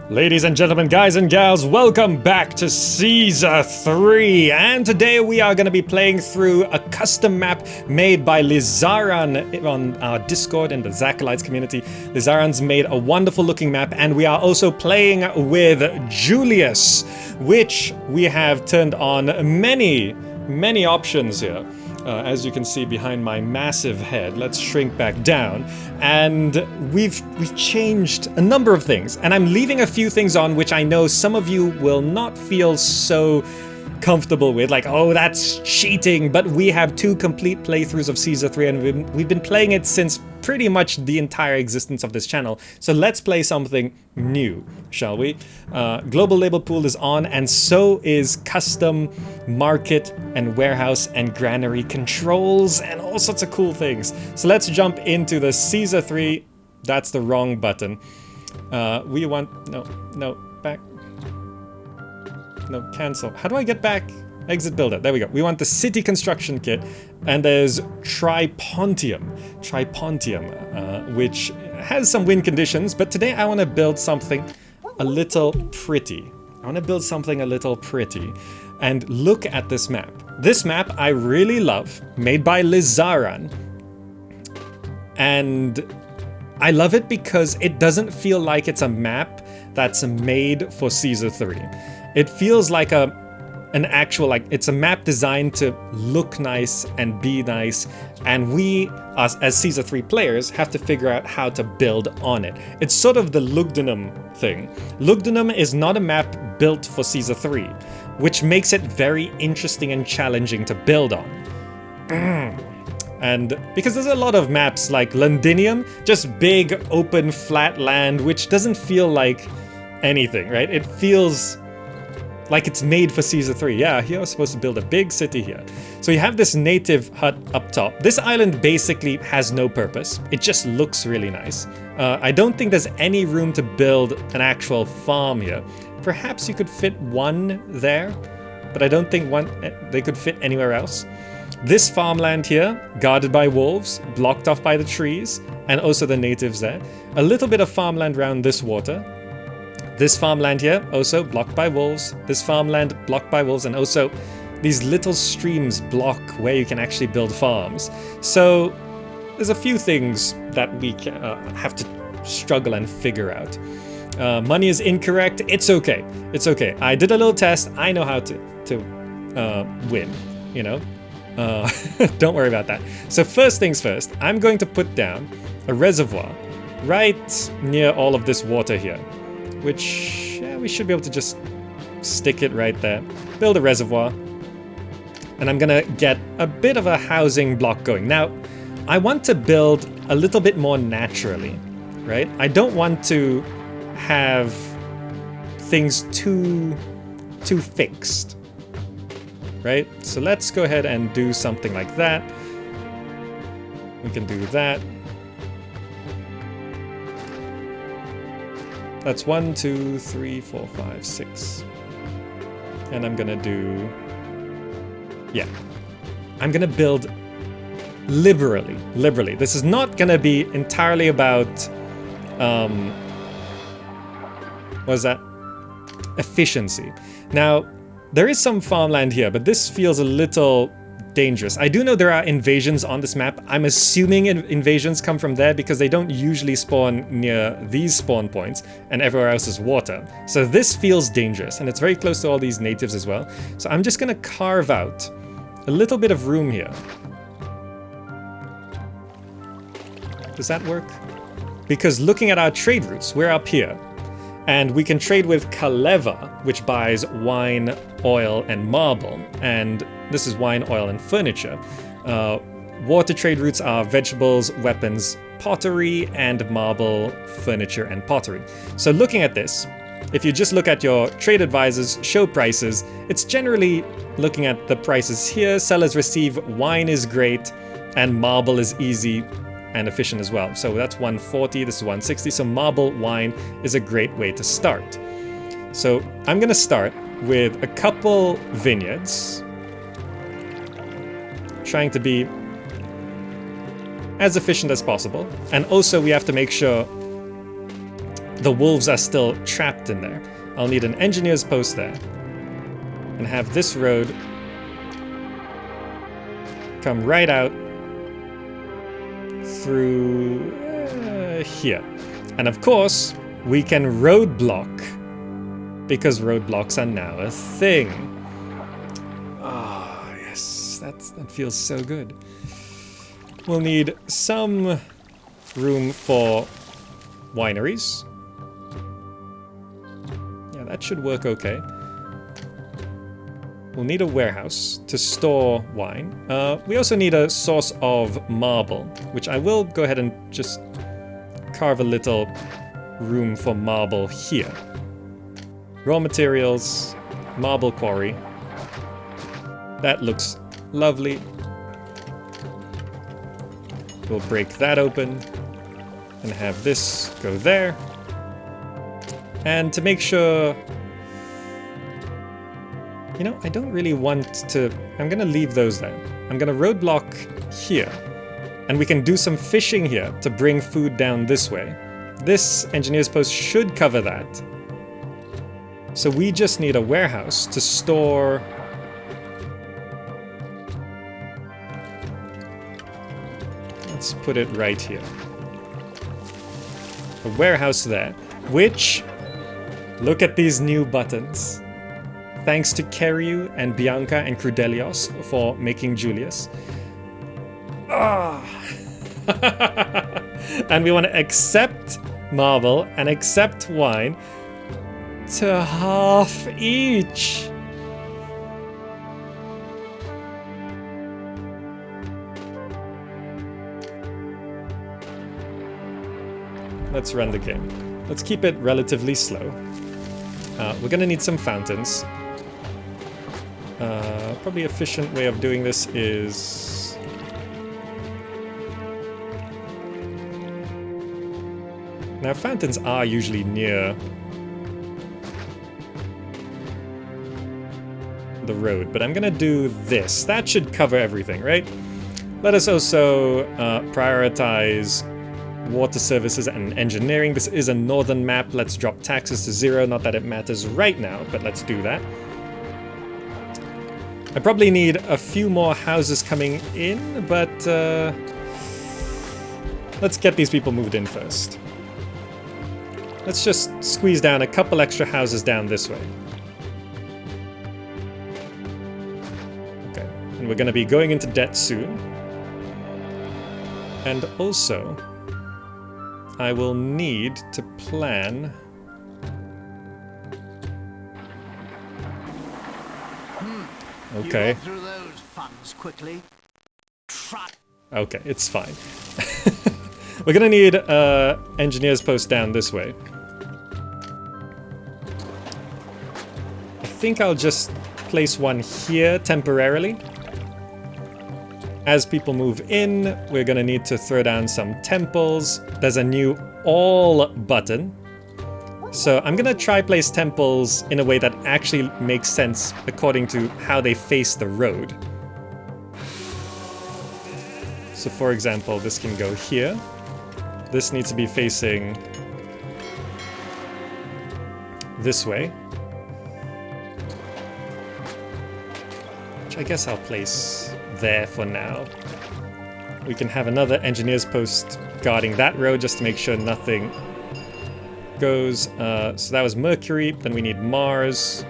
Ladies and gentlemen, guys and gals, welcome back to Season 3, and today we are going to be playing through a custom map made by Lizaran on our Discord and the Zakalites community. Lizaran's made a wonderful looking map, and we are also playing with Julius, which we have turned on many options here. As you can see behind my massive head, let's shrink back down, and we've changed a number of things, and I'm leaving a few things on which I know some of you will not feel so comfortable with, like, oh, that's cheating, but we have 2 complete playthroughs of Season 3, and we've been playing it since pretty much the entire existence of this channel, so let's play something new, shall we? Global label pool is on, and so is custom market and warehouse and granary controls and all sorts of cool things. So let's jump into the Season 3. That's the wrong button. We want, no, back. No, cancel. How do I get back? Exit builder. There we go. We want the city construction kit, and there's Tripontium, which has some win conditions, but today I want to build something a little pretty. And look at this map. This map I really love, made by Lizaran, and I love it because it doesn't feel like it's a map that's made for Season 3. It feels like an actual, like, it's a map designed to look nice and be nice, and we, as Season 3 players, have to figure out how to build on it. It's sort of the Lugdunum thing. Lugdunum is not a map built for Season 3, which makes it very interesting and challenging to build on. And because there's a lot of maps like Londinium, just big, open, flat land, which doesn't feel like anything, right? It feels like it's made for Season 3. Yeah, here we're supposed to build a big city here. So you have this native hut up top. This island basically has no purpose. It just looks really nice. I don't think there's any room to build an actual farm here. Perhaps you could fit one there, but I don't think they could fit anywhere else. This farmland here, guarded by wolves, blocked off by the trees, and also the natives there. A little bit of farmland around this water. This farmland here, also blocked by wolves. This farmland blocked by wolves, and also these little streams block where you can actually build farms. So there's a few things that we have to struggle and figure out. Money is incorrect. It's okay. It's okay. I did a little test. I know how to win, you know? Don't worry about that. So first things first, I'm going to put down a reservoir right near all of this water here, which we should be able to just stick it right there. Build a reservoir. And I'm gonna get a bit of a housing block going. Now, I want to build a little bit more naturally, right? I don't want to have things too fixed, right? So let's go ahead and do something like that. We can do that. That's 1, 2, 3, 4, 5, 6. And I'm gonna do... yeah. I'm gonna build liberally. This is not gonna be entirely about... what is that? Efficiency. Now, there is some farmland here, but this feels a little dangerous. I do know there are invasions on this map. I'm assuming invasions come from there because they don't usually spawn near these spawn points, and everywhere else is water. So this feels dangerous, and it's very close to all these natives as well. So I'm just gonna carve out a little bit of room here. Does that work? Because looking at our trade routes, we're up here. And we can trade with Kaleva, which buys wine, oil, and marble. And this is wine, oil, and furniture. Water trade routes are vegetables, weapons, pottery, and marble, furniture, and pottery. So looking at this, if you just look at your trade advisors, show prices, it's generally looking at the prices here. Sellers receive wine is great, and marble is easy and efficient as well. So that's 140, this is 160, so marble wine is a great way to start. So I'm gonna start with a couple vineyards, trying to be as efficient as possible. And also we have to make sure the wolves are still trapped in there. I'll need an engineer's post there. And have this road come right out through here. And of course, we can roadblock, because roadblocks are now a thing. Ah, oh, yes, that feels so good. We'll need some room for wineries. Yeah, that should work okay. We'll need a warehouse to store wine. We also need a source of marble, which I will go ahead and just carve a little room for marble here. Raw materials, marble quarry. That looks lovely. We'll break that open and have this go there. And to make sure... You know, I don't really want to... I'm gonna leave those there. I'm gonna roadblock here. And we can do some fishing here to bring food down this way. This engineer's post should cover that. So we just need a warehouse to store... Let's put it right here. A warehouse there, which... Look at these new buttons. Thanks to Keriew and Bianca and Crudelios for making Julius. Ah! And we want to accept marble and accept wine to half each. Let's run the game. Let's keep it relatively slow. We're gonna need some fountains. Probably efficient way of doing this is... Now, fountains are usually near the road, but I'm gonna do this. That should cover everything, right? Let us also prioritize water services and engineering. This is a northern map. Let's drop taxes to 0. Not that it matters right now, but let's do that. I probably need a few more houses coming in, but let's get these people moved in first. Let's just squeeze down a couple extra houses down this way. Okay, and we're going to be going into debt soon. And also, I will need to plan... Okay. You got through those funds quickly. Okay, it's fine. We're gonna need engineer's post down this way. I think I'll just place one here temporarily. As people move in, we're gonna need to throw down some temples. There's a new all button. So I'm gonna try place temples in a way that actually makes sense according to how they face the road. So for example, this can go here. This needs to be facing this way. Which I guess I'll place there for now. We can have another engineer's post guarding that road just to make sure nothing goes. So that was Mercury, then we need Mars.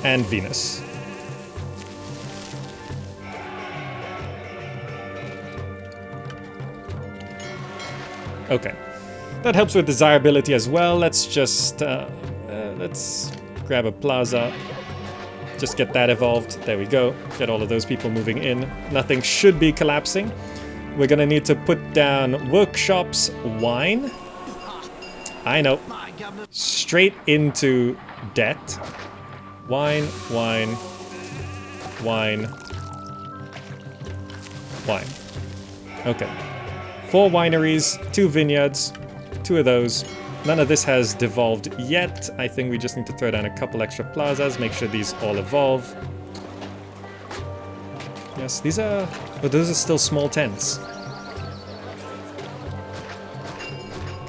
And Venus. Okay. That helps with desirability as well. Let's just, let's grab a plaza. Just get that evolved. There we go. Get all of those people moving in. Nothing should be collapsing. We're gonna need to put down workshops, wine. I know. Straight into debt. Wine, wine, wine, wine. Okay. 4 wineries, 2 vineyards, 2 of those. None of this has devolved yet. I think we just need to throw down a couple extra plazas, make sure these all evolve. Yes, these are... Oh, those are still small tents.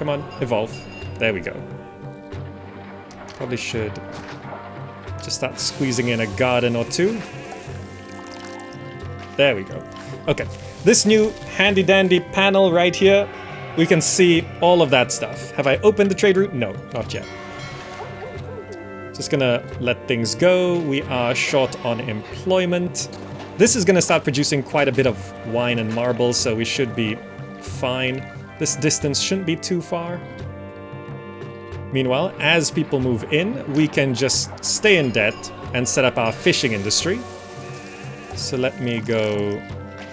Come on, evolve. There we go. Probably should just start squeezing in a garden or two. There we go. Okay, this new handy-dandy panel right here, we can see all of that stuff. Have I opened the trade route? No, not yet. Just gonna let things go. We are short on employment. This is gonna start producing quite a bit of wine and marble, so we should be fine. This distance shouldn't be too far. Meanwhile, as people move in, we can just stay in debt and set up our fishing industry. So let me go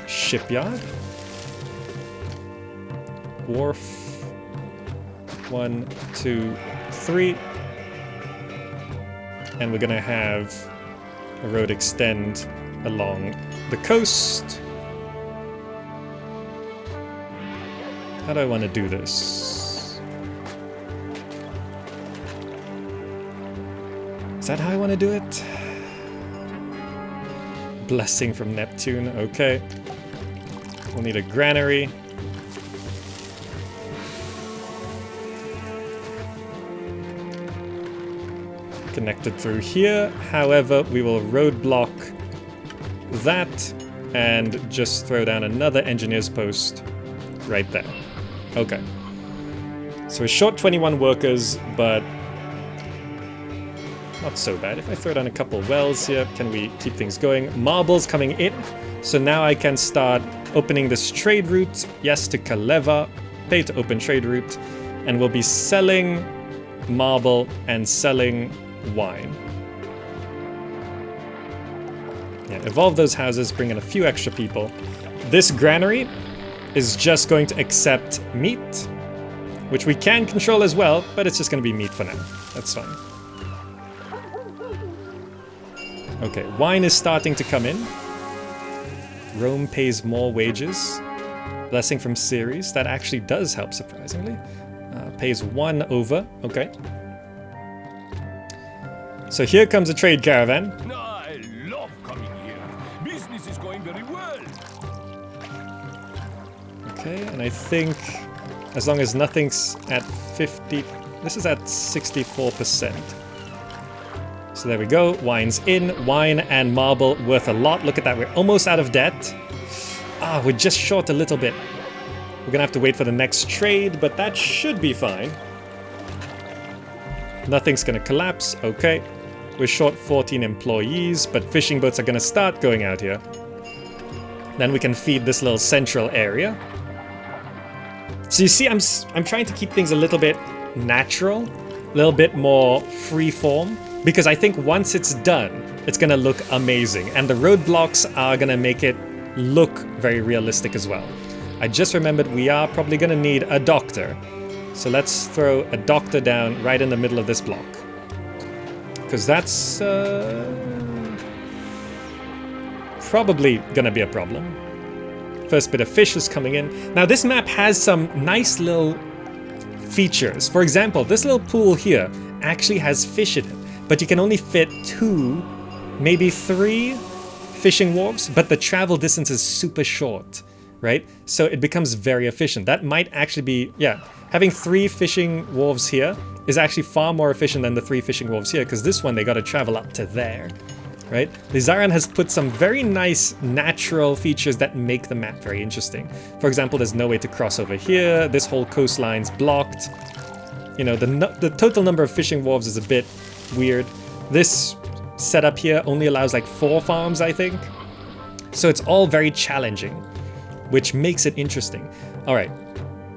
shipyard. Wharf. 1, 2, 3. And we're gonna have a road extend along the coast. How do I want to do this? Is that how I want to do it? Blessing from Neptune, okay. We'll need a granary. Connected through here. However, we will roadblock that and just throw down another engineer's post right there. Okay. So we're short 21 workers, but not so bad. If I throw down a couple wells here, can we keep things going? Marble's coming in. So now I can start opening this trade route. Yes to Kaleva. Pay to open trade route. And we'll be selling marble and selling wine. Yeah, evolve those houses, bring in a few extra people. This granary is just going to accept meat, which we can control as well, but it's just going to be meat for now. That's fine. Okay, wine is starting to come in. Rome pays more wages. Blessing from Ceres. That actually does help, surprisingly. Pays 1 over. Okay. So here comes a trade caravan. I love coming here. Business is going very well. Okay, and I think as long as nothing's at 50... This is at 64%. So there we go. Wine's in. Wine and marble worth a lot. Look at that. We're almost out of debt. Ah, we're just short a little bit. We're gonna have to wait for the next trade, but that should be fine. Nothing's gonna collapse. Okay. We're short 14 employees, but fishing boats are gonna start going out here. Then we can feed this little central area. So you see, I'm trying to keep things a little bit natural, a little bit more free form, because I think once it's done, it's gonna look amazing, and the roadblocks are gonna make it look very realistic as well. I just remembered we are probably gonna need a doctor, so let's throw a doctor down right in the middle of this block, because that's probably gonna be a problem. First bit of fish is coming in. Now this map has some nice little features. For example, this little pool here actually has fish in it, but you can only fit 2, maybe 3 fishing wharves, but the travel distance is super short, right? So it becomes very efficient. That might actually be, yeah, having 3 fishing wharves here is actually far more efficient than the 3 fishing wharves here, because this one they got to travel up to there, right? Lizaran has put some very nice natural features that make the map very interesting. For example, there's no way to cross over here. This whole coastline's blocked. You know, the total number of fishing wharves is a bit weird. This setup here only allows like 4 farms, I think. So it's all very challenging, which makes it interesting. All right,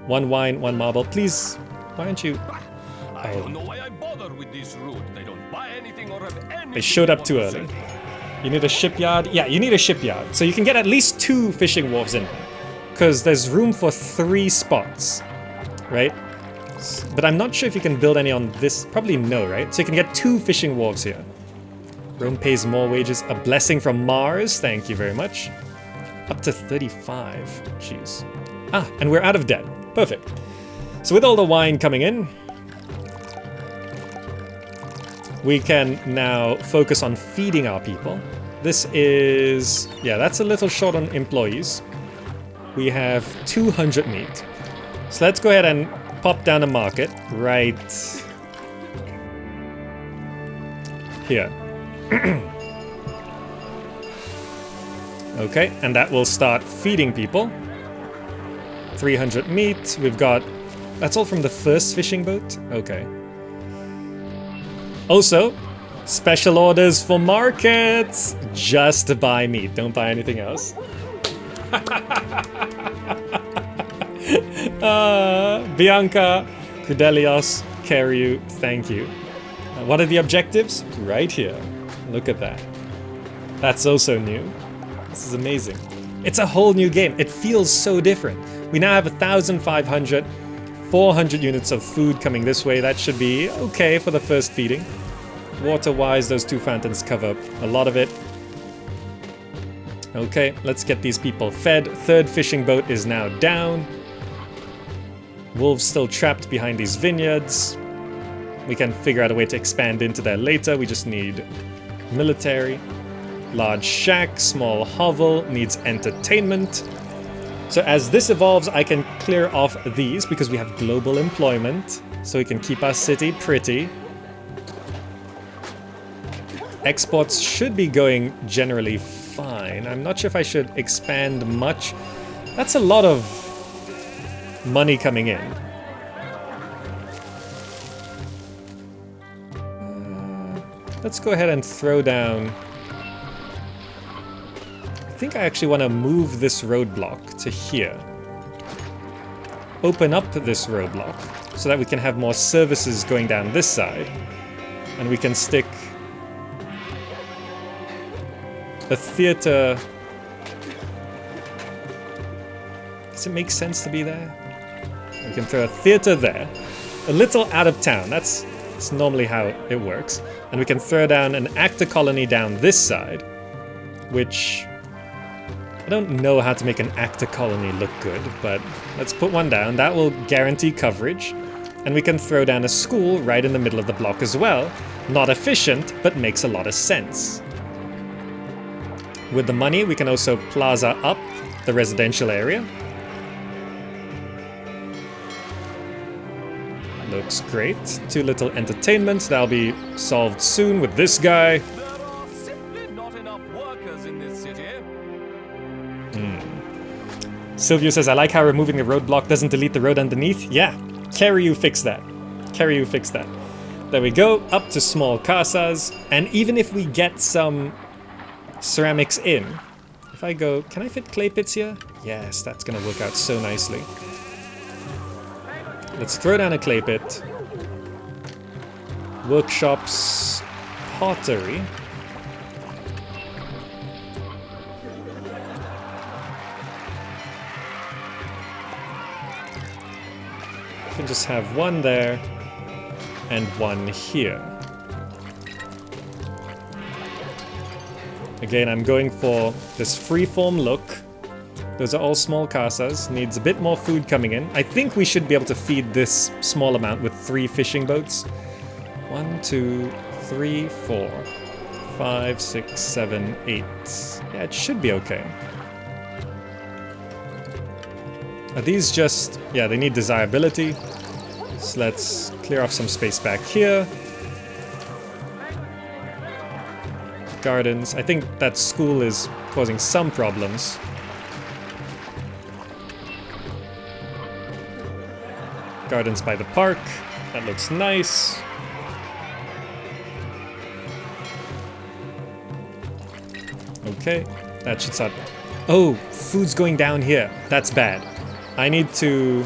1 wine, 1 marble. Please, why aren't you? I don't know why I bother with this route. They don't buy anything or have anything. They showed up too early. You need a shipyard? Yeah, you need a shipyard. So you can get at least 2 fishing wharves in there, because there's room for 3 spots, right? But I'm not sure if you can build any on this. Probably no, right? So you can get 2 fishing wharves here. Rome pays more wages. A blessing from Mars. Thank you very much. Up to 35. Jeez. Ah, and we're out of debt. Perfect. So with all the wine coming in, we can now focus on feeding our people. This is... yeah, that's a little short on employees. We have 200 meat. So let's go ahead and pop down a market right here. Okay, and that will start feeding people. 300 meat. We've got... That's all from the first fishing boat? Okay. Also, special orders for markets! Just to buy meat, don't buy anything else. Bianca, Crudelios, Keriew, thank you. What are the objectives? Right here. Look at that. That's also new. This is amazing. It's a whole new game. It feels so different. We now have 1,500, 400 units of food coming this way. That should be okay for the first feeding. Water-wise, those two fountains cover a lot of it. Okay, let's get these people fed. Third fishing boat is now down. Wolves still trapped behind these vineyards. We can figure out a way to expand into there later. We just need military. Large shack, small hovel, needs entertainment. So as this evolves, I can clear off these because we have global employment. So we can keep our city pretty. Exports should be going generally fine. I'm not sure if I should expand much. That's a lot of money coming in. Let's go ahead and throw down... I think I actually want to move this roadblock to here. Open up this roadblock so that we can have more services going down this side. And we can stick a theater. Does it make sense to be there? We can throw a theater there. A little out of town. That's normally how it works. And we can throw down an actor colony down this side, which... I don't know how to make an actor colony look good, but let's put one down. That will guarantee coverage. And we can throw down a school right in the middle of the block as well. Not efficient, but makes a lot of sense. With the money, we can also plaza up the residential area. Looks great. Too little entertainment. That'll be solved soon with this guy. There are simply not enough workers in this city. Silvio says, I like how removing the roadblock doesn't delete the road underneath. Yeah, Keriew fixed that. Keriew fixed that. There we go, up to small casas. And even if we get some ceramics in, if I go, can I fit clay pits here? Yes, that's gonna work out so nicely. Let's throw down a clay pit. Workshops, pottery. Can just have one there and one here. Again, I'm going for this freeform look. Those are all small casas. Needs a bit more food coming in. I think we should be able to feed this small amount with 3 fishing boats. 1, 2, 3, 4, 5, 6, 7, 8. Yeah, it should be okay. Are these just... yeah, they need desirability. So let's clear off some space back here. Gardens. I think that school is causing some problems. Gardens by the park. That looks nice. Okay, that should start... oh, food's going down here. That's bad. I need to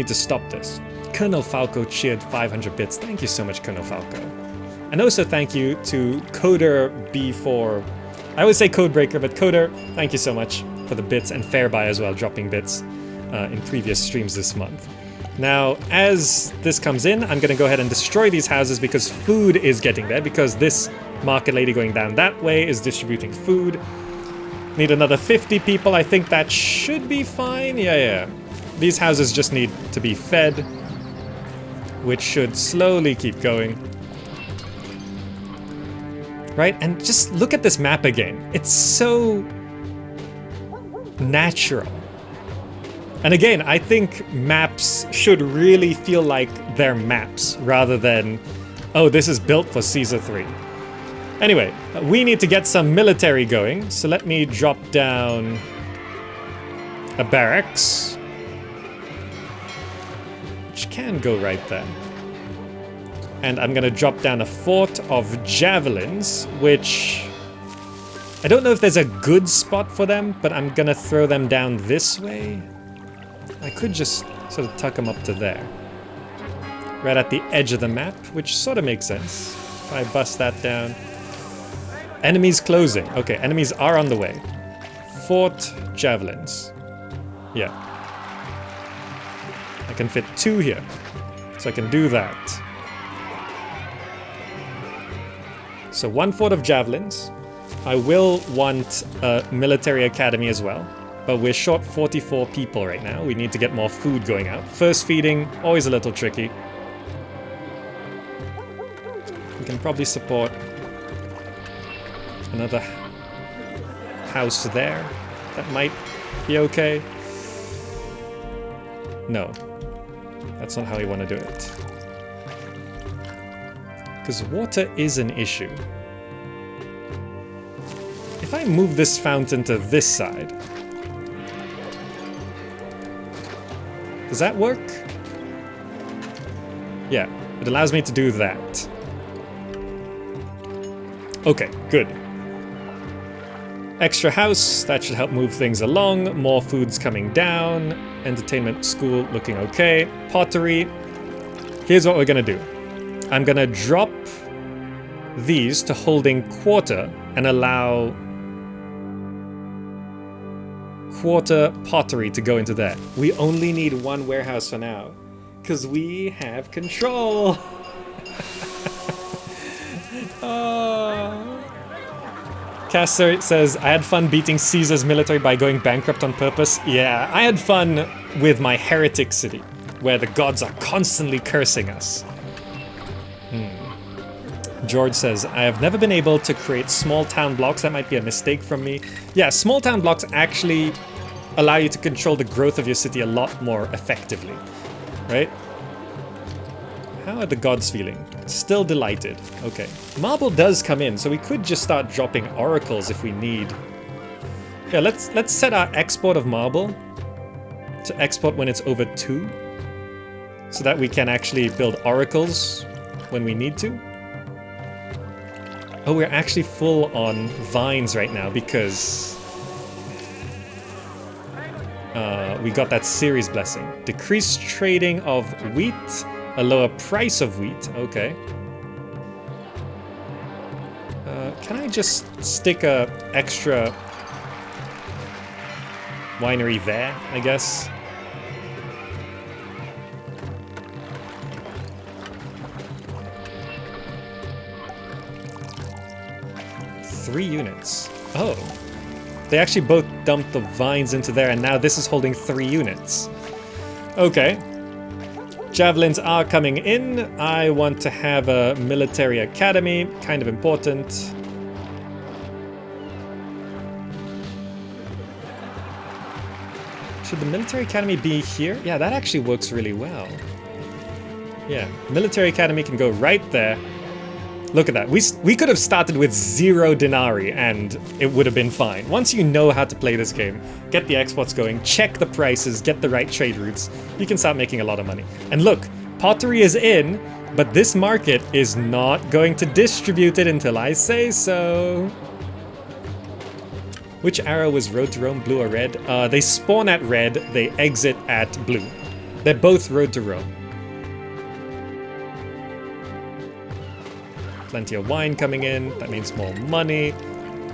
stop this. Colonel Falco cheered 500 bits. Thank you so much, Colonel Falco. And also thank you to Coder B4. I always say Codebreaker, but Coder, thank you so much for the bits, and Fairby as well, dropping bits in previous streams this month. Now, as this comes in, I'm going to go ahead and destroy these houses because food is getting there, because this market lady going down that way is distributing food. Need another 50 people. I think that should be fine. Yeah. These houses just need to be fed, which should slowly keep going. Right? And just look at this map again. It's so natural. And again, I think maps should really feel like they're maps rather than, oh, this is built for Caesar 3. Anyway, we need to get some military going, so let me drop down a barracks, which can go right there. And I'm gonna drop down a fort of javelins, which I don't know if there's a good spot for them, but I'm gonna throw them down this way. I could just sort of tuck them up to there. Right at the edge of the map, which sort of makes sense. If I bust that down. Enemies closing. Okay, enemies are on the way. Fort javelins. Yeah. I can fit 2 here. So I can do that. So 1 fort of javelins. I will want a military academy as well. But we're short 44 people right now. We need to get more food going out. First feeding, always a little tricky. We can probably support another house there. That might be okay. No. That's not how we want to do it. Because water is an issue. If I move this fountain to this side, does that work? Yeah, it allows me to do that. Okay, good. Extra house, that should help move things along. More food's coming down. Entertainment school looking okay. Pottery. Here's what we're gonna do. I'm gonna drop these to holding quarter and allow quarter pottery to go into there. We only need 1 warehouse for now, because we have control. Caster says, I had fun beating Caesar's military by going bankrupt on purpose. Yeah, I had fun with my heretic city, where the gods are constantly cursing us. George says, I have never been able to create small town blocks. That might be a mistake from me. Yeah, small town blocks actually allow you to control the growth of your city a lot more effectively, right? How are the gods feeling? Still delighted. Okay. Marble does come in, so we could just start dropping oracles if we need. Yeah, let's set our export of marble to export when it's over 2, so that we can actually build oracles when we need to. Oh, we're actually full on vines right now because we got that series blessing. Decreased trading of wheat, a lower price of wheat. Okay. Can I just stick a extra winery there, I guess? Three units. Oh. They actually both dumped the vines into there, and now this is holding 3 units. Okay. Javelins are coming in. I want to have a military academy. Kind of important. Should the military academy be here? Yeah, that actually works really well. Yeah, military academy can go right there. Look at that. We could have started with 0 denarii and it would have been fine. Once you know how to play this game, get the exports going, check the prices, get the right trade routes, you can start making a lot of money. And look, pottery is in, but this market is not going to distribute it until I say so. Which arrow was Road to Rome, blue or red? They spawn at red, they exit at blue. They're both Road to Rome. Plenty of wine coming in, that means more money.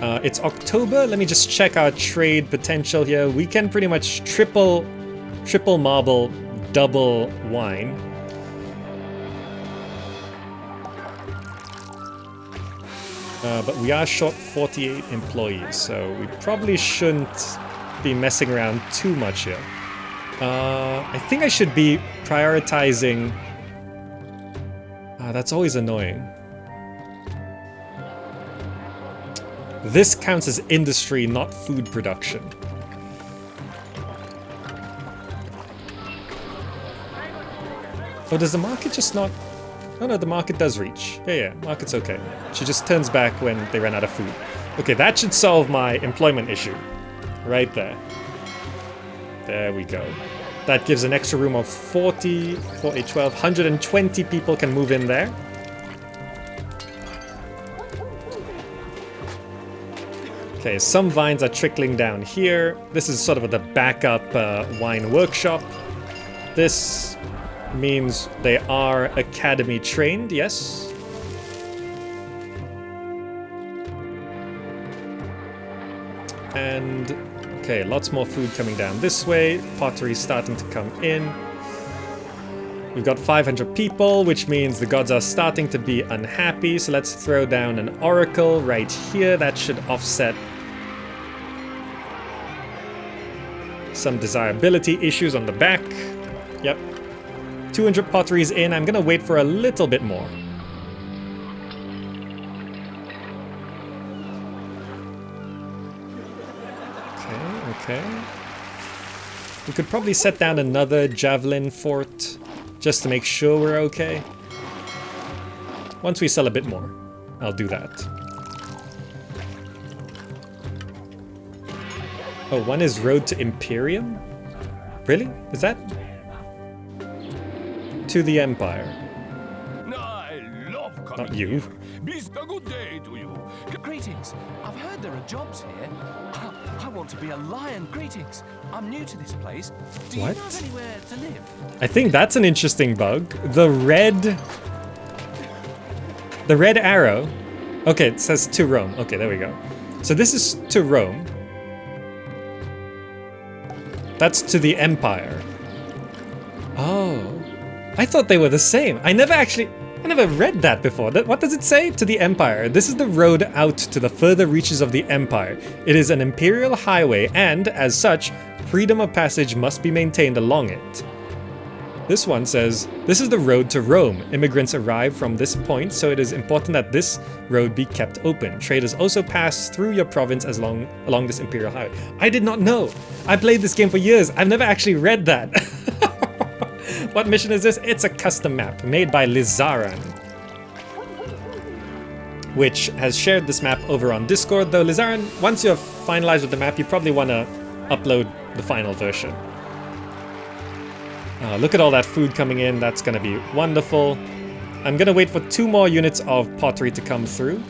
It's October, let me just check our trade potential here. We can pretty much triple marble, double wine. But we are short 48 employees, so we probably shouldn't be messing around too much here. I think I should be prioritizing... that's always annoying. This counts as industry, not food production. Oh, does the market just not... Oh no, the market does reach. Yeah, market's okay. She just turns back when they run out of food. Okay, that should solve my employment issue. Right there. There we go. That gives an extra room of 40, 40, 12, 120 people can move in there. Okay, some vines are trickling down here. This is sort of the backup wine workshop. This means they are academy trained, yes. And, okay, lots more food coming down this way. Pottery starting to come in. We've got 500 people, which means the gods are starting to be unhappy. So let's throw down an oracle right here. That should offset some desirability issues on the back. Yep. 200 potteries in. I'm gonna wait for a little bit more. Okay. We could probably set down another javelin fort just to make sure we're okay. Once we sell a bit more, I'll do that. Oh, one is Road to Imperium? Really? Is that? To the Empire. I love coming Not you. here. Be a good day to you. Greetings. I've heard there are jobs here. I want to be a lion. Greetings. I'm new to this place. Do What? you know of anywhere to live? I think that's an interesting bug. The red arrow. Okay, it says to Rome. Okay, there we go. So this is to Rome. That's to the Empire. Oh. I thought they were the same. I never read that before. What does it say? To the Empire. This is the road out to the further reaches of the Empire. It is an imperial highway and, as such, freedom of passage must be maintained along it. This one says, this is the road to Rome. Immigrants arrive from this point, so it is important that this road be kept open. Traders also pass through your province along this imperial highway. I did not know. I played this game for years. I've never actually read that. What mission is this? It's a custom map made by Lizaran, which has shared this map over on Discord. Though Lizaran, once you're finalized with the map, you probably want to upload the final version. Look at all that food coming in. That's going to be wonderful. I'm going to wait for 2 more units of pottery to come through.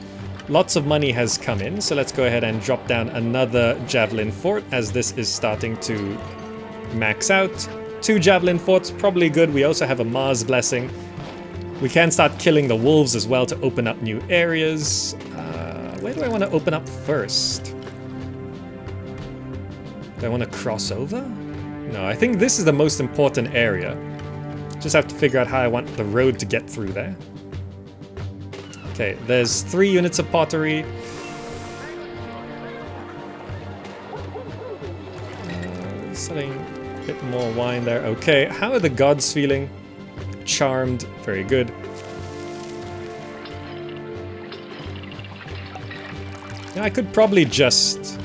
Lots of money has come in, so let's go ahead and drop down another javelin fort as this is starting to max out. 2 javelin forts, probably good. We also have a Mars blessing. We can start killing the wolves as well to open up new areas. Where do I want to open up first? Do I want to cross over? No, I think this is the most important area. Just have to figure out how I want the road to get through there. Okay, there's 3 units of pottery. Selling a bit more wine there. Okay, how are the gods feeling? Charmed, very good. Now I could probably just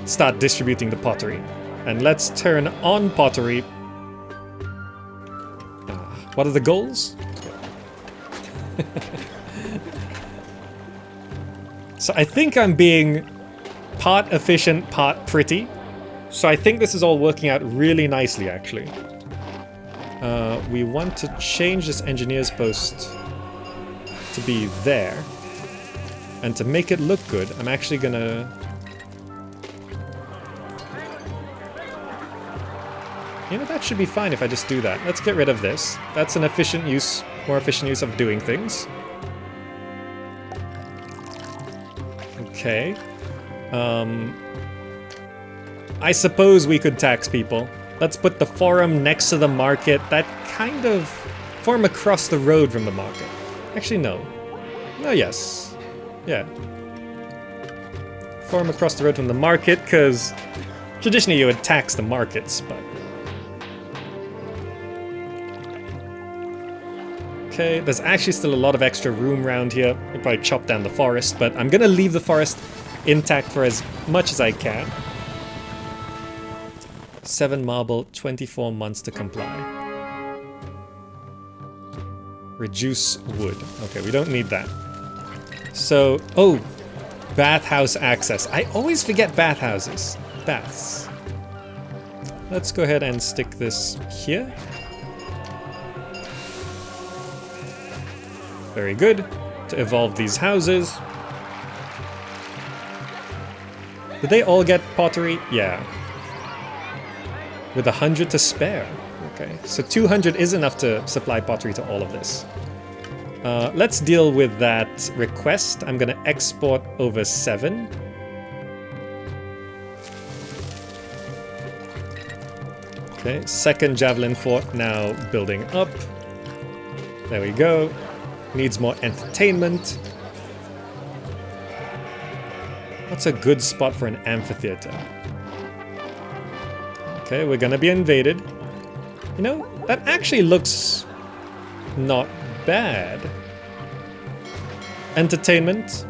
start distributing the pottery. And let's turn on pottery. What are the goals? So I think I'm being part efficient, part pretty. So I think this is all working out really nicely, actually. We want to change this engineer's post to be there. And to make it look good, I'm actually gonna... You know, that should be fine if I just do that. Let's get rid of this. That's an efficient use, more efficient use of doing things. Okay. I suppose we could tax people. Let's put the forum next to the market. That kind of... Forum across the road from the market. Actually, no. Oh, yes. Yeah. Forum across the road from the market, because traditionally you would tax the markets, but... Okay, there's actually still a lot of extra room around here. I'll probably chop down the forest, but I'm gonna leave the forest intact for as much as I can. 7 marble, 24 months to comply. Reduce wood. Okay, we don't need that. So, oh, bathhouse access. I always forget bathhouses. Baths. Let's go ahead and stick this here. Very good. To evolve these houses. Did they all get pottery? Yeah. With 100 to spare. Okay, so 200 is enough to supply pottery to all of this. Let's deal with that request. I'm gonna export over 7. Okay, second javelin fort now building up. There we go. Needs more entertainment. What's a good spot for an amphitheater? Okay, we're gonna be invaded. You know, that actually looks not bad. Entertainment.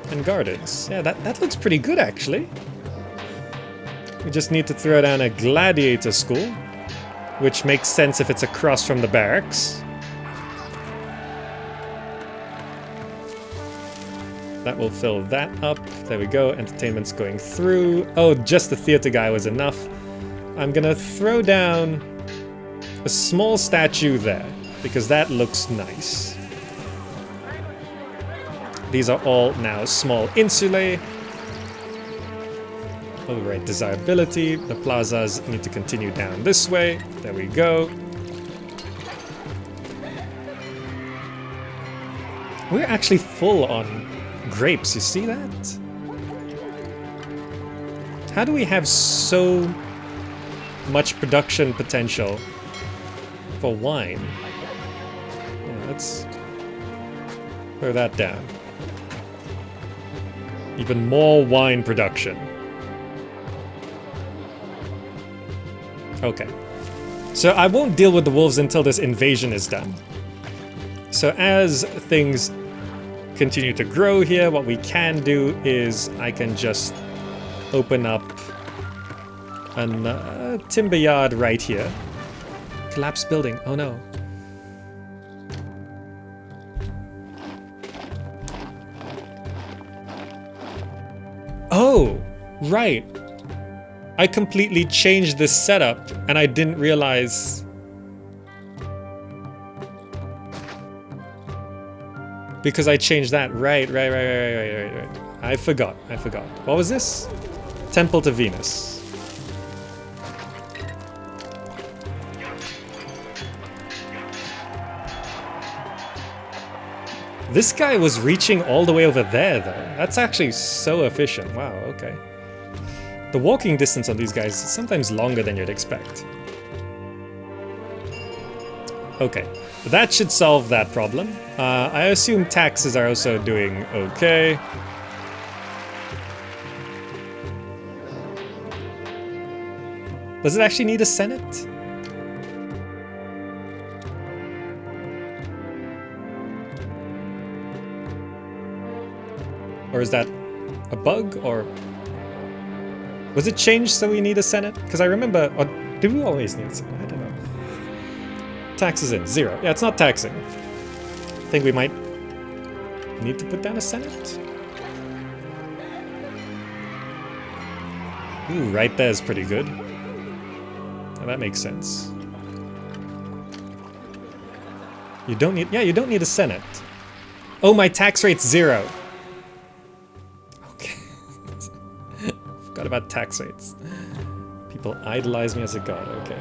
And gardens. Yeah, that looks pretty good actually. We just need to throw down a gladiator school, which makes sense if it's across from the barracks. That will fill that up. There we go. Entertainment's going through. Oh, just the theater guy was enough. I'm gonna throw down a small statue there, because that looks nice. These are all now small insulae. Override desirability. The plazas need to continue down this way. There we go. We're actually full on grapes, you see that? How do we have so much production potential for wine? Yeah, let's throw that down. Even more wine production. Okay. So I won't deal with the wolves until this invasion is done. So as things continue to grow here, what we can do is I can just open up a timber yard right here. Collapsed building. Oh no. Oh, right. I completely changed this setup and I didn't realize. Because I changed that. Right. I forgot. What was this? Temple to Venus. This guy was reaching all the way over there, though. That's actually so efficient. Wow, okay. The walking distance on these guys is sometimes longer than you'd expect. Okay, that should solve that problem. I assume taxes are also doing okay. Does it actually need a Senate? Or is that a bug, or was it changed so we need a Senate? Because I remember, or do we always need a Senate? I don't know. Taxes in, 0. Yeah, it's not taxing. I think we might need to put down a Senate. Ooh, right there is pretty good. Now that makes sense. You don't need, yeah, you don't need a Senate. Oh, my tax rate's 0. Forgot about tax rates. People idolize me as a god, okay.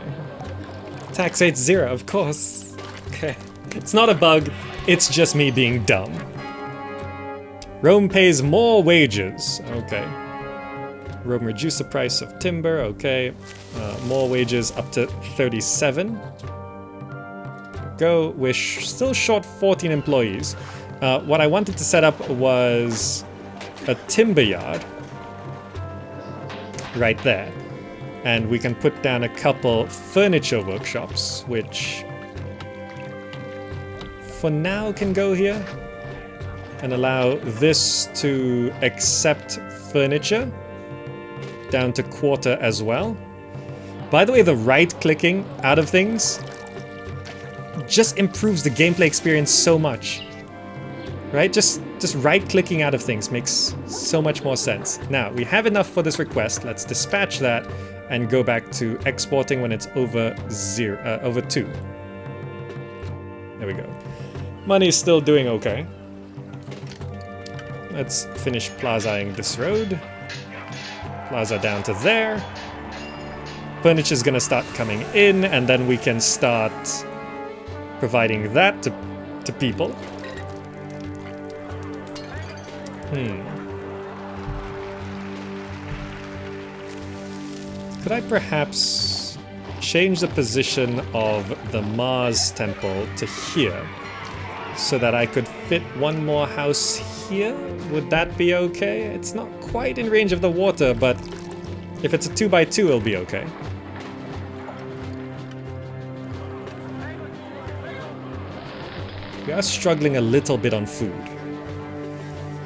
Tax rate's 0, of course. Okay. It's not a bug, it's just me being dumb. Rome pays more wages, okay. Rome reduced the price of timber, okay. More wages up to 37. Go, we're still short 14 employees. What I wanted to set up was a timber yard. Right there. And we can put down a couple furniture workshops, which for now can go here. And allow this to accept furniture down to quarter as well. By the way, the right-clicking out of things just improves the gameplay experience so much. Right? Just right-clicking out of things makes so much more sense. Now, we have enough for this request. Let's dispatch that and go back to exporting when it's over 2. There we go. Money's still doing okay. Let's finish plazaing this road. Plaza down to there. Furniture's gonna start coming in, and then we can start providing that to people. Could I perhaps change the position of the Mars temple to here so that I could fit one more house here? Would that be okay? It's not quite in range of the water, but if it's a 2x2, it'll be okay. We are struggling a little bit on food.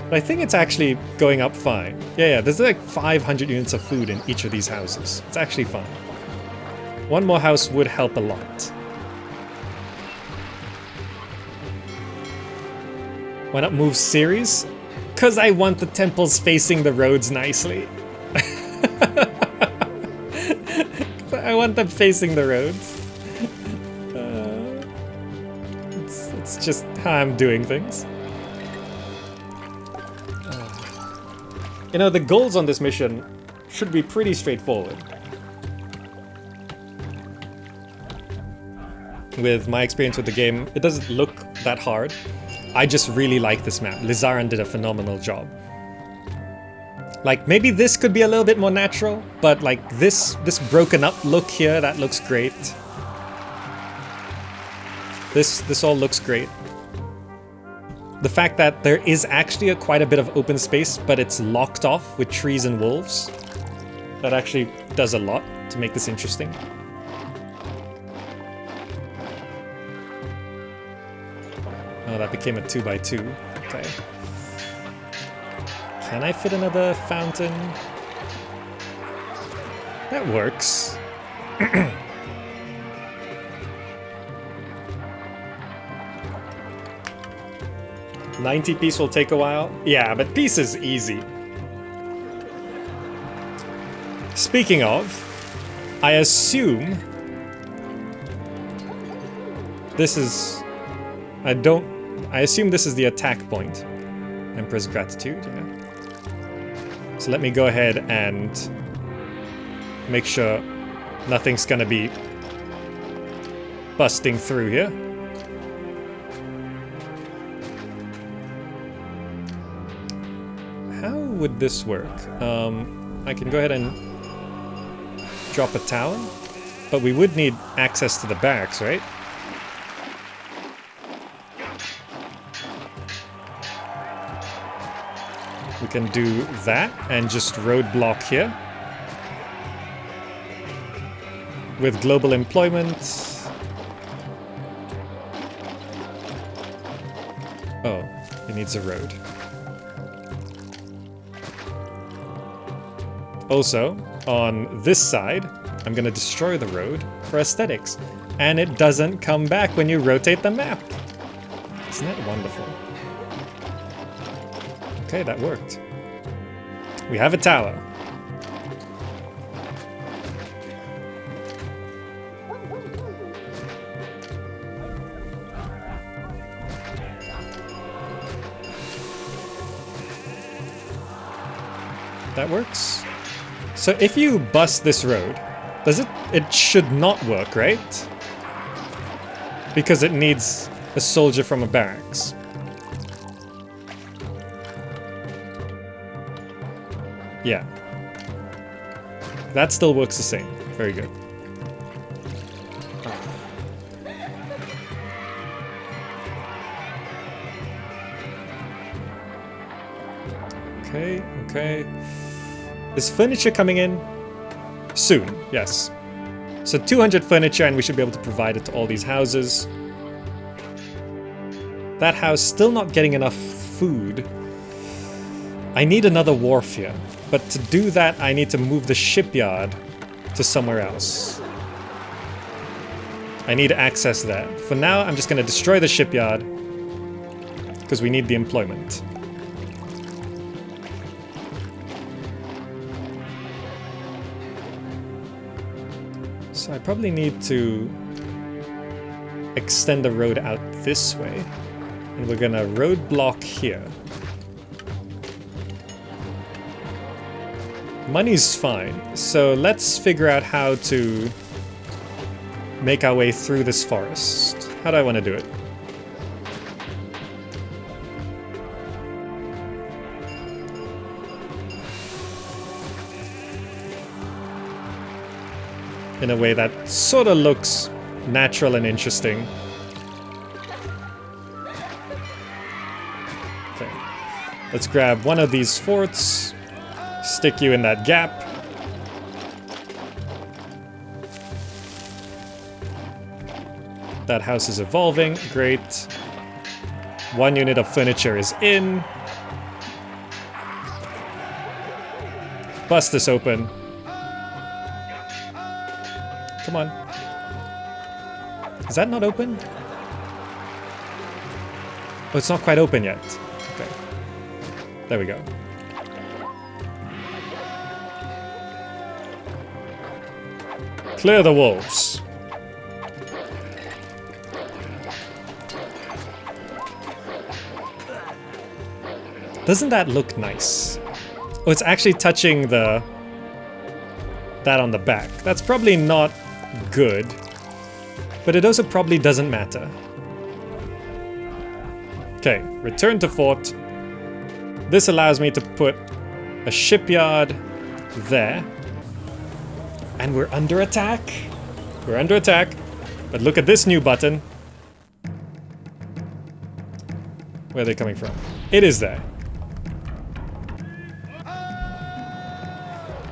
But I think it's actually going up fine. Yeah, there's like 500 units of food in each of these houses. It's actually fine. One more house would help a lot. Why not move series? Because I want the temples facing the roads nicely. I want them facing the roads. It's just how I'm doing things. You know, the goals on this mission should be pretty straightforward. With my experience with the game, it doesn't look that hard. I just really like this map. Lizaran did a phenomenal job. Like, maybe this could be a little bit more natural, but like this broken up look here, that looks great. This all looks great. The fact that there is actually quite a bit of open space, but it's locked off with trees and wolves, that actually does a lot to make this interesting. Oh, that became a 2x2. Okay. Can I fit another fountain? That works. 90 piece will take a while. Yeah, but piece is easy. Speaking of, I assume this is... I assume this is the attack point. Emperor's Gratitude, yeah. So let me go ahead and make sure nothing's gonna be busting through here. How would this work? I can go ahead and drop a tower, but we would need access to the barracks, right? We can do that and just roadblock here. With global employment. Oh, it needs a road. Also, on this side, I'm gonna destroy the road for aesthetics. And it doesn't come back when you rotate the map. Isn't that wonderful? Okay, that worked. We have a tower. That works. So if you bust this road, does it? It should not work, right? Because it needs a soldier from a barracks. Yeah. That still works the same. Very good. Okay, okay. Is furniture coming in? Soon, yes. So 200 furniture and we should be able to provide it to all these houses. That house still not getting enough food. I need another wharf here. But to do that, I need to move the shipyard to somewhere else. I need to access that. For now, I'm just going to destroy the shipyard because we need the employment. So I probably need to extend the road out this way. And we're going to roadblock here. Money's fine, so let's figure out how to make our way through this forest. How do I want to do it? In a way that sort of looks natural and interesting. Okay. Let's grab one of these forts. Stick you in that gap. That house is evolving. Great. One unit of furniture is in. Bust this open. Come on. Is that not open? Oh, it's not quite open yet. Okay. There we go. Clear the wolves. Doesn't that look nice? Oh, it's actually touching that on the back. That's probably not good, but it also probably doesn't matter. Okay, return to fort. This allows me to put a shipyard there. And we're under attack. We're under attack. But look at this new button. Where are they coming from? It is there.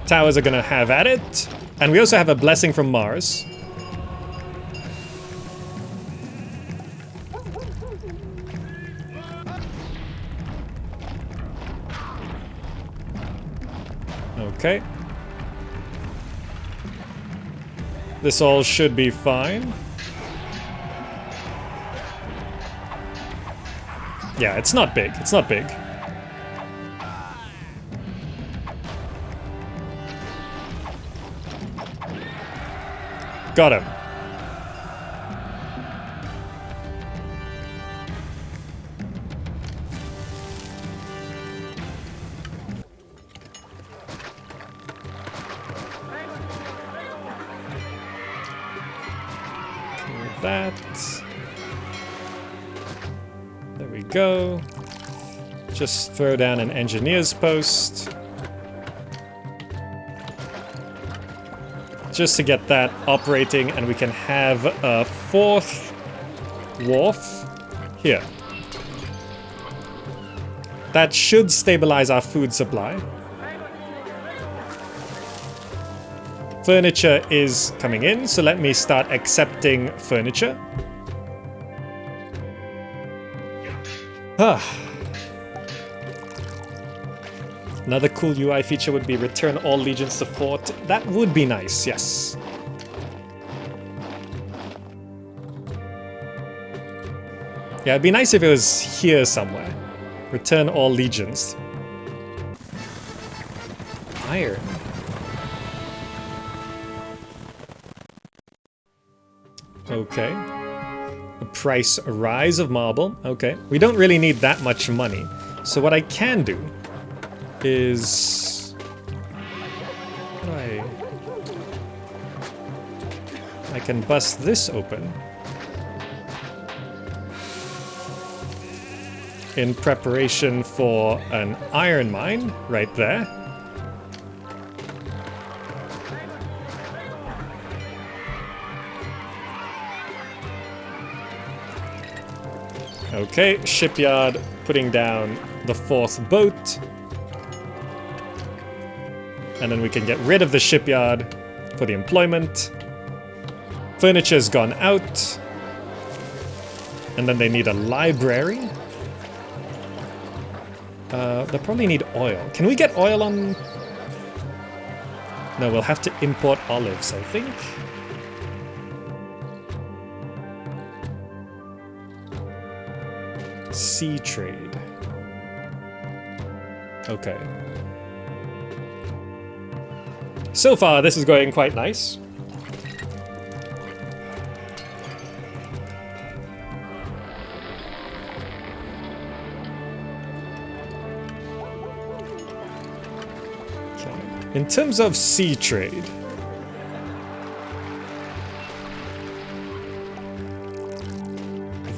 Towers are gonna have at it. And we also have a blessing from Mars. Okay. This all should be fine. Yeah, it's not big. It's not big. Got him. That. There we go. Just throw down an engineer's post. Just to get that operating, and we can have a fourth wharf here. That should stabilize our food supply. Furniture is coming in, so let me start accepting furniture. Another cool UI feature would be return all legions to fort. That would be nice, yes. Yeah, it'd be nice if it was here somewhere. Return all legions. Iron. Okay. A price rise of marble. Okay. We don't really need that much money. So what I can do is... I can bust this open. In preparation for an iron mine right there. Okay, shipyard putting down the fourth boat. And then we can get rid of the shipyard for the employment. Furniture's gone out. And then they need a library. They probably need oil. Can we get oil on... No, we'll have to import olives, I think. Sea trade. Okay. So far, this is going quite nice. In terms of sea trade,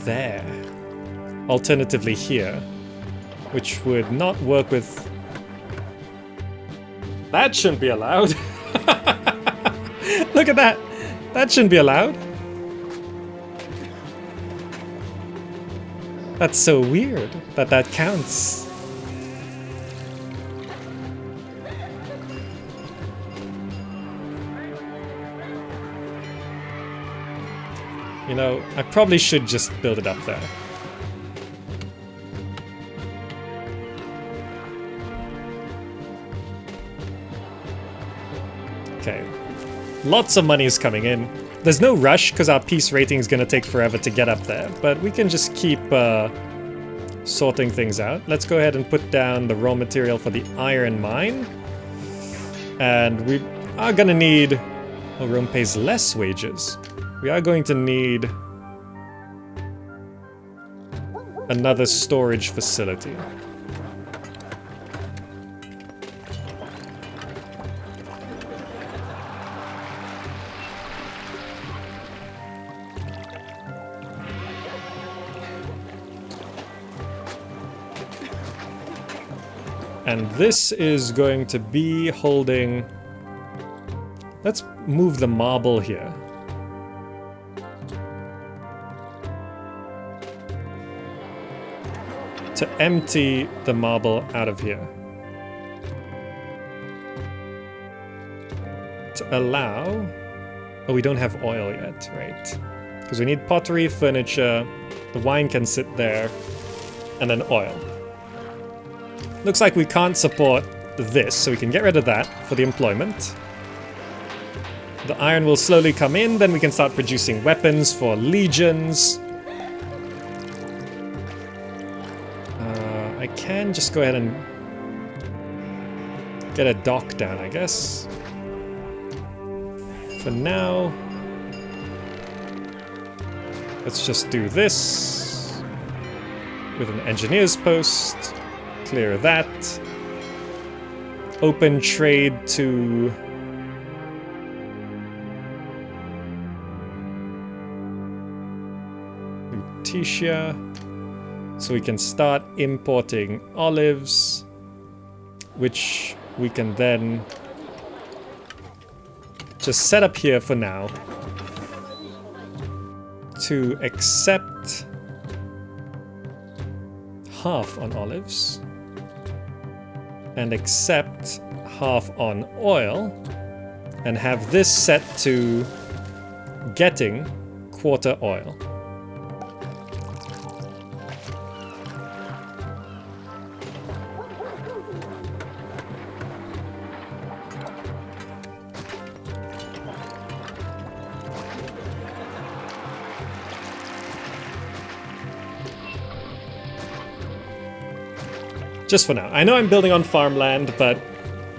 there, alternatively here, which would not work with... That shouldn't be allowed. Look at that. That shouldn't be allowed. That's so weird that that counts. You know, I probably should just build it up there. Okay. Lots of money is coming in. There's no rush because our peace rating is going to take forever to get up there, but we can just keep sorting things out. Let's go ahead and put down the raw material for the iron mine. And we are going to need... Oh, Rome pays less wages. We are going to need another storage facility. And this is going to be holding... Let's move the marble here. To empty the marble out of here. To allow... Oh, we don't have oil yet, right? Because we need pottery, furniture, the wine can sit there, and then oil. Looks like we can't support this, so we can get rid of that for the employment. The iron will slowly come in, then we can start producing weapons for legions. I can just go ahead and get a dock down, I guess. For now, let's just do this with an engineer's post. Clear that. Open trade to... Lutetia. So we can start importing olives, which we can then just set up here for now to accept half on olives and accept half on oil and have this set to getting quarter oil. Just for now. I know I'm building on farmland, but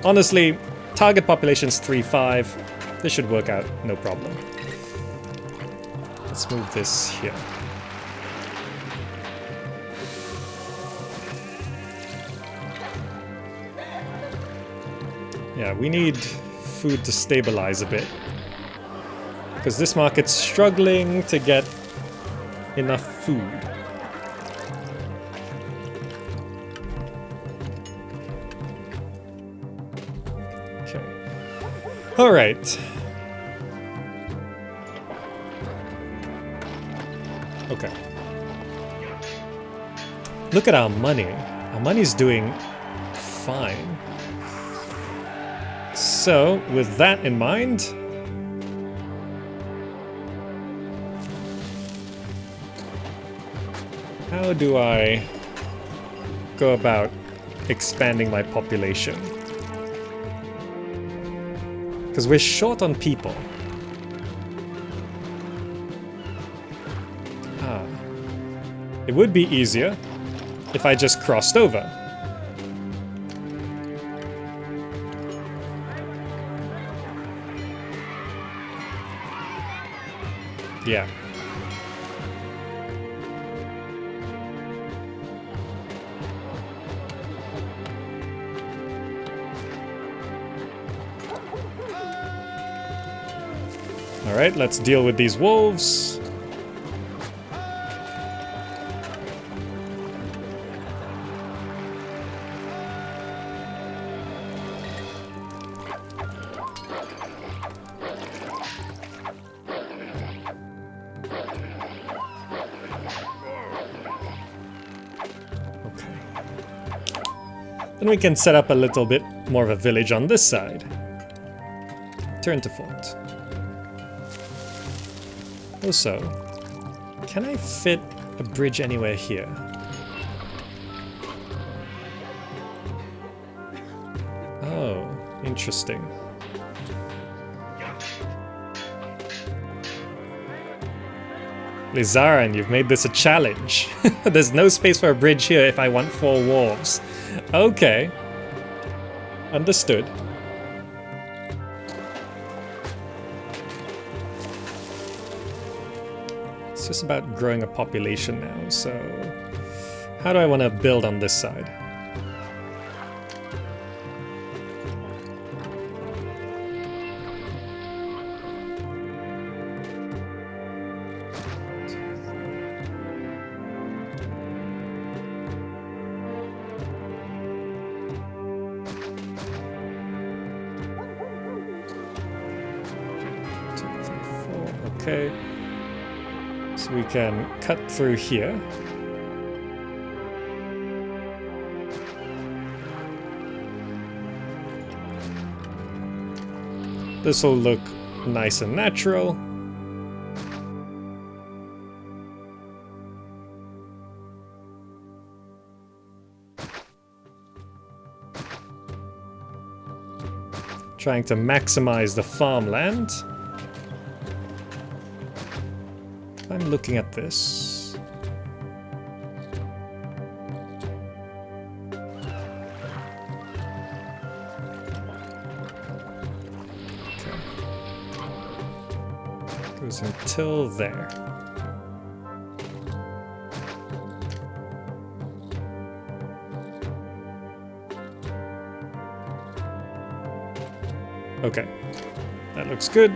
honestly, target population's 3.5. This should work out, no problem. Let's move this here. Yeah, we need food to stabilize a bit. Because this market's struggling to get enough food. All right. Okay. Look at our money. Our money's doing fine. So, with that in mind, how do I go about expanding my population? Because we're short on people. Ah. It would be easier if I just crossed over. Yeah. Alright, let's deal with these wolves. Then we can set up a little bit more of a village on this side. Turn to fort. Also, can I fit a bridge anywhere here? Oh, interesting. Lizaran, you've made this a challenge. There's no space for a bridge here if I want 4 wharves. Okay. Understood. It's just about growing a population now, so... How do I want to build on this side? Okay, so we can cut through here. This will look nice and natural. Trying to maximize the farmland. I'm looking at this. Okay. Goes until there. Okay. That looks good.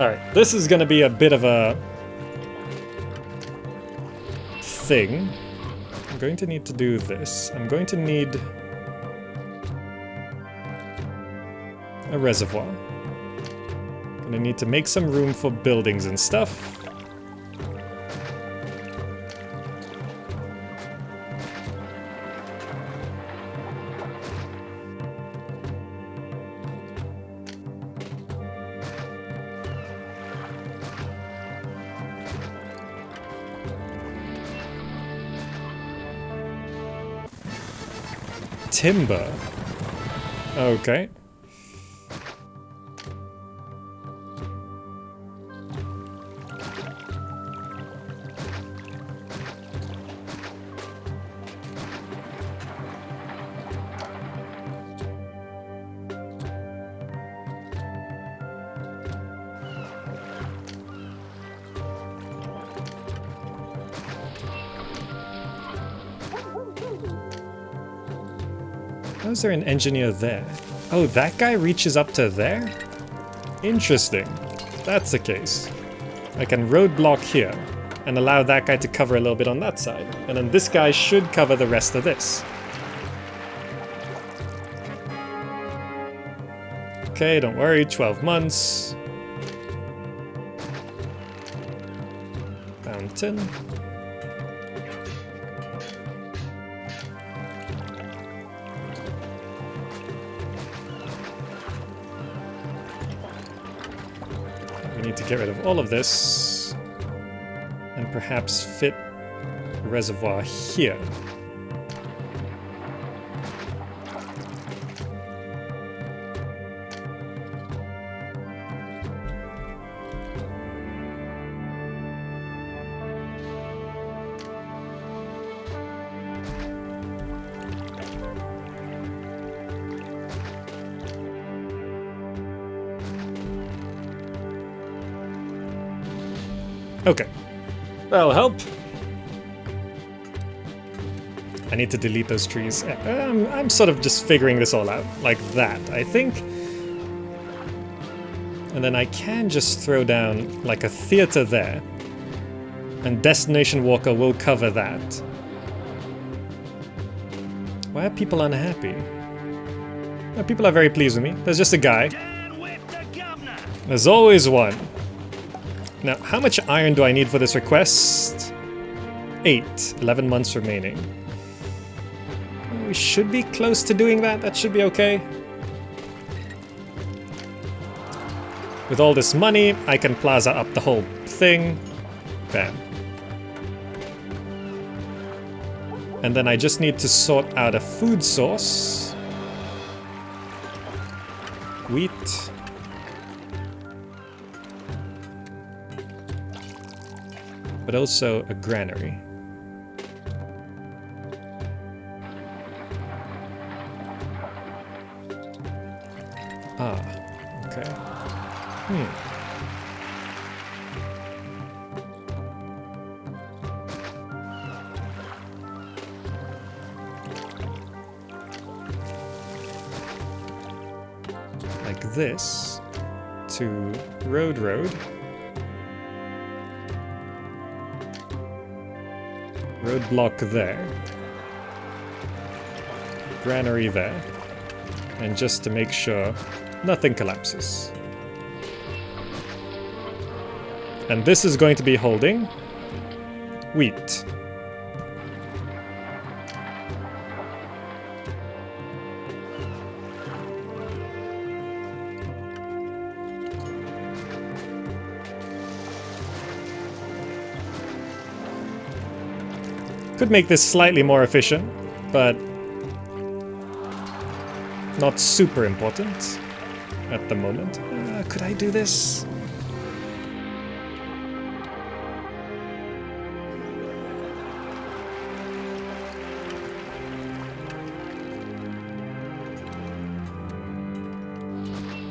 Alright, this is gonna be a bit of a thing. I'm going to need to do this. I'm going to need a reservoir. Gonna need to make some room for buildings and stuff. Timber. Okay. How is there an engineer there? Oh, that guy reaches up to there? Interesting. That's the case. I can roadblock here and allow that guy to cover a little bit on that side. And then this guy should cover the rest of this. Okay, don't worry, 12 months. Fountain. We need to get rid of all of this and perhaps fit reservoir here. Okay, that'll help. I need to delete those trees. I'm sort of just figuring this all out, like that, I think. And then I can just throw down like a theater there, and Destination Walker will cover that. Why are people unhappy? No, people are very pleased with me. There's just a guy. There's always one. Now, how much iron do I need for this request? 8. 11 months remaining. We should be close to doing that. That should be okay. With all this money, I can plaza up the whole thing. Bam. And then I just need to sort out a food source. Wheat. But also a granary. Ah, okay. Like this to road. Roadblock there. Granary there. And just to make sure nothing collapses. And this is going to be holding wheat. Could make this slightly more efficient, but not super important at the moment. Could I do this?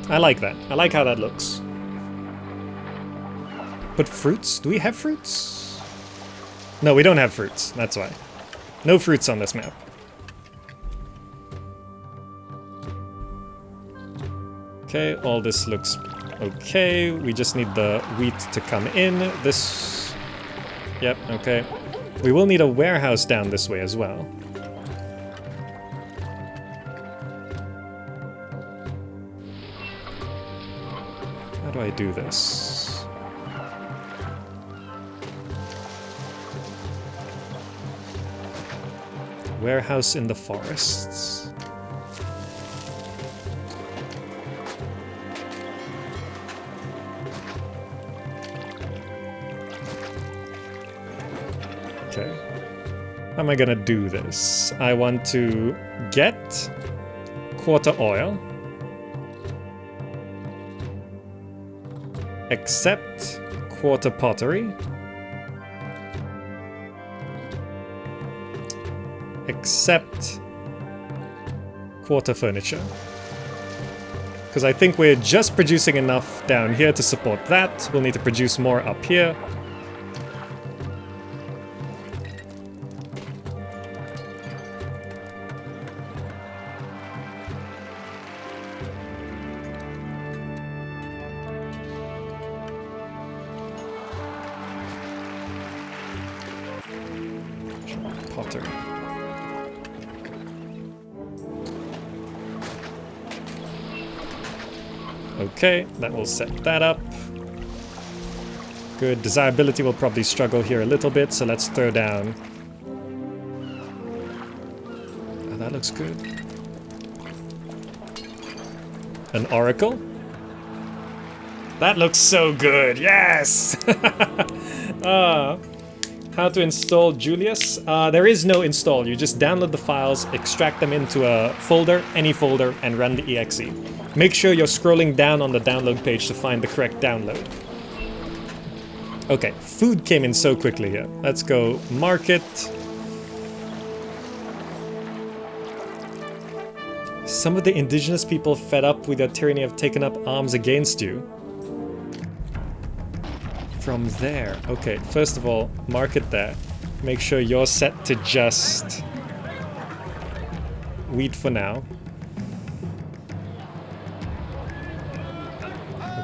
I like that. I like how that looks. But fruits? Do we have fruits? No, we don't have fruits. That's why. No fruits on this map. Okay, all this looks okay. We just need the wheat to come in. This... Yep, okay. We will need a warehouse down this way as well. How do I do this? Warehouse in the forests. Okay. How am I gonna do this? I want to get quarter oil. Accept quarter pottery. Accept quarter furniture. Because I think we're just producing enough down here to support that. We'll need to produce more up here. Potter. Okay, that will set that up. Good. Desirability will probably struggle here a little bit, so let's throw down... Oh, that looks good. An oracle? That looks so good, yes! Ah, How to install Julius? There is no install. You just download the files, extract them into a folder, any folder, and run the exe. Make sure you're scrolling down on the download page to find the correct download. Okay, food came in so quickly here. Let's go market. Some of the indigenous people fed up with their tyranny have taken up arms against you. From there. Okay, first of all, market there. Make sure you're set to just wheat for now.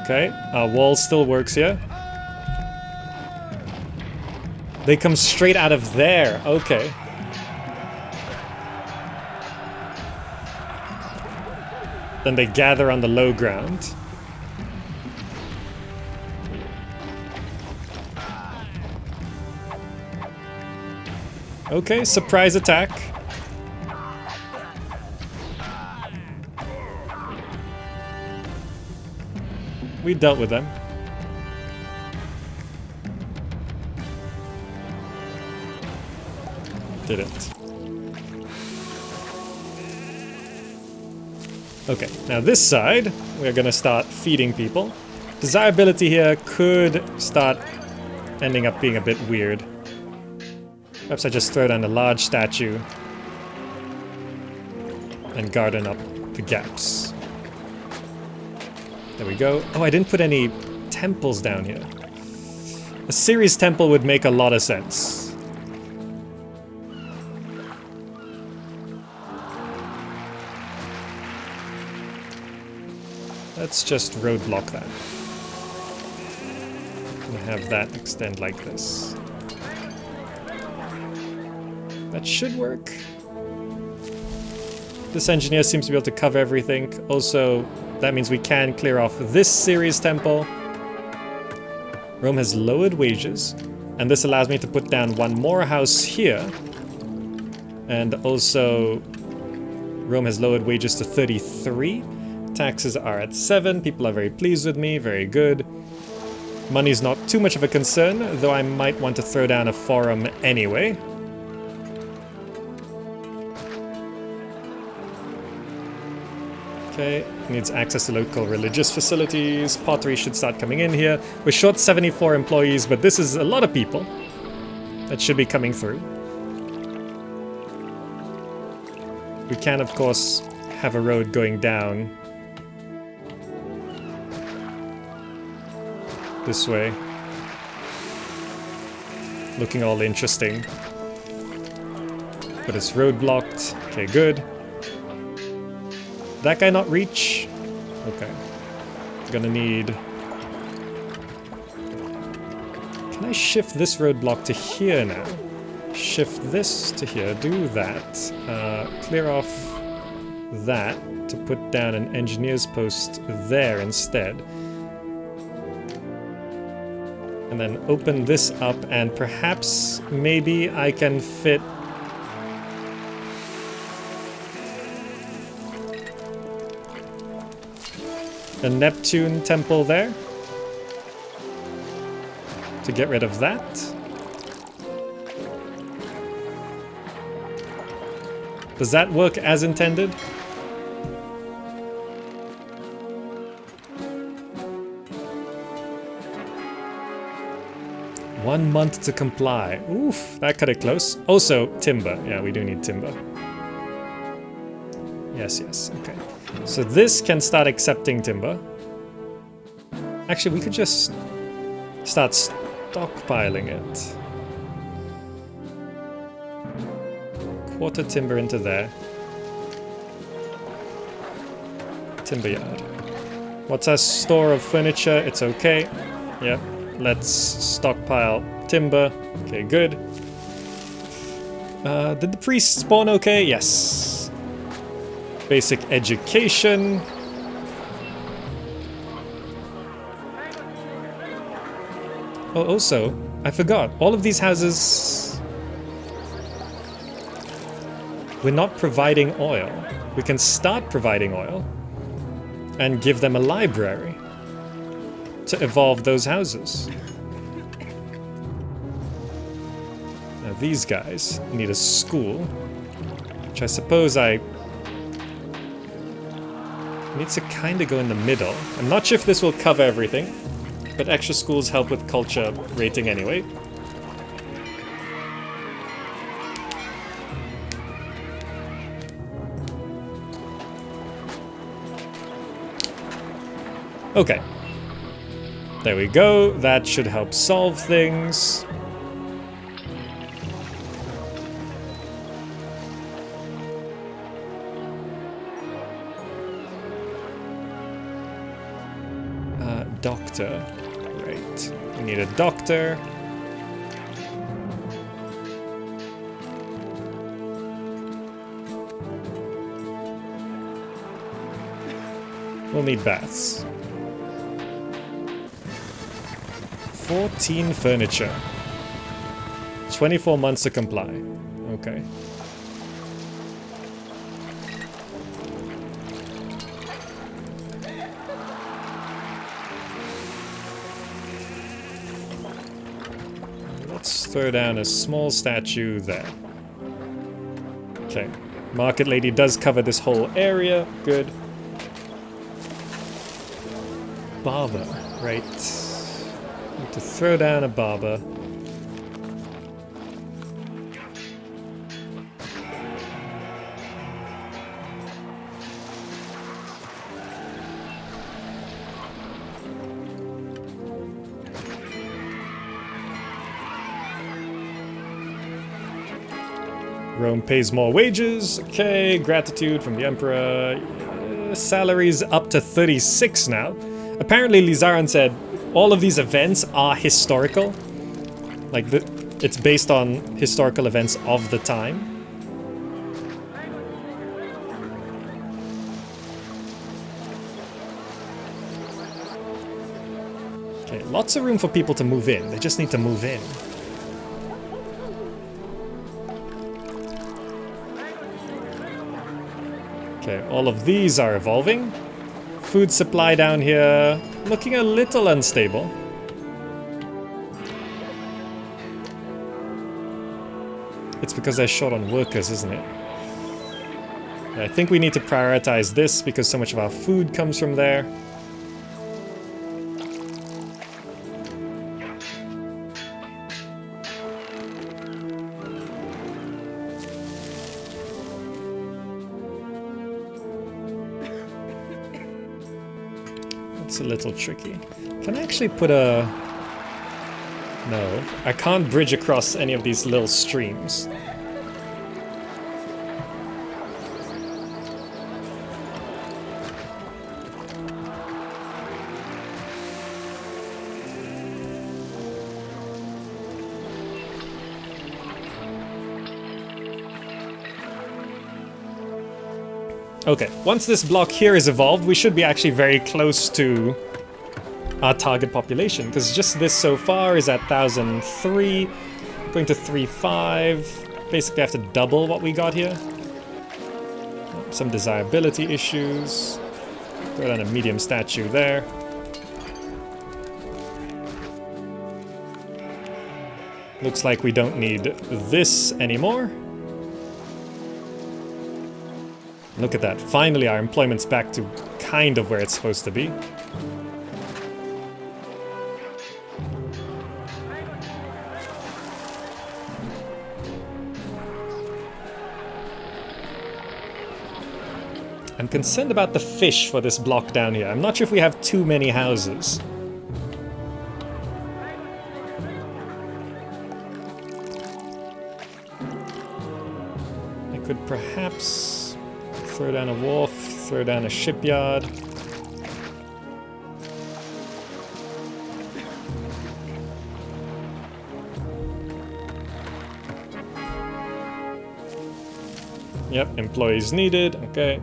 Okay, our wall still works here. They come straight out of there. Okay. Then they gather on the low ground. Okay, surprise attack. We dealt with them. Didn't. Okay, now this side, we're gonna start feeding people. Desirability here could start ending up being a bit weird. Perhaps I just throw down a large statue and garden up the gaps. There we go. Oh, I didn't put any temples down here. A series temple would make a lot of sense. Let's just roadblock that. And have that extend like this. That should work. This engineer seems to be able to cover everything. Also, that means we can clear off this series temple. Rome has lowered wages, and this allows me to put down one more house here. And also, Rome has lowered wages to 33. Taxes are at 7. People are very pleased with me. Very good. Money's not too much of a concern, though I might want to throw down a forum anyway. Okay, needs access to local religious facilities. Pottery should start coming in here. We're short 74 employees, but this is a lot of people that should be coming through. We can, of course, have a road going down this way. Looking all interesting. But it's roadblocked. Okay, good. That guy not reach? Okay. Gonna need... Can I shift this roadblock to here now? Shift this to here, do that. Clear off that to put down an engineer's post there instead. And then open this up and perhaps maybe I can fit a Neptune temple there to get rid of that. Does that work as intended? One month to comply. Oof, that cut it close. Also, timber. Yeah, we do need timber. Yes, yes, okay. So this can start accepting timber. Actually, we could just start stockpiling it. Quarter timber into there. Timber yard. What's our store of furniture? It's okay. Yep. Let's stockpile timber. Okay, good. Did the priest spawn okay? Yes. Basic education. Oh, also, I forgot. All of these houses... We're not providing oil. We can start providing oil and give them a library to evolve those houses. these guys need a school, which I suppose I need to kind of go in the middle. I'm not sure if this will cover everything, but extra schools help with culture rating anyway. Okay. There we go. That should help solve things. Doctor. Right. We need a doctor. We'll need baths. 14 furniture. 24 months to comply. Okay. Let's throw down a small statue there. Okay. Market Lady does cover this whole area. Good. Barber. Right. Need to throw down a barber. Rome pays more wages. Okay, gratitude from the Emperor. Salaries up to 36 now. Apparently, Lizaran said all of these events are historical. Like, it's based on historical events of the time. Okay, lots of room for people to move in. They just need to move in. Okay, all of these are evolving. Food supply down here, looking a little unstable. It's because they're short on workers, isn't it? I think we need to prioritize this because so much of our food comes from there. It's a little tricky. Can I actually put a... No, I can't bridge across any of these little streams. Okay, once this block here is evolved, we should be actually very close to our target population, because just this so far is at 1,003, going to 3.5. Basically have to double what we got here. Some desirability issues. Throw down a medium statue there. Looks like we don't need this anymore. Look at that. Finally, our employment's back to kind of where it's supposed to be. I'm concerned about the fish for this block down here. I'm not sure if we have too many houses. I could perhaps... throw down a wharf, throw down a shipyard. Yep, employees needed, okay.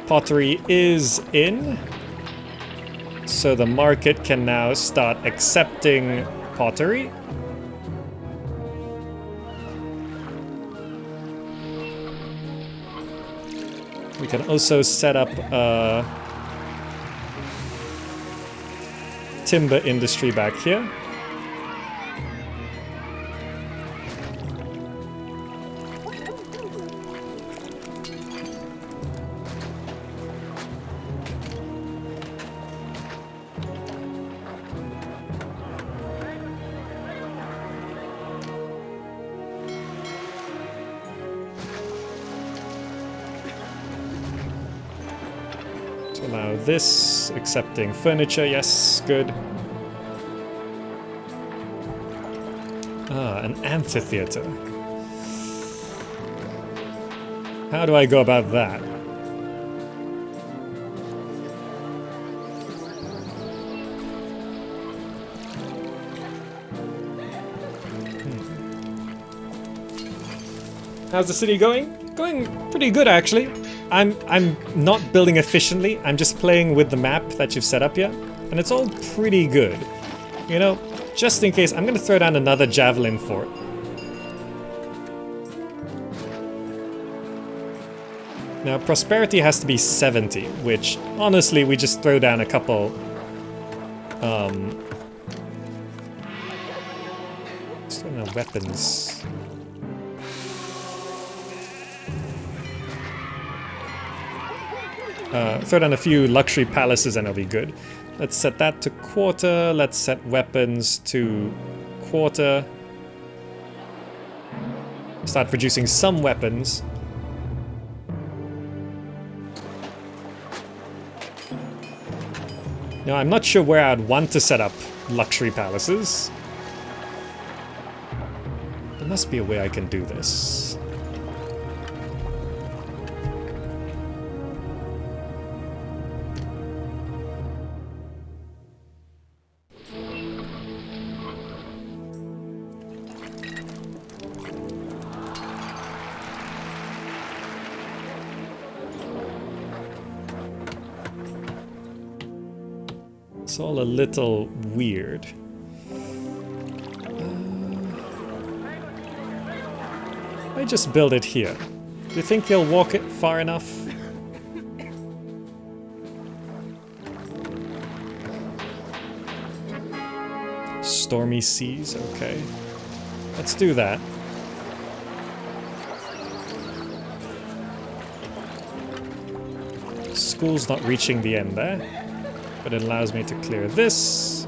Pottery is in. So the market can now start accepting pottery. We can also set up a timber industry back here. Allow this, accepting furniture, yes, good. Ah, an amphitheater. How do I go about that? How's the city going? Going pretty good, actually. I'm not building efficiently. I'm just playing with the map that you've set up here, and it's all pretty good. You know, just in case, I'm gonna throw down another javelin fort. Now, prosperity has to be 70, which honestly, we just throw down a couple. Just don't know, weapons. Throw down a few luxury palaces and it'll be good. Let's set that to quarter. Let's set weapons to quarter. Start producing some weapons. Now, I'm not sure where I'd want to set up luxury palaces. There must be a way I can do this. It's all a little weird. I just build it here. Do you think they'll walk it far enough? Stormy seas, okay. Let's do that. School's not reaching the end there, but it allows me to clear this.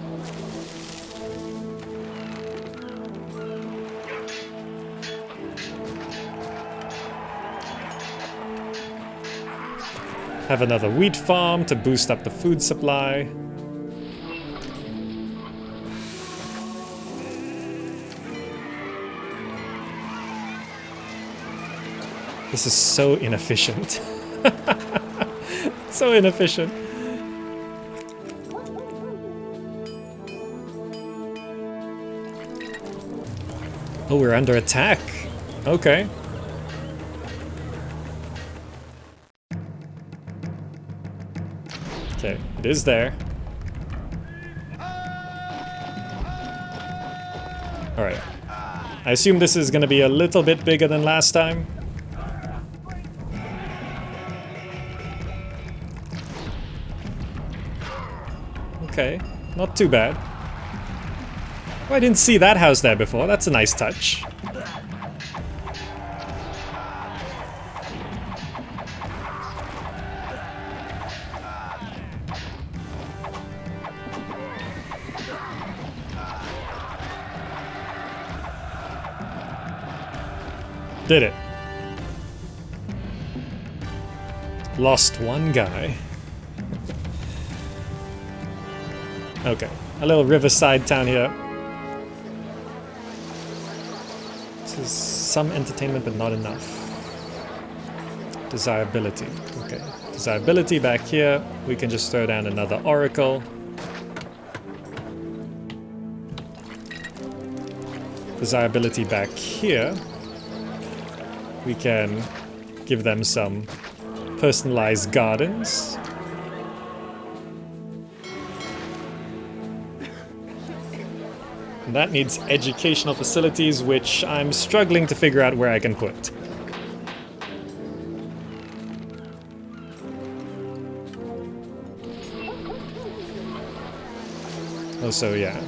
Have another wheat farm to boost up the food supply. This is so inefficient. So inefficient. Oh, we're under attack. Okay. Okay, it is there. Alright. I assume this is gonna be a little bit bigger than last time. Okay, not too bad. Oh, I didn't see that house there before. That's a nice touch. Did it. Lost one guy. Okay, a little riverside town here. This is some entertainment, but not enough. Desirability. Okay, desirability back here. We can just throw down another oracle. Desirability back here. We can give them some personalized gardens. And that needs educational facilities, which I'm struggling to figure out where I can put. Also, yeah,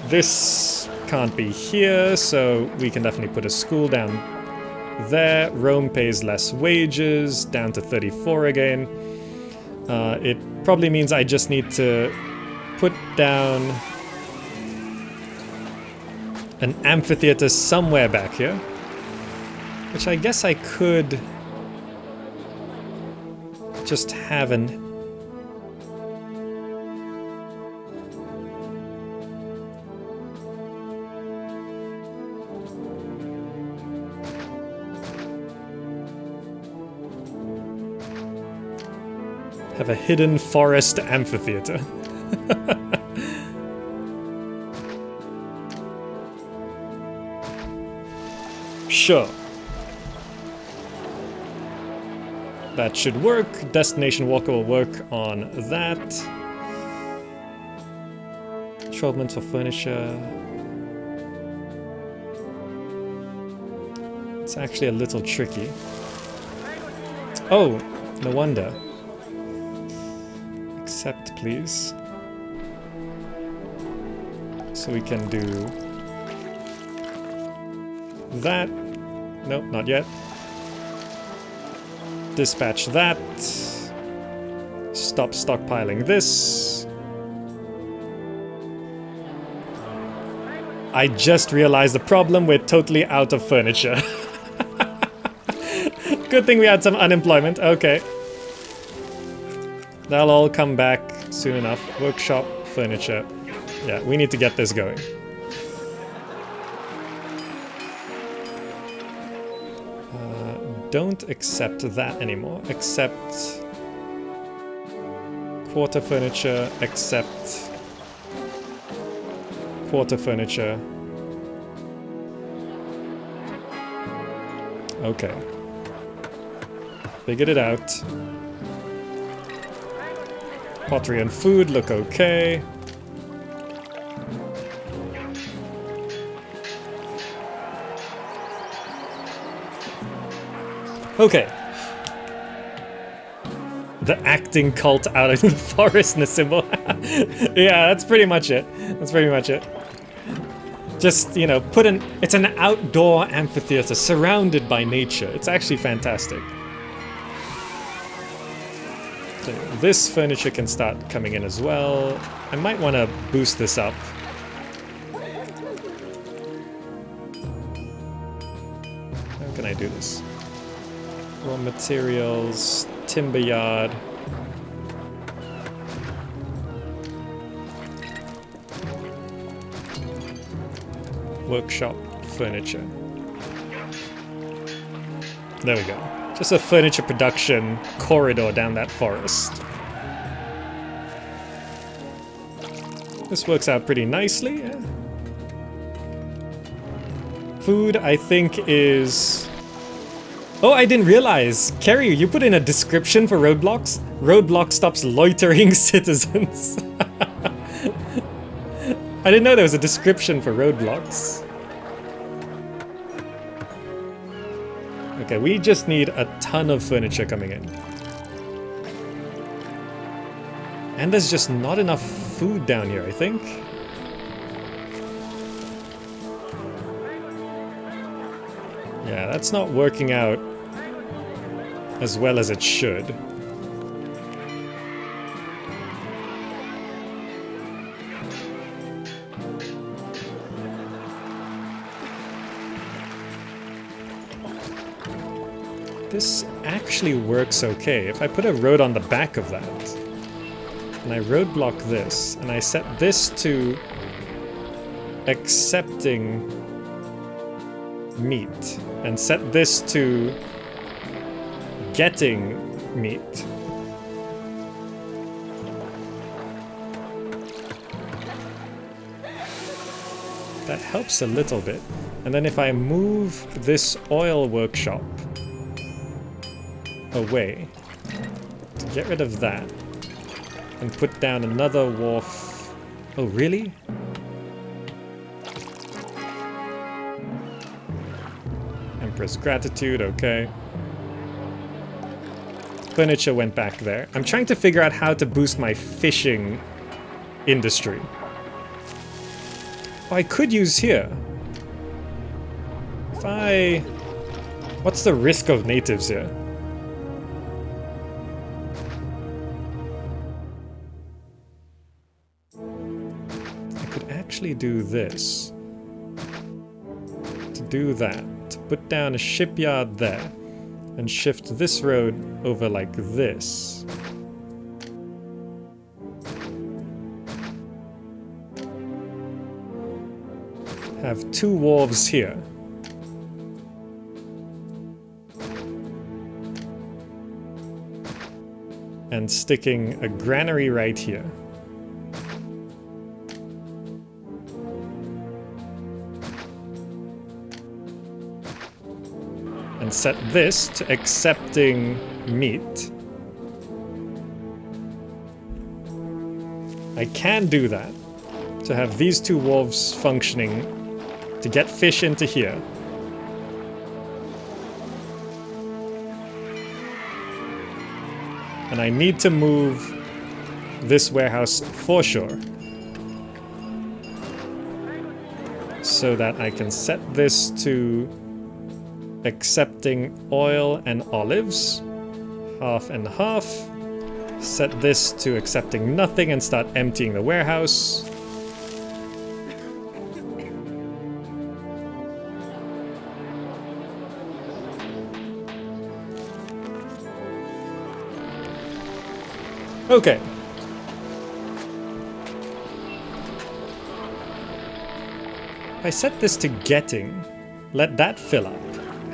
this can't be here, so we can definitely put a school down there. Rome pays less wages, down to 34 again. It probably means I just need to put down an amphitheater somewhere back here, which I guess I could just have an Have a hidden forest amphitheater. Sure. That should work. Destination Walker will work on that. 12 months for furniture. It's actually a little tricky. Oh, no wonder. Accept, please. So we can do that. Nope, not yet. Dispatch that. Stop stockpiling this. I just realized the problem, we're totally out of furniture. Good thing we had some unemployment. Okay. That'll all come back soon enough. Workshop, furniture. Yeah, we need to get this going. Don't accept that anymore. Accept quarter furniture. Accept quarter furniture. Okay. Figured it out. Pottery and food look okay. Okay. The acting cult out of the forest in the symbol. Yeah, that's pretty much it. That's pretty much it. Just, you know, it's an outdoor amphitheater surrounded by nature. It's actually fantastic. So this furniture can start coming in as well. I might want to boost this up. How can I do this? Raw materials, timber yard. Workshop, furniture. There we go. Just a furniture production corridor down that forest. This works out pretty nicely. Yeah. Food, I think, is... Oh, I didn't realize. Keriew, you put in a description for Roadblocks? Roadblock stops loitering citizens. I didn't know there was a description for Roadblocks. Okay, we just need a ton of furniture coming in. And there's just not enough food down here, I think. Yeah, that's not working out as well as it should. This actually works okay. If I put a road on the back of that, and I roadblock this, and I set this to accepting meat, and set this to getting meat. That helps a little bit. And then if I move this oil workshop away, to get rid of that, and put down another wharf. Oh, really? Empress Gratitude, okay. Furniture went back there. I'm trying to figure out how to boost my fishing industry. Oh, I could use here. If I... What's the risk of natives here? I could actually do this. To do that. To put down a shipyard there. And shift this road over like this. Have two wharves here. and sticking a granary right here. And set this to accepting meat. I can do that to have these two wharves functioning to get fish into here. And I need to move this warehouse for sure, so that I can set this to accepting oil and olives, half and half. Set this to accepting nothing and start emptying the warehouse. Okay. I set this to getting. Let that fill up.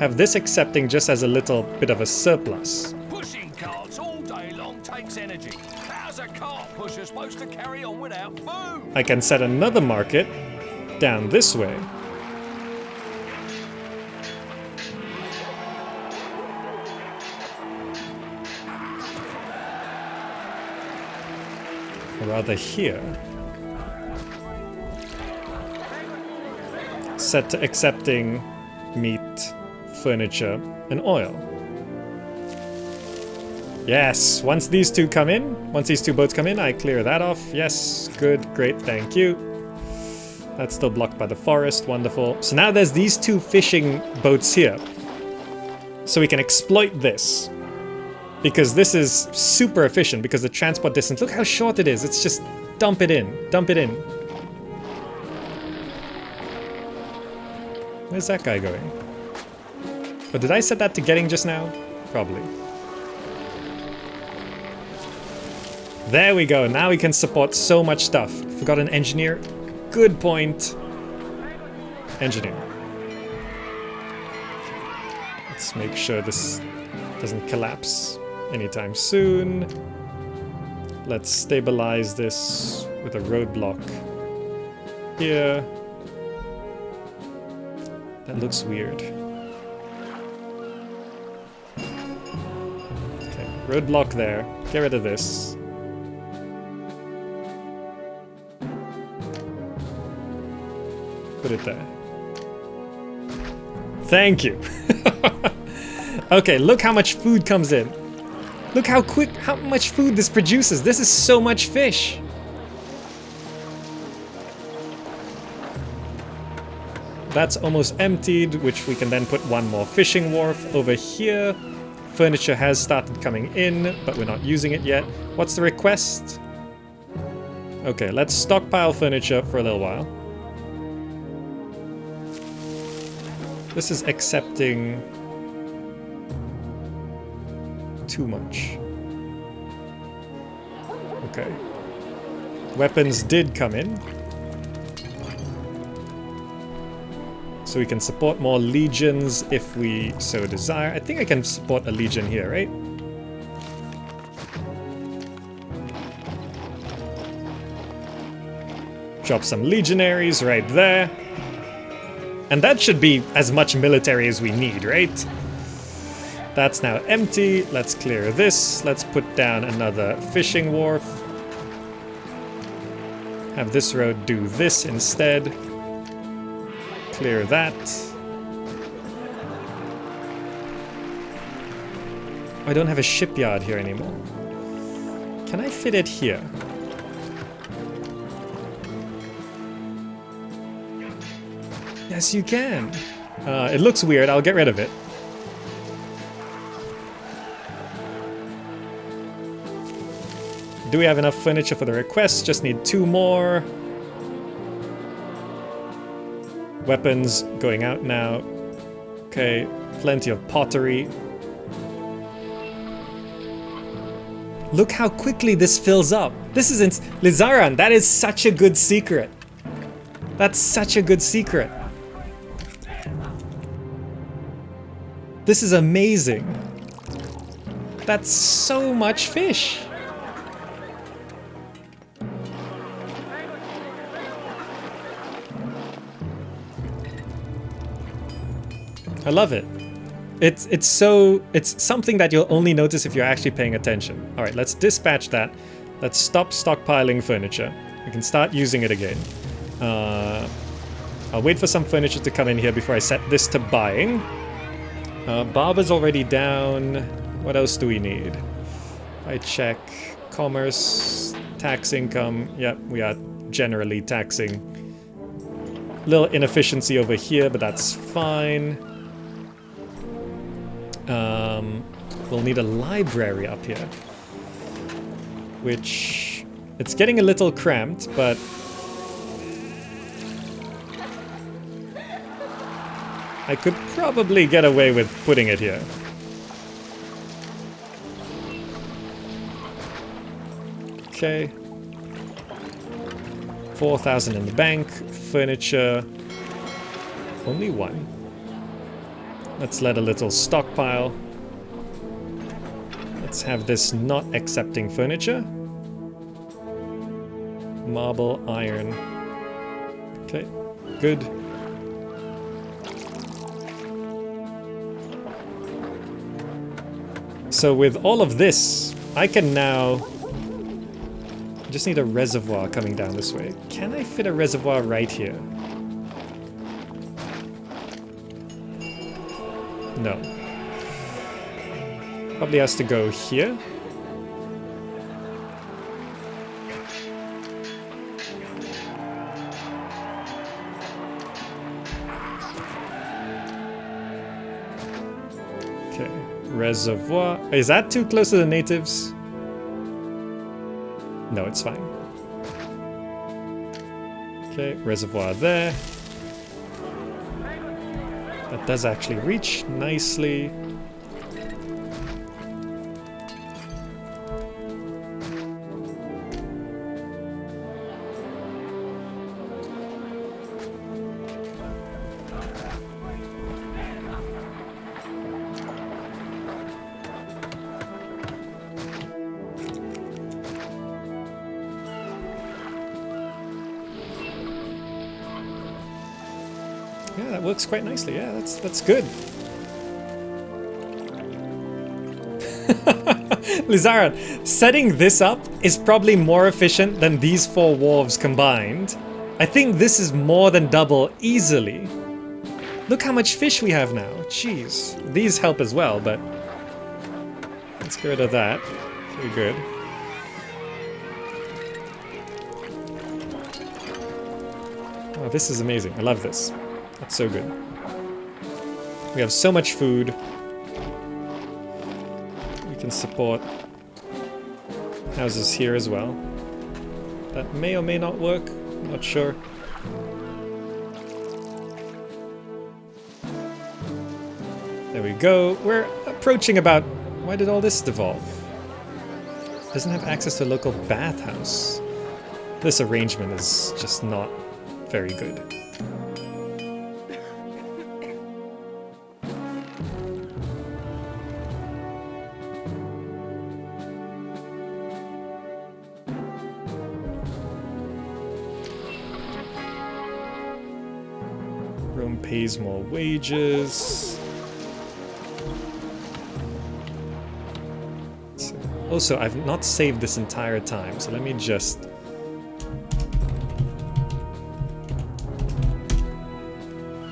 Have this accepting just as a little bit of a surplus. Pushing carts all day long takes energy. How's a cart pusher supposed to carry on without food? I can set another market down this way. Or rather here. Set to accepting meat, furniture, and oil. Yes, once these two come in, once these two boats come in, I clear that off. Yes, good, great, thank you. That's still blocked by the forest, wonderful. So now there's these two fishing boats here. So we can exploit this. Because this is super efficient, because the transport distance, look how short it is. It's just dump it in, dump it in. Where's that guy going? Oh, did I set that to getting just now? Probably. There we go. Now we can support so much stuff. Forgot an engineer. Good point. Engineer. Let's make sure this doesn't collapse anytime soon. Let's stabilize this with a roadblock here. That looks weird. Okay, roadblock there. Get rid of this. Put it there. Thank you. Okay, look how much food comes in. Look how much food this produces. This is so much fish. That's almost emptied, which we can then put one more fishing wharf over here. Furniture has started coming in, but we're not using it yet. What's the request? Okay, let's stockpile furniture for a little while. This is accepting too much. Okay. Weapons did come in. So we can support more legions if we so desire. I think I can support a legion here, right? Drop some legionaries right there. And that should be as much military as we need, right? That's now empty. Let's clear this. Let's put down another fishing wharf. Have this road do this instead. Clear that. I don't have a shipyard here anymore. Can I fit it here? Yes, you can. It looks weird. I'll get rid of it. Do we have enough furniture for the request? Just need 2 more. Weapons going out now. Okay, plenty of pottery. Look how quickly this fills up. This isn't Lizaran. That is such a good secret. That's such a good secret. This is amazing. That's so much fish. I love it. It's something that you'll only notice if you're actually paying attention. All right, let's dispatch that. Let's stop stockpiling furniture. We can start using it again. I'll wait for some furniture to come in here before I set this to buying. Barber's already down. What else do we need? I check commerce, tax income. Yep, we are generally taxing. Little inefficiency over here, but that's fine. We'll need a library up here, which it's getting a little cramped, but I could probably get away with putting it here. Okay. 4,000 in the bank. Furniture. Only one. Let's let a little stockpile. Let's have this not accepting furniture. Marble, iron. Okay, good. So with all of this, I can now... just need a reservoir coming down this way. Can I fit a reservoir right here? No. Probably has to go here. Okay, reservoir. Is that too close to the natives? No, it's fine. Okay, reservoir there. That does actually reach nicely. Yeah, that works quite nicely. Yeah, that's good. Lizaran, setting this up is probably more efficient than these 4 wharves combined. I think this is more than double easily. Look how much fish we have now. Jeez. These help as well, but let's get rid of that. Pretty good. Oh, this is amazing. I love this. That's so good. We have so much food. We can support houses here as well. That may or may not work. I'm not sure. There we go. We're approaching about... Why did all this devolve? Doesn't have access to a local bathhouse. This arrangement is just not very good. Rome pays more wages. Also, I've not saved this entire time, so let me just...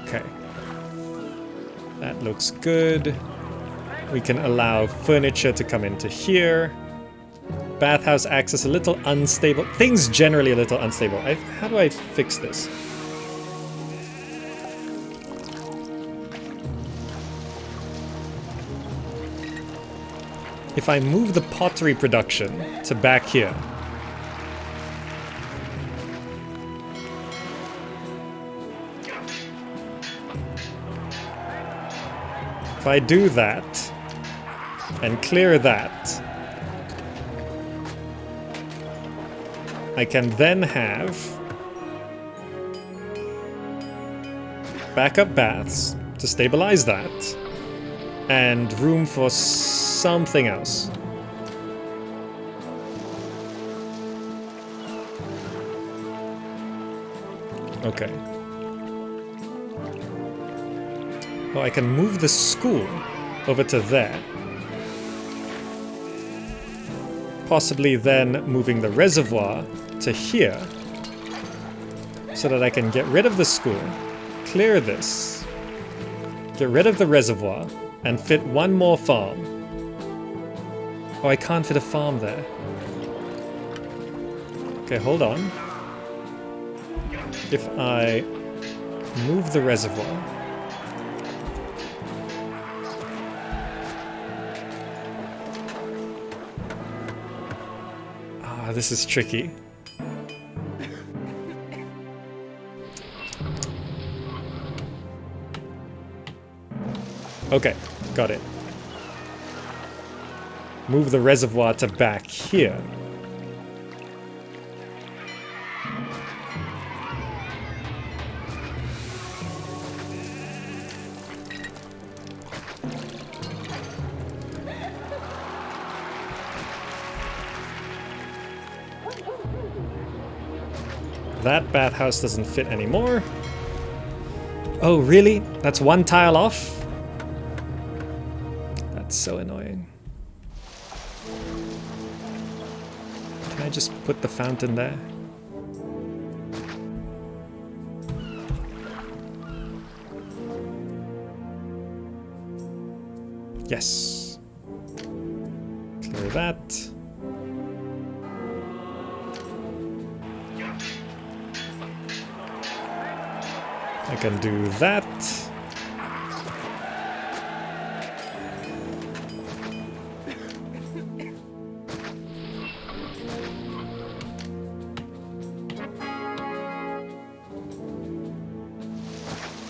Okay. That looks good. We can allow furniture to come into here. Bathhouse access a little unstable. Things generally a little unstable. How do I fix this? If I move the pottery production to back here. If I do that and clear that, I can then have backup baths to stabilize that and room for something else. Okay. Oh, I can move the school over to there. Possibly then moving the reservoir to here. So that I can get rid of the school, clear this, get rid of the reservoir, and fit one more farm. Oh, I can't fit a farm there. Okay, hold on. If I move the reservoir. Ah, this is tricky. Okay, got it. Move the reservoir to back here. That bathhouse doesn't fit anymore. Oh, really? That's one tile off? So annoying. Can I just put the fountain there? Yes. Clear that. I can do that.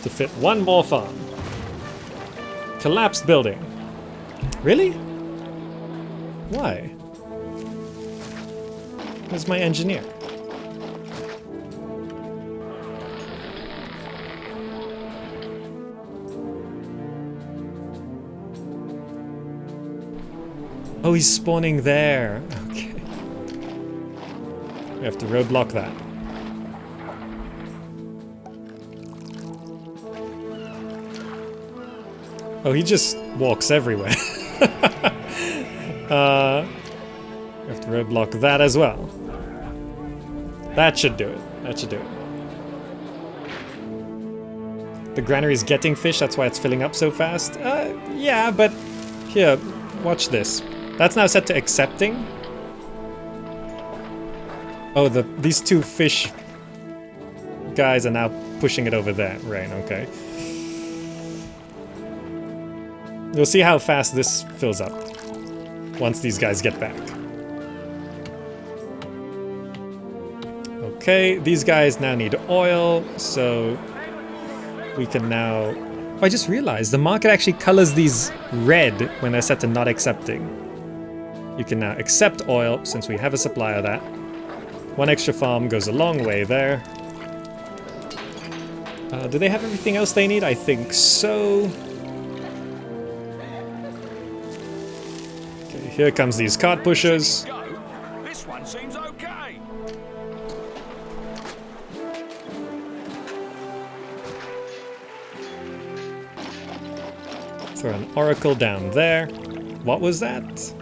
To fit one more farm. Collapsed building. Really? Why? Where's my engineer? Oh, he's spawning there. Okay. We have to roadblock that. Oh, he just walks everywhere. We have to roadblock that as well. That should do it. That should do it. The granary's getting fish, that's why it's filling up so fast. Yeah, but here, watch this. That's now set to accepting. Oh, these two fish guys are now pushing it over there. Right, okay. You'll see how fast this fills up once these guys get back. Okay, these guys now need oil, so we can now... Oh, I just realized the market actually colors these red when they're set to not accepting. You can now accept oil since we have a supply of that. One extra farm goes a long way there. Do they have everything else they need? I think so. Here comes these cart pushers. This one seems okay. Throw an oracle down there. What was that?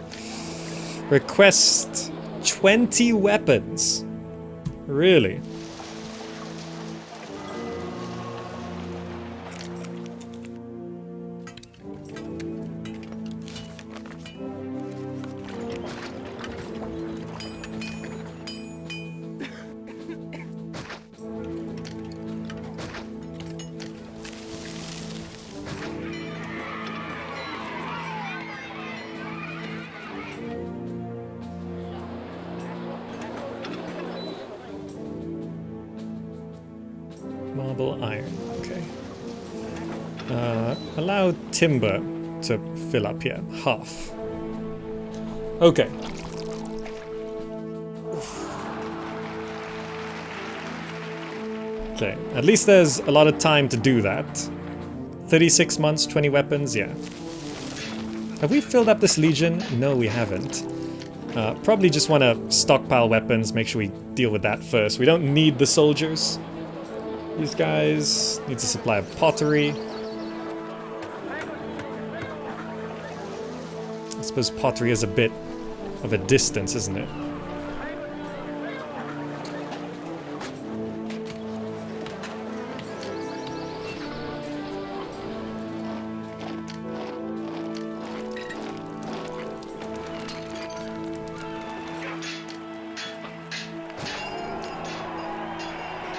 Request 20 weapons. Really? Marble iron, okay. Allow timber to fill up here, half. Okay. Okay, at least there's a lot of time to do that. 36 months, 20 weapons, yeah. Have we filled up this legion? No, we haven't. Probably just want to stockpile weapons, make sure we deal with that first. We don't need the soldiers. These guys need a supply of pottery. I suppose pottery is a bit of a distance, isn't it?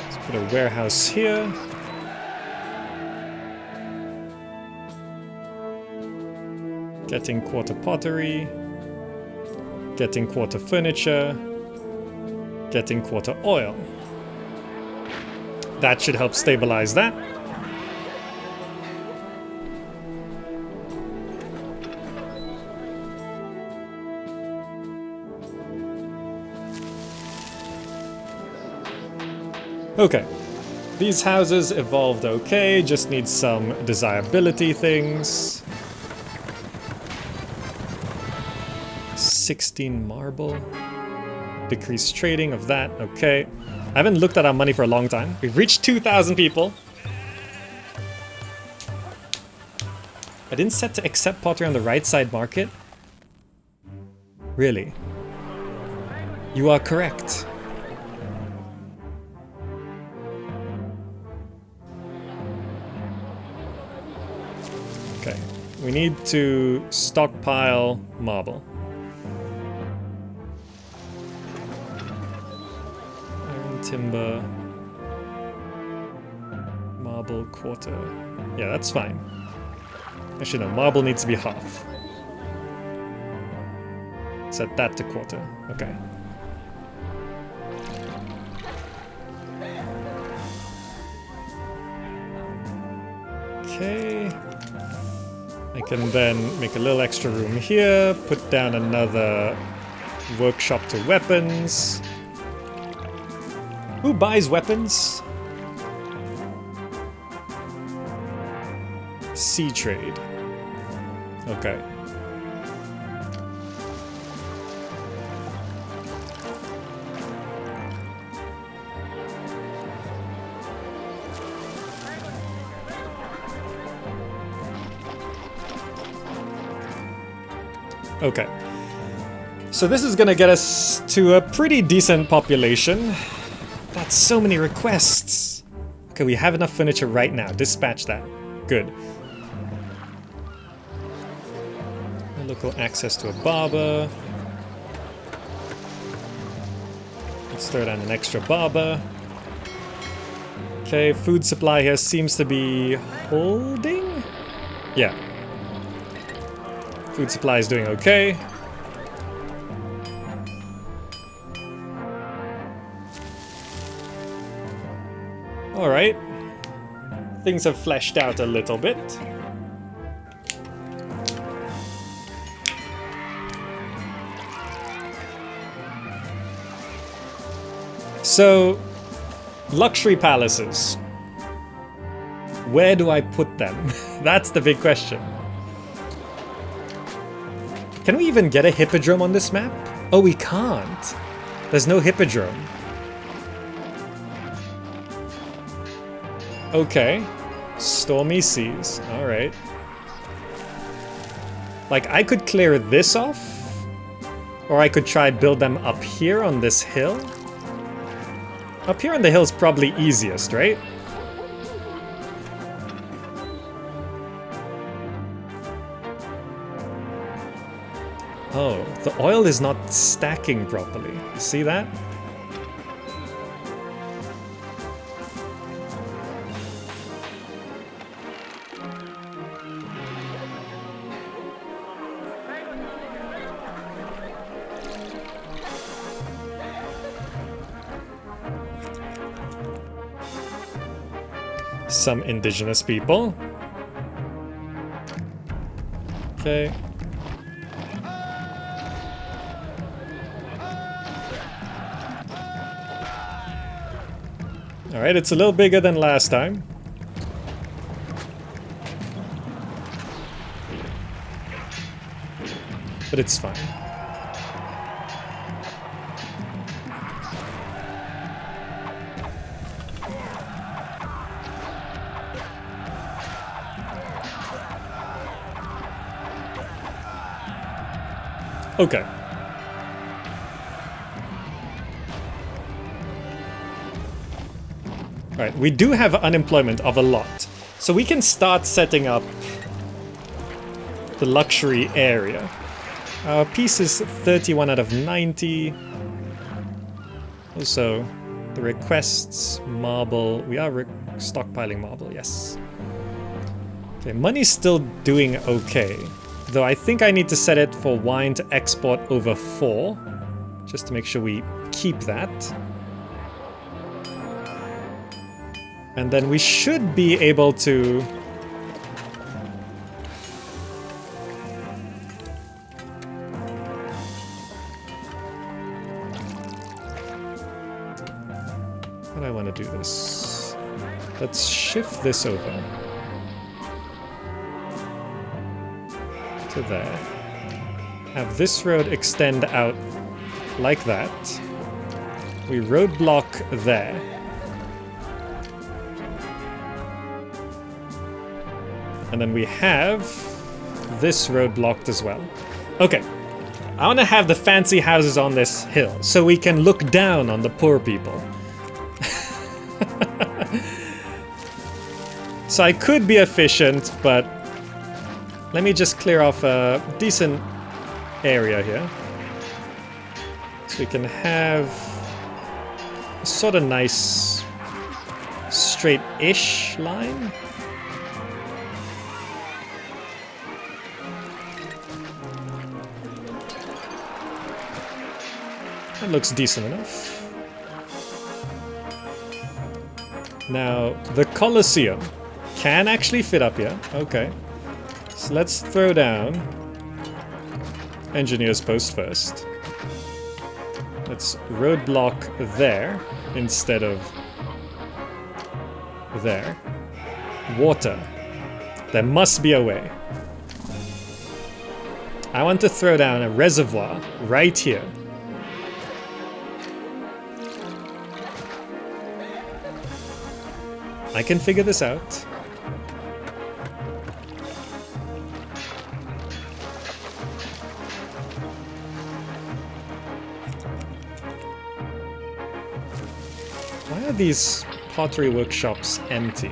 Let's put a warehouse here. Getting quarter pottery, getting quarter furniture, getting quarter oil. That should help stabilize that. Okay, these houses evolved okay, just need some desirability things. 16 marble. Decreased trading of that, okay. I haven't looked at our money for a long time. We've reached 2,000 people. I didn't set to accept pottery on the right side market. Really? You are correct. Okay, we need to stockpile marble. Timber, marble, quarter. Yeah, that's fine. Actually, no, marble needs to be half. Set that to quarter. Okay. Okay. I can then make a little extra room here, put down another workshop to weapons. Who buys weapons? Sea trade. Okay. Okay. So this is gonna get us to a pretty decent population. That's so many requests. Okay, we have enough furniture right now. Dispatch that. Good. Local access to a barber. Let's throw down an extra barber. Okay, food supply here seems to be holding? Yeah. Food supply is doing okay. Alright. Things have fleshed out a little bit. So, luxury palaces. Where do I put them? That's the big question. Can we even get a hippodrome on this map? Oh, we can't. There's no hippodrome. Okay. Stormy seas. Alright. Like, I could clear this off. Or I could try build them up here on this hill. Up here on the hill is probably easiest, right? Oh, the oil is not stacking properly. You see that? Some indigenous people. Okay. Alright, it's a little bigger than last time. But it's fine. Okay. Right, we do have unemployment of a lot. So we can start setting up the luxury area. Our piece is 31 out of 90. Also, the requests, marble. We are stockpiling marble, yes. Okay, money's still doing okay. Though I think I need to set it for wine to export over 4. Just to make sure we keep that. And then we should be able to... How do I want to do this? Let's shift this over. To there. Have this road extend out like that. We roadblock there. And then we have this road blocked as well. Okay. I want to have the fancy houses on this hill so we can look down on the poor people. So I could be efficient, but let me just clear off a decent area here. So we can have a sort of nice straight-ish line. That looks decent enough. Now, the Colosseum can actually fit up here. Okay. So let's throw down Engineer's Post first. Let's roadblock there instead of there. Water. There must be a way. I want to throw down a reservoir right here. I can figure this out. Why are these pottery workshops empty?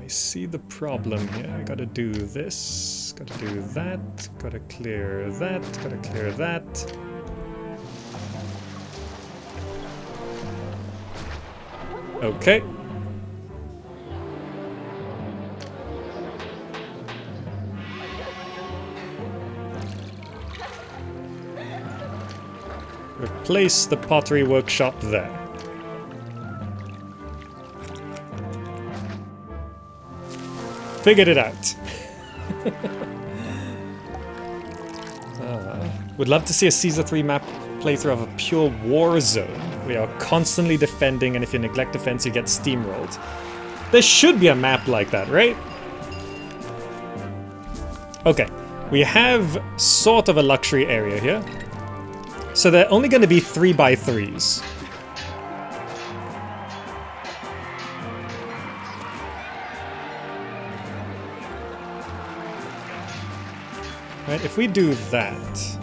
See the problem here. I gotta do this, gotta do that, gotta clear that, gotta clear that. Okay. Replace the pottery workshop there. Figured it out. Would love to see a Caesar 3 map playthrough of a pure war zone. We are constantly defending, and if you neglect defense, you get steamrolled. There should be a map like that, right? Okay, we have sort of a luxury area here. So they're only going to be 3x3s. Right, if we do that...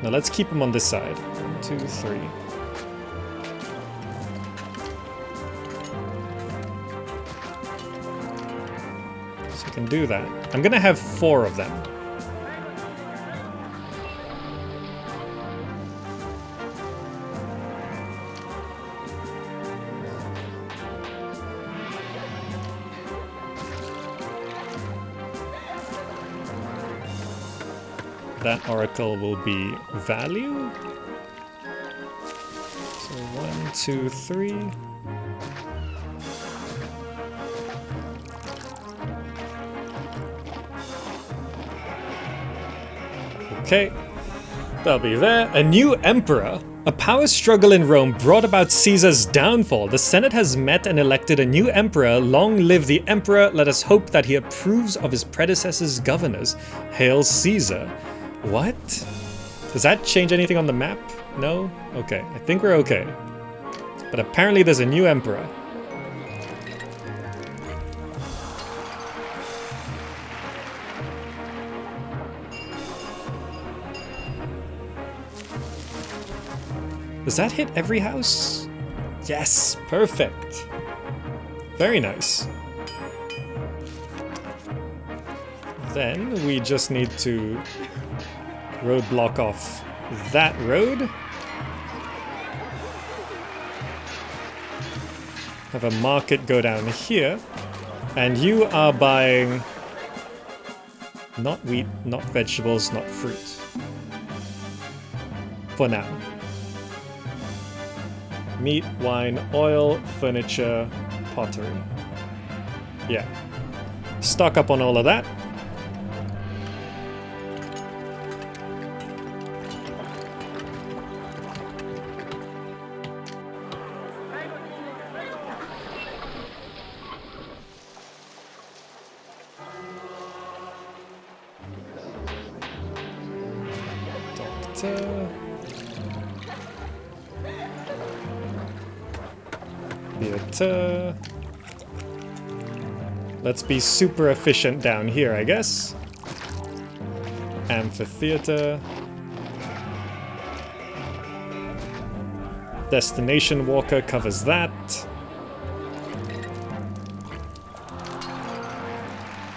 Now let's keep them on this side. 1, 2, 3. So we can do that. I'm gonna have 4 of them. that oracle will be value. So 1, 2, 3. Okay, that'll be there. A new emperor. A power struggle in Rome brought about Caesar's downfall. The Senate has met and elected a new emperor. Long live the emperor. Let us hope that he approves of his predecessor's governors. Hail Caesar. What? Does that change anything on the map? No? Okay, I think we're okay. But apparently there's a new emperor. Does that hit every house? Yes, perfect. Very nice. Then we just need to roadblock off that road. Have a market go down here. And you are buying not wheat, not vegetables, not fruit. For now. Meat, wine, oil, furniture, pottery. Yeah. Stock up on all of that. Doctor. Theater. Let's be super efficient down here, I guess. Amphitheater. Destination Walker covers that.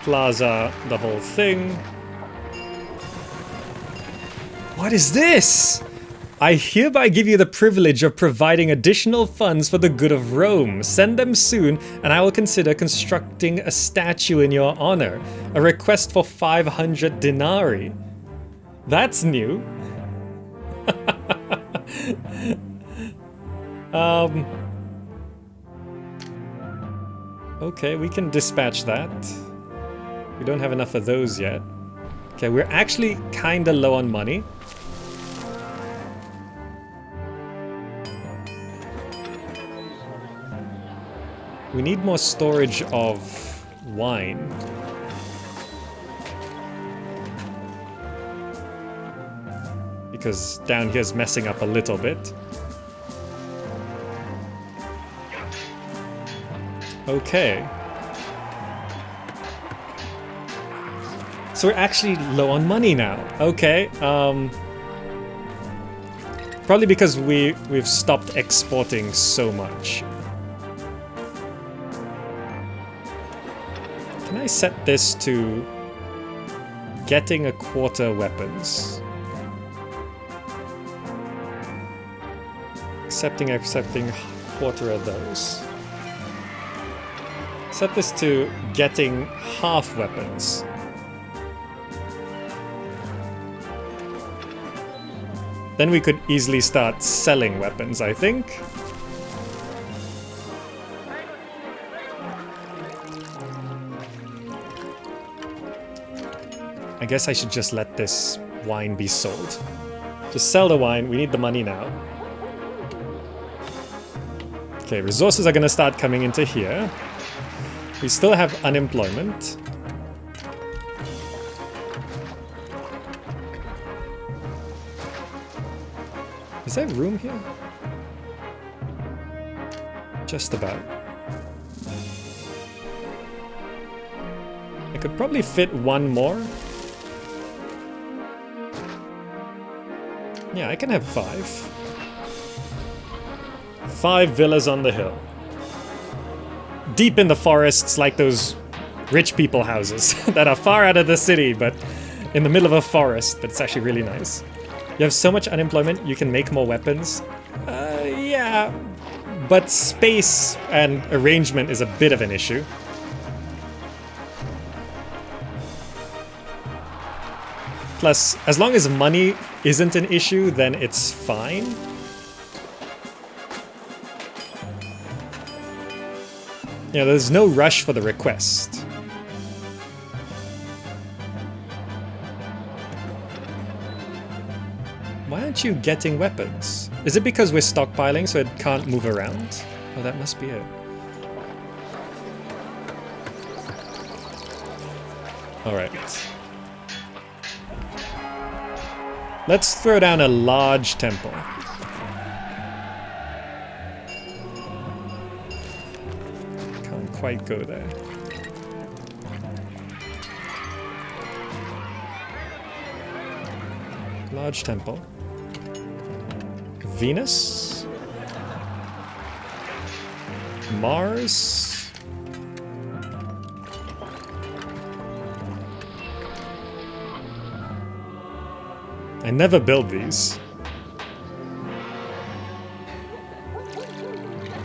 Plaza, the whole thing. What is this? I hereby give you the privilege of providing additional funds for the good of Rome. Send them soon, and I will consider constructing a statue in your honor. A request for 500 denarii. That's new. Okay, we can dispatch that. We don't have enough of those yet. Okay, we're actually kinda low on money. We need more storage of wine. Because down here's messing up a little bit. Okay. So we're actually low on money now. Okay. Probably because we've stopped exporting so much. Can I set this to getting a quarter weapons? Accepting quarter of those. Set this to getting half weapons. Then we could easily start selling weapons, I think. I guess I should just let this wine be sold. Just sell the wine, we need the money now. Okay, resources are gonna start coming into here. We still have unemployment. Is there room here? Just about. I could probably fit one more. Yeah, I can have 5. 5 villas on the hill. Deep in the forests, like those rich people houses that are far out of the city, but in the middle of a forest, but it's actually really nice. You have so much unemployment, you can make more weapons. Yeah, but space and arrangement is a bit of an issue. Plus, as long as money isn't an issue, then it's fine. Yeah, there's no rush for the request. Why aren't you getting weapons? Is it because we're stockpiling so it can't move around? Oh, that must be it. Alright. Let's throw down a large temple. Can't quite go there. Large temple. Venus? Mars? I never build these.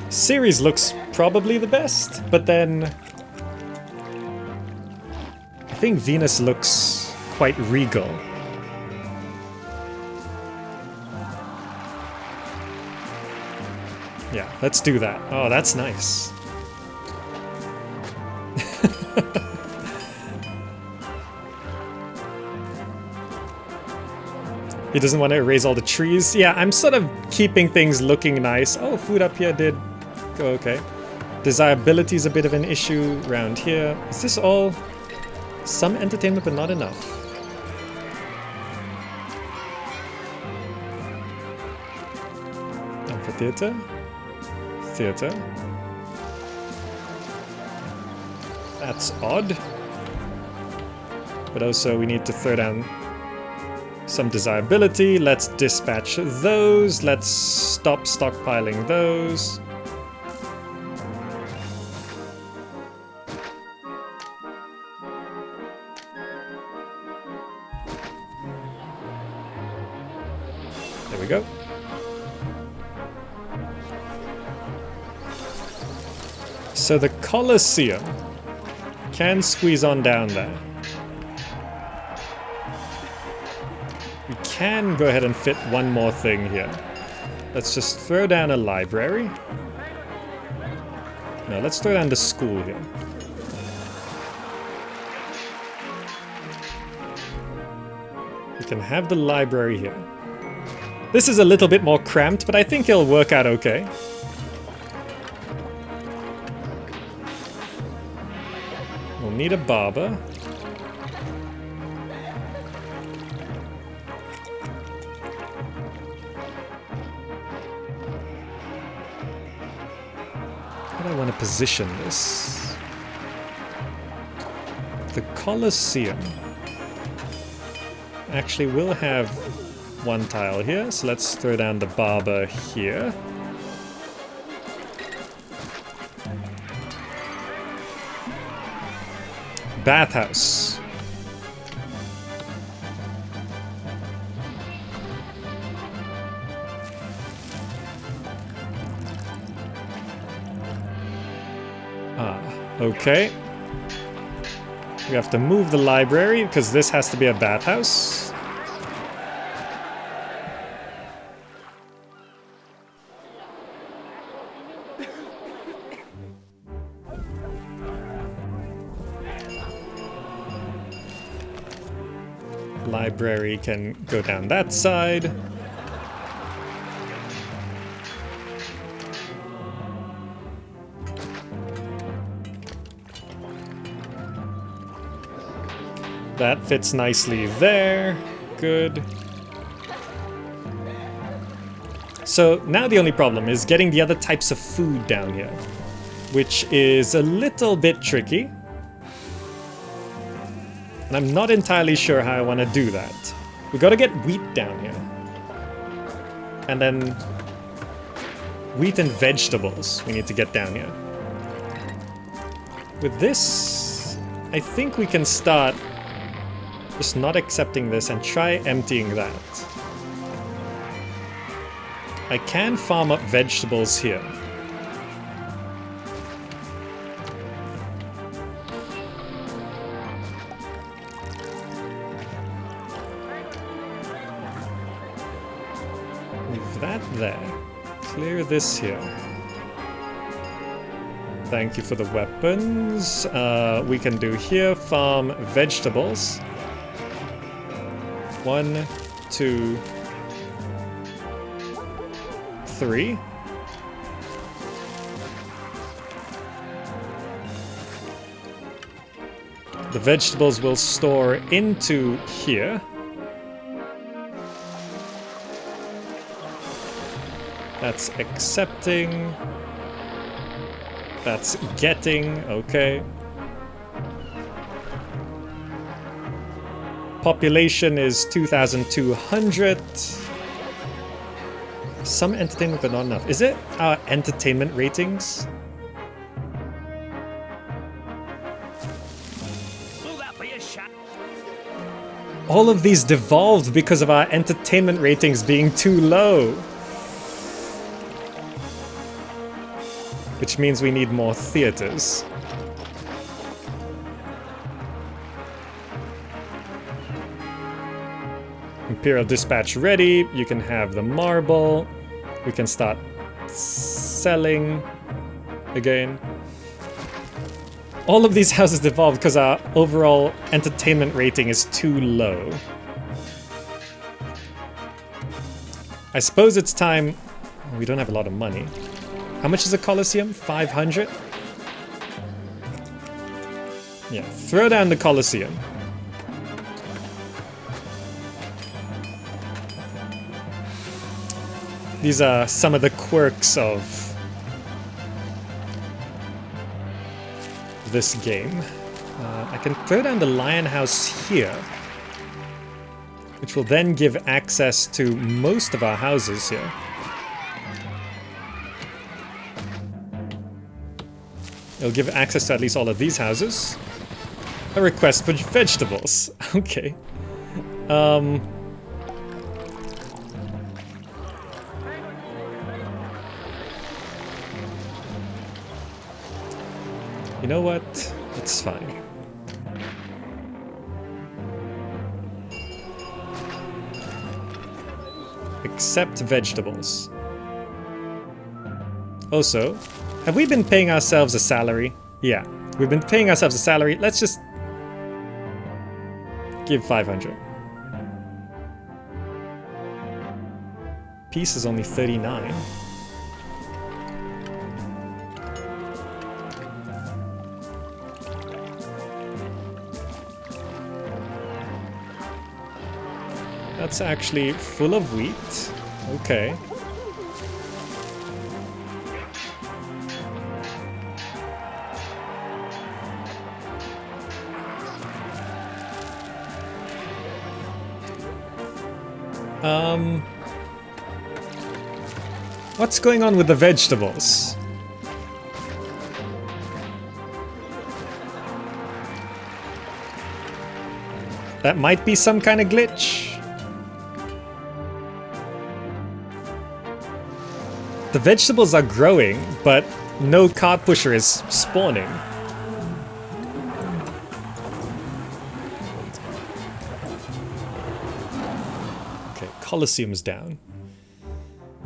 Ceres looks probably the best, but then I think Venus looks quite regal. Yeah, let's do that. Oh, that's nice. He doesn't want to erase all the trees. Yeah, I'm sort of keeping things looking nice. Oh, food up here did go okay. Desirability is a bit of an issue around here. Is this all some entertainment but not enough? Amphitheater? Theater. That's odd. But also we need to throw down some desirability. Let's dispatch those. Let's stop stockpiling those. There we go. So the Colosseum can squeeze on down there. We can go ahead and fit one more thing here. Let's just throw down a library. No, let's throw down the school here. We can have the library here. This is a little bit more cramped, but I think it'll work out okay. We'll need a barber. How do I want to position this? The Colosseum actually will have one tile here, so let's throw down the barber here. Bathhouse. Okay. We have to move the library because this has to be a bathhouse. Library can go down that side. That fits nicely there. Good. So now the only problem is getting the other types of food down here, which is a little bit tricky. And I'm not entirely sure how I want to do that. We gotta get wheat down here. And then wheat and vegetables we need to get down here. With this, I think we can start just not accepting this and try emptying that. I can farm up vegetables here. Move that there. Clear this here. Thank you for the weapons. We can do here, farm vegetables. 1, 2, 3. The vegetables will store into here. That's accepting. That's getting, okay. Population is 2,200. Some entertainment, but not enough. Is it our entertainment ratings? Will that be a shot? All of these devolved because of our entertainment ratings being too low. Which means we need more theaters. Imperial Dispatch ready. You can have the marble. We can start selling again. All of these houses devolved because our overall entertainment rating is too low. I suppose it's time... We don't have a lot of money. How much is a Colosseum? 500? Yeah, throw down the Colosseum. These are some of the quirks of this game. I can throw down the Lion House here, which will then give access to most of our houses here. It'll give access to at least all of these houses. A request for vegetables. Okay. You know what? It's fine. Accept vegetables. Also, have we been paying ourselves a salary? Yeah, we've been paying ourselves a salary. Let's just give 500. Peace is only 39. That's actually full of wheat. Okay. What's going on with the vegetables? That might be some kind of glitch. The vegetables are growing, but no cart pusher is spawning. Okay, Colosseum's down.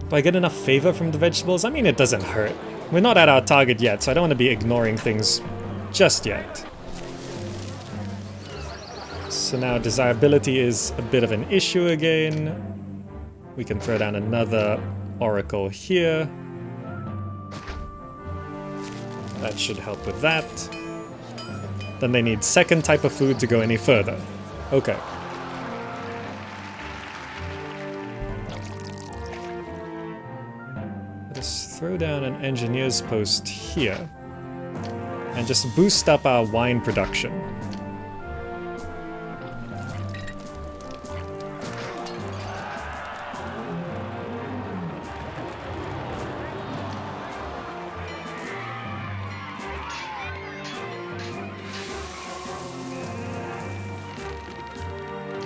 Do I get enough favor from the vegetables? I mean, it doesn't hurt. We're not at our target yet, so I don't want to be ignoring things just yet. So now desirability is a bit of an issue again. We can throw down another oracle here. That should help with that. Then they need second type of food to go any further. Okay. Let's throw down an engineer's post here. And just boost up our wine production.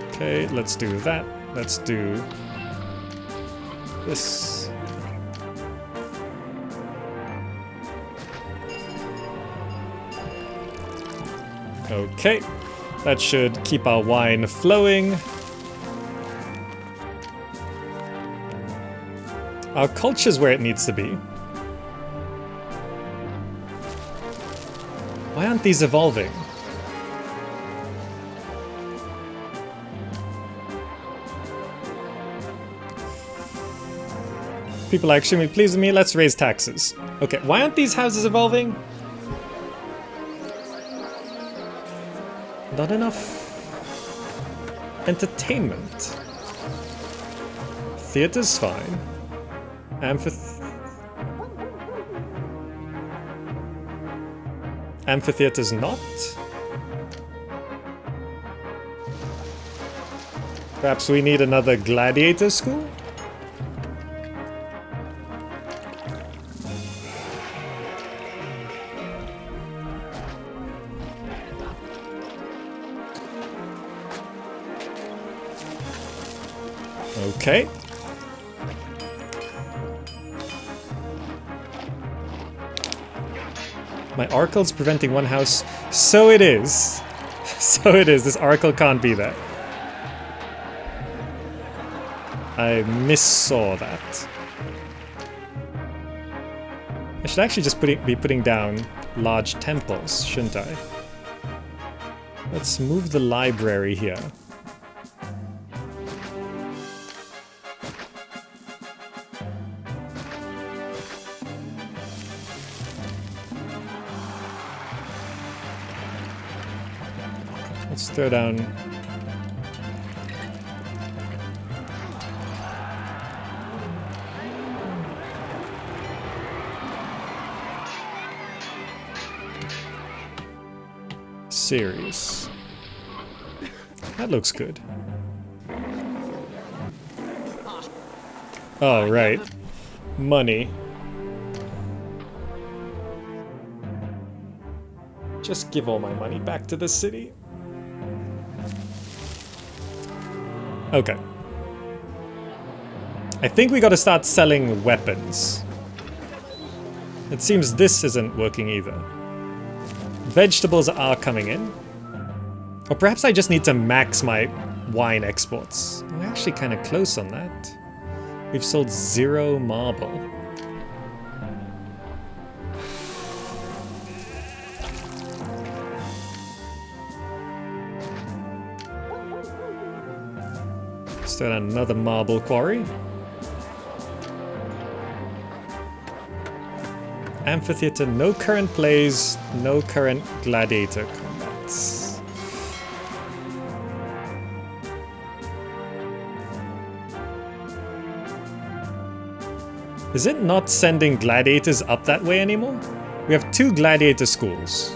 Okay, let's do that. Let's do this. Okay, that should keep our wine flowing. Our culture's where it needs to be. Why aren't these evolving? People are extremely pleased with me. Let's raise taxes. Okay, why aren't these houses evolving? Not enough entertainment. Theater's fine. Amphitheater's not. Perhaps we need another gladiator school? Okay. My oracle's preventing one house. So it is. So it is. This oracle can't be there. I missaw that. I should actually just be putting down large temples, shouldn't I? Let's move the library here. Let's throw down... series. That looks good. Oh, right. Money. Just give all my money back to the city. Okay. I think we gotta start selling weapons. It seems this isn't working either. Vegetables are coming in. Or perhaps I just need to max my wine exports. We're actually kind of close on that. We've sold 0 marble. Let's throw down another marble quarry. Amphitheater, no current plays, no current gladiator combats. Is it not sending gladiators up that way anymore? We have 2 gladiator schools.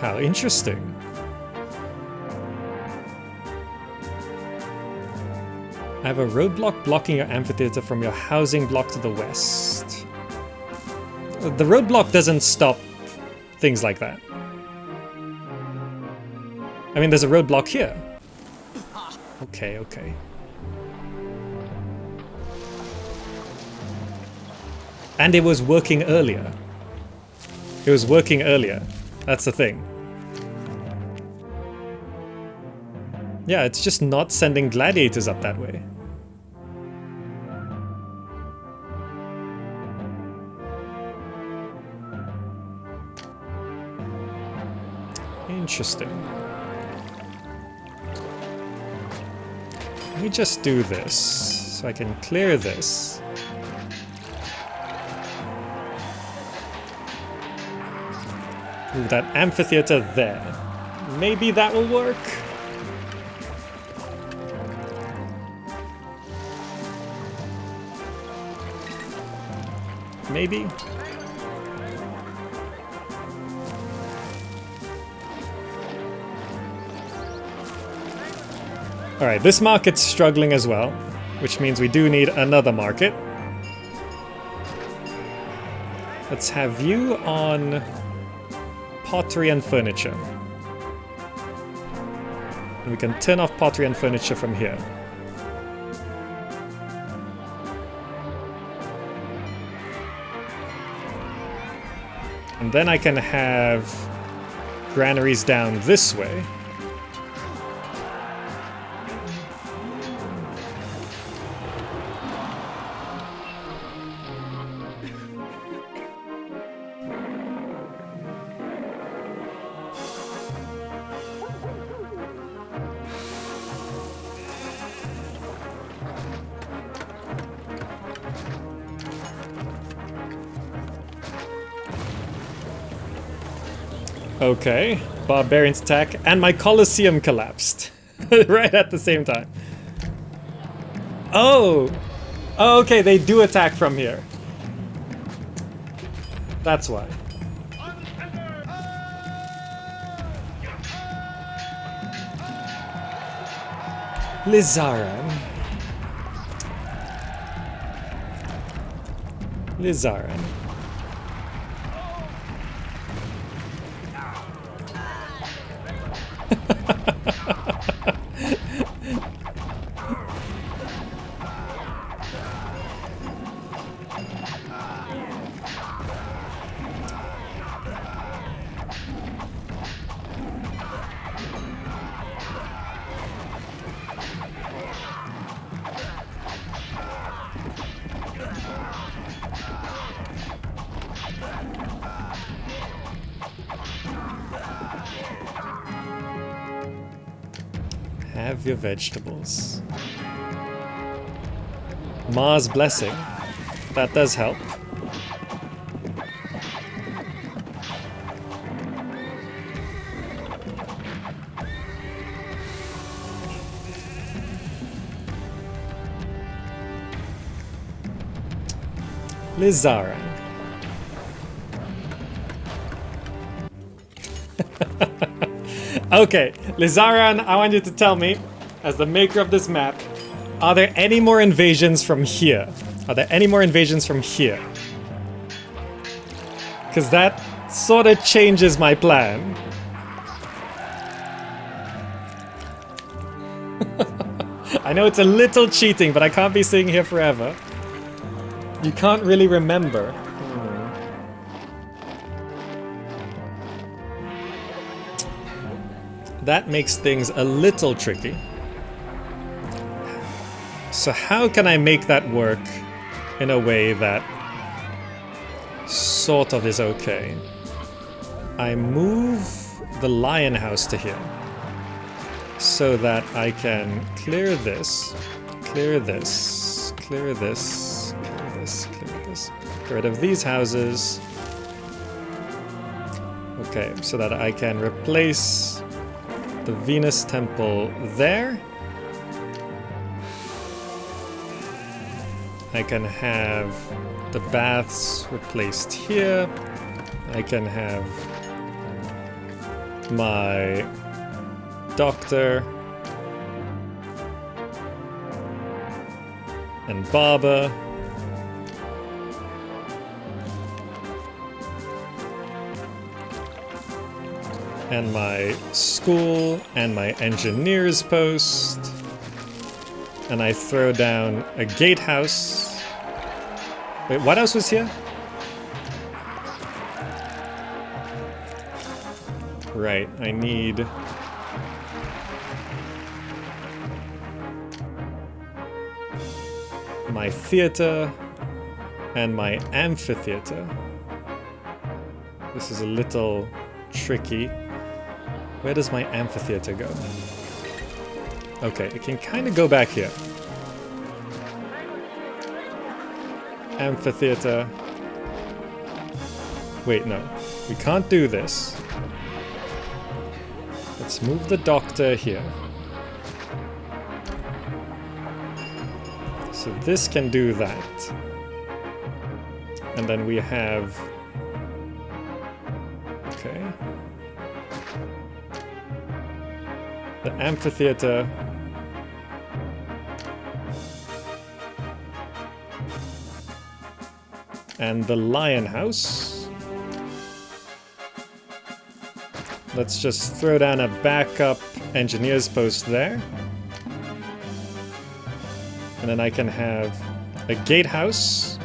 How interesting. I have a roadblock blocking your amphitheater from your housing block to the west. The roadblock doesn't stop things like that. I mean, there's a roadblock here. Okay, okay. And it was working earlier. It was working earlier. That's the thing. Yeah, it's just not sending gladiators up that way. Interesting. Let me just do this, so I can clear this. Move that amphitheater there. Maybe that will work. Maybe. Alright, this market's struggling as well, which means we do need another market. Let's have you on pottery and furniture. And we can turn off pottery and furniture from here. And then I can have granaries down this way. Okay, barbarians attack, and my Colosseum collapsed right at the same time. Oh! Oh, okay, they do attack from here. That's why. Lizaran. Lizaran. Have your vegetables. Mars blessing. That does help. Lizaran. Okay, Lizaran, I want you to tell me, as the maker of this map, are there any more invasions from here? Are there any more invasions from here? Because that sort of changes my plan. I know it's a little cheating, but I can't be sitting here forever. You can't really remember. That makes things a little tricky. So how can I make that work in a way that sort of is okay? I move the lion house to here so that I can clear this, clear this, clear this, clear this, clear this. Get rid of these houses. Okay, so that I can replace the Venus temple there. I can have the baths replaced here. I can have my doctor and barber. And my school and my engineer's post. And I throw down a gatehouse. Wait, what else was here? Right, I need... my theater and my amphitheater. This is a little tricky. Where does my amphitheater go? Okay, it can kind of go back here. Amphitheater. Wait, no. We can't do this. Let's move the doctor here. So this can do that. And then we have... okay. The amphitheater. And the lion house. Let's just throw down a backup engineer's post there. And then I can have a gatehouse.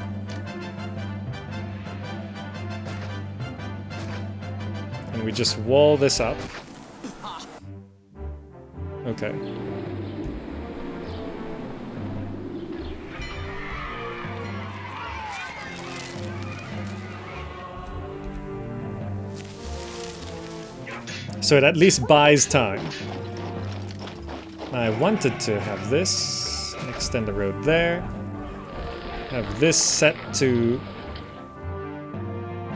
we just wall this up. Okay. So it at least buys time. I wanted to have this, and extend the road there. Have this set to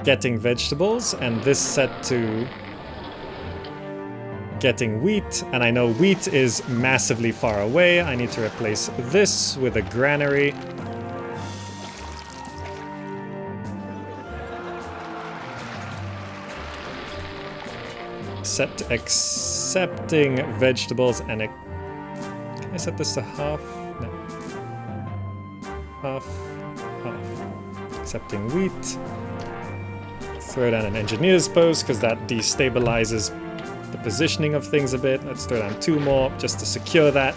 getting vegetables, and this set to getting wheat, and I know wheat is massively far away. I need to replace this with a granary. Set to accepting vegetables and can I set this to half? No. Half. Accepting wheat. Throw down an engineer's post because that destabilizes the positioning of things a bit. Let's throw down 2 more just to secure that.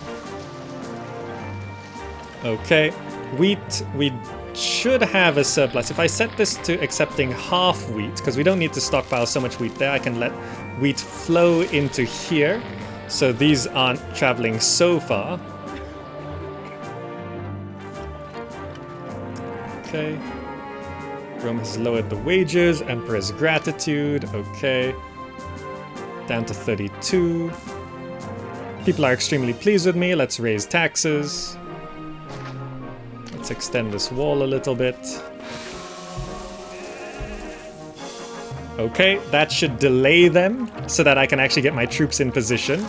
Okay. Wheat, we should have a surplus. If I set this to accepting half wheat, because we don't need to stockpile so much wheat there, I can let wheat flow into here, so these aren't traveling so far. Okay. Rome has lowered the wages. Emperor's gratitude. Okay. Down to 32. People are extremely pleased with me. Let's raise taxes. Let's extend this wall a little bit. Okay, that should delay them so that I can actually get my troops in position.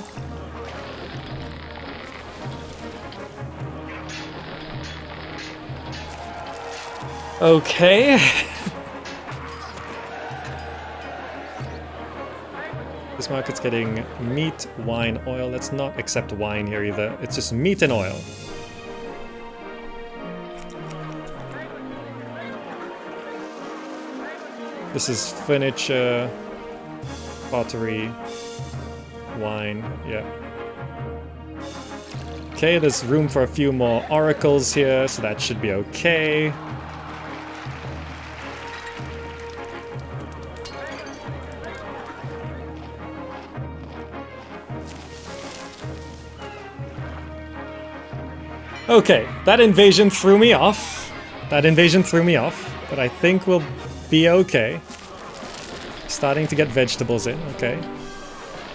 Okay. This market's getting meat, wine, oil. Let's not accept wine here either. It's just meat and oil. This is furniture, pottery, wine, yeah. Okay, there's room for a few more oracles here, so that should be okay. Okay, that invasion threw me off. But I think we'll be okay. Starting to get vegetables in, okay.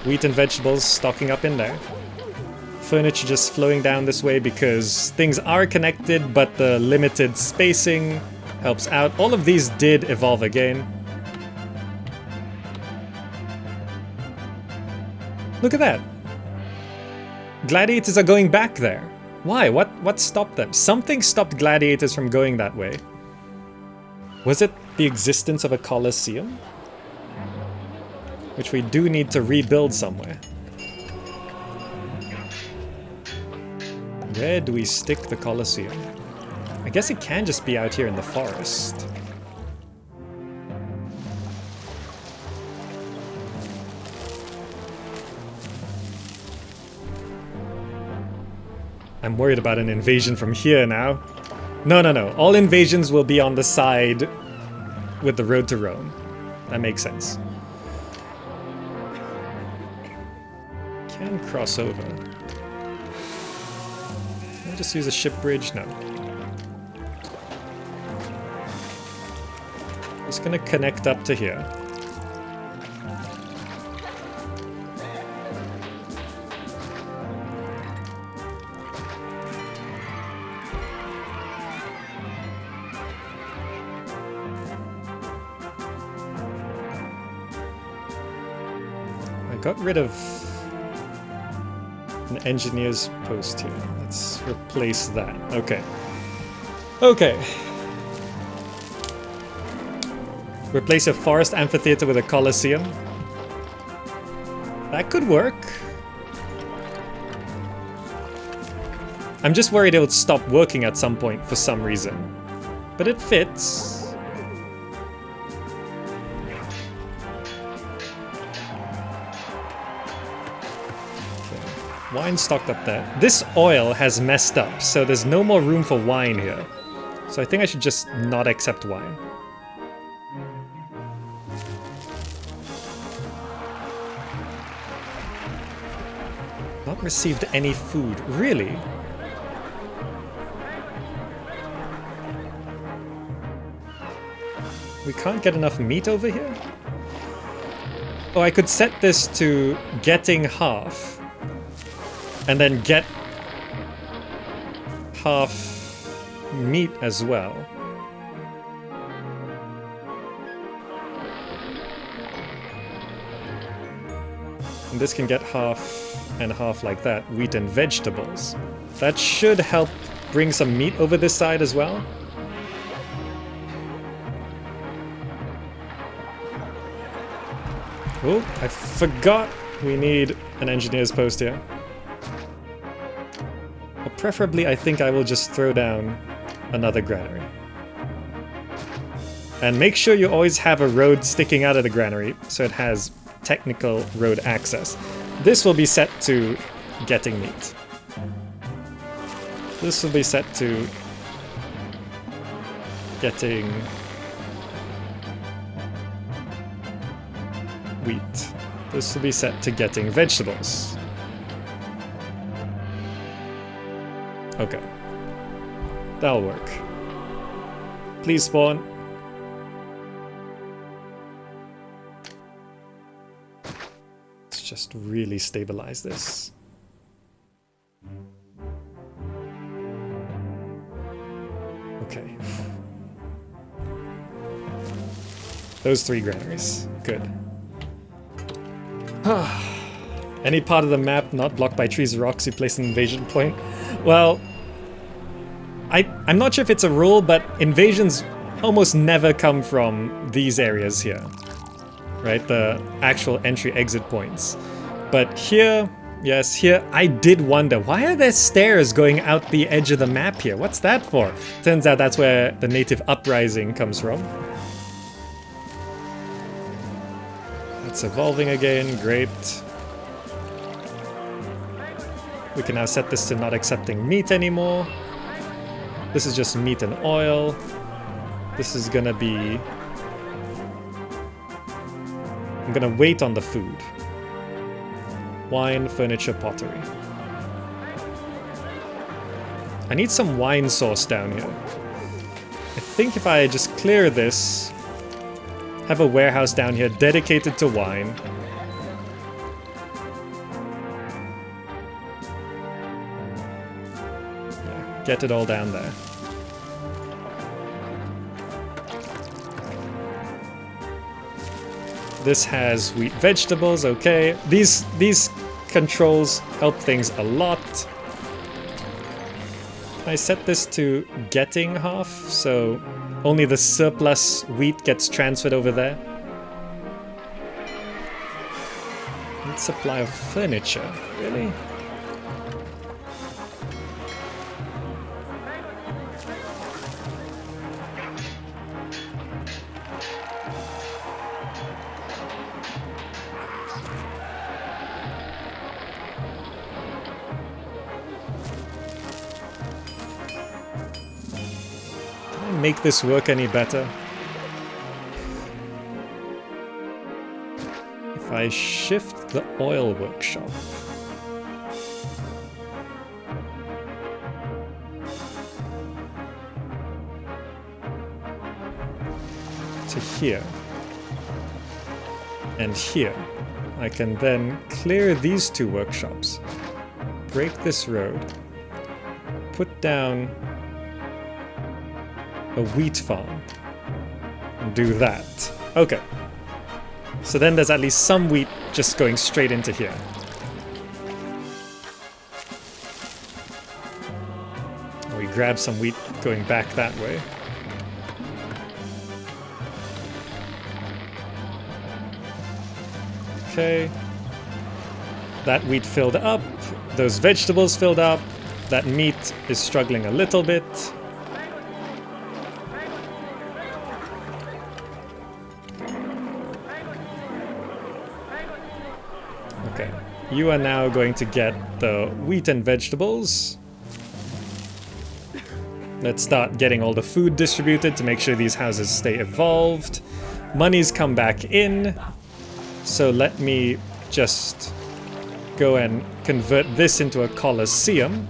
Wheat and vegetables stocking up in there. Furniture just flowing down this way because things are connected, but the limited spacing helps out. All of these did evolve again. Look at that. Gladiators are going back there. Why? What stopped them? Something stopped gladiators from going that way. Was it the existence of a Colosseum? Which we do need to rebuild somewhere. Where do we stick the Colosseum? I guess it can just be out here in the forest. I'm worried about an invasion from here now. No. All invasions will be on the side with the road to Rome. That makes sense. Can cross over. Can I just use a ship bridge? No. Just gonna connect up to here. Got rid of an engineer's post here. Let's replace that. Okay. Replace a forest amphitheater with a Colosseum. That could work. I'm just worried it would stop working at some point for some reason. But it fits. Wine stocked up there. This oil has messed up, so there's no more room for wine here. So I think I should just not accept wine. not received any food. Really? We can't get enough meat over here? Oh, I could set this to getting half. And then get half meat as well. And this can get half and half like that. Wheat and vegetables. That should help bring some meat over this side as well. Oh, I forgot we need an engineer's post here. Or preferably, I think I will just throw down another granary. And make sure you always have a road sticking out of the granary, so it has technical road access. This will be set to getting meat. This will be set to getting wheat. This will be set to getting vegetables. Okay. That'll work. Please spawn. Let's just really stabilize this. Okay. Those 3 granaries. Good. Any part of the map not blocked by trees or rocks, you place an invasion point? Well, I'm not sure if it's a rule, but invasions almost never come from these areas here. Right? The actual entry-exit points. But here, yes, here, I did wonder, why are there stairs going out the edge of the map here? What's that for? Turns out that's where the native Uprising comes from. It's evolving again, great. We can now set this to not accepting meat anymore. This is just meat and oil. This is gonna be... I'm gonna wait on the food. Wine, furniture, pottery. I need some wine sauce down here. I think if I just clear this, have a warehouse down here dedicated to wine. Yeah, get it all down there. This has wheat vegetables, okay. These controls help things a lot. I set this to getting half, so only the surplus wheat gets transferred over there. Need supply of furniture, really? Make this work any better? If I shift the oil workshop to here and here, I can then clear these 2 workshops, break this road, put down a wheat farm, and do that. Okay. So then there's at least some wheat just going straight into here. We grab some wheat going back that way. Okay. That wheat filled up. Those vegetables filled up. That meat is struggling a little bit. Okay, you are now going to get the wheat and vegetables. Let's start getting all the food distributed to make sure these houses stay evolved. Money's come back in. So let me just go and convert this into a Colosseum.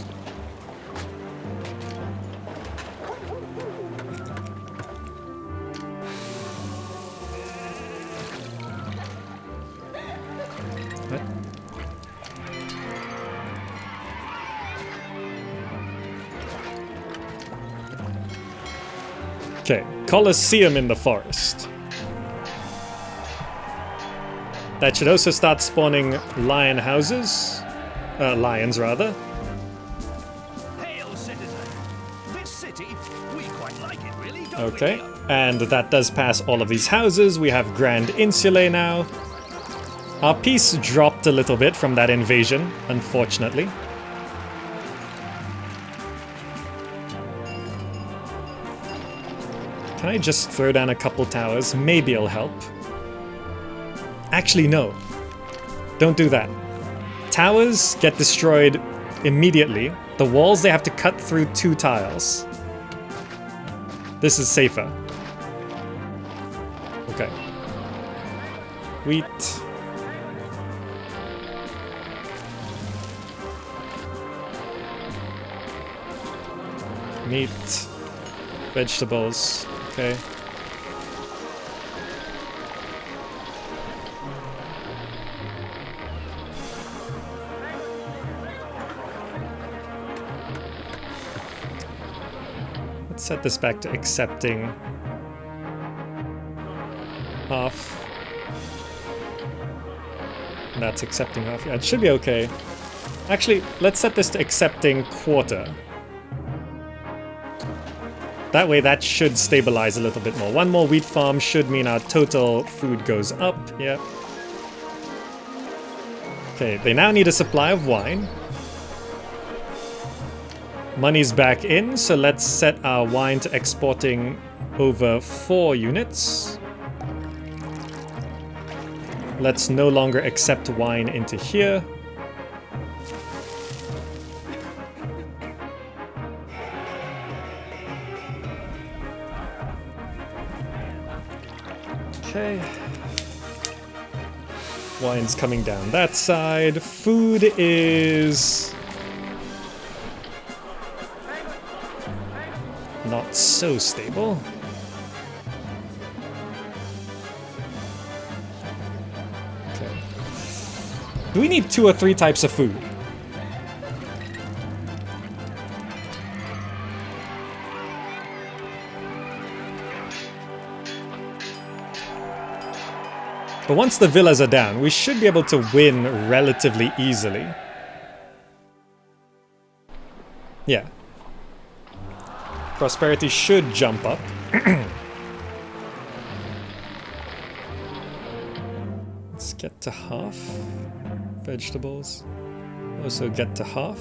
Okay, Colosseum in the forest. That should also start spawning lion houses. Lions, rather. Hail, citizen. This city, we quite like it, really, don't Okay, we? and that does pass all of these houses. We have Grand Insulae now. Our peace dropped a little bit from that invasion, unfortunately. Can I just throw down a couple towers? Maybe it'll help. Actually, no. Don't do that. Towers get destroyed immediately. The walls, they have to cut through 2 tiles. This is safer. Okay. Wheat. Meat. Vegetables. Okay. Let's set this back to accepting half. And that's accepting half. Yeah, it should be okay. Actually, let's set this to accepting quarter. That way, that should stabilize a little bit more. 1 more wheat farm should mean our total food goes up. Yeah. Okay, they now need a supply of wine. Money's back in, so let's set our wine to exporting over 4 units. Let's no longer accept wine into here. Okay. Wine's coming down that side. Food is not so stable. Okay. Do we need 2 or 3 types of food? But once the villas are down, we should be able to win relatively easily. Yeah. Prosperity should jump up. Let's get to half. Vegetables. Also get to half.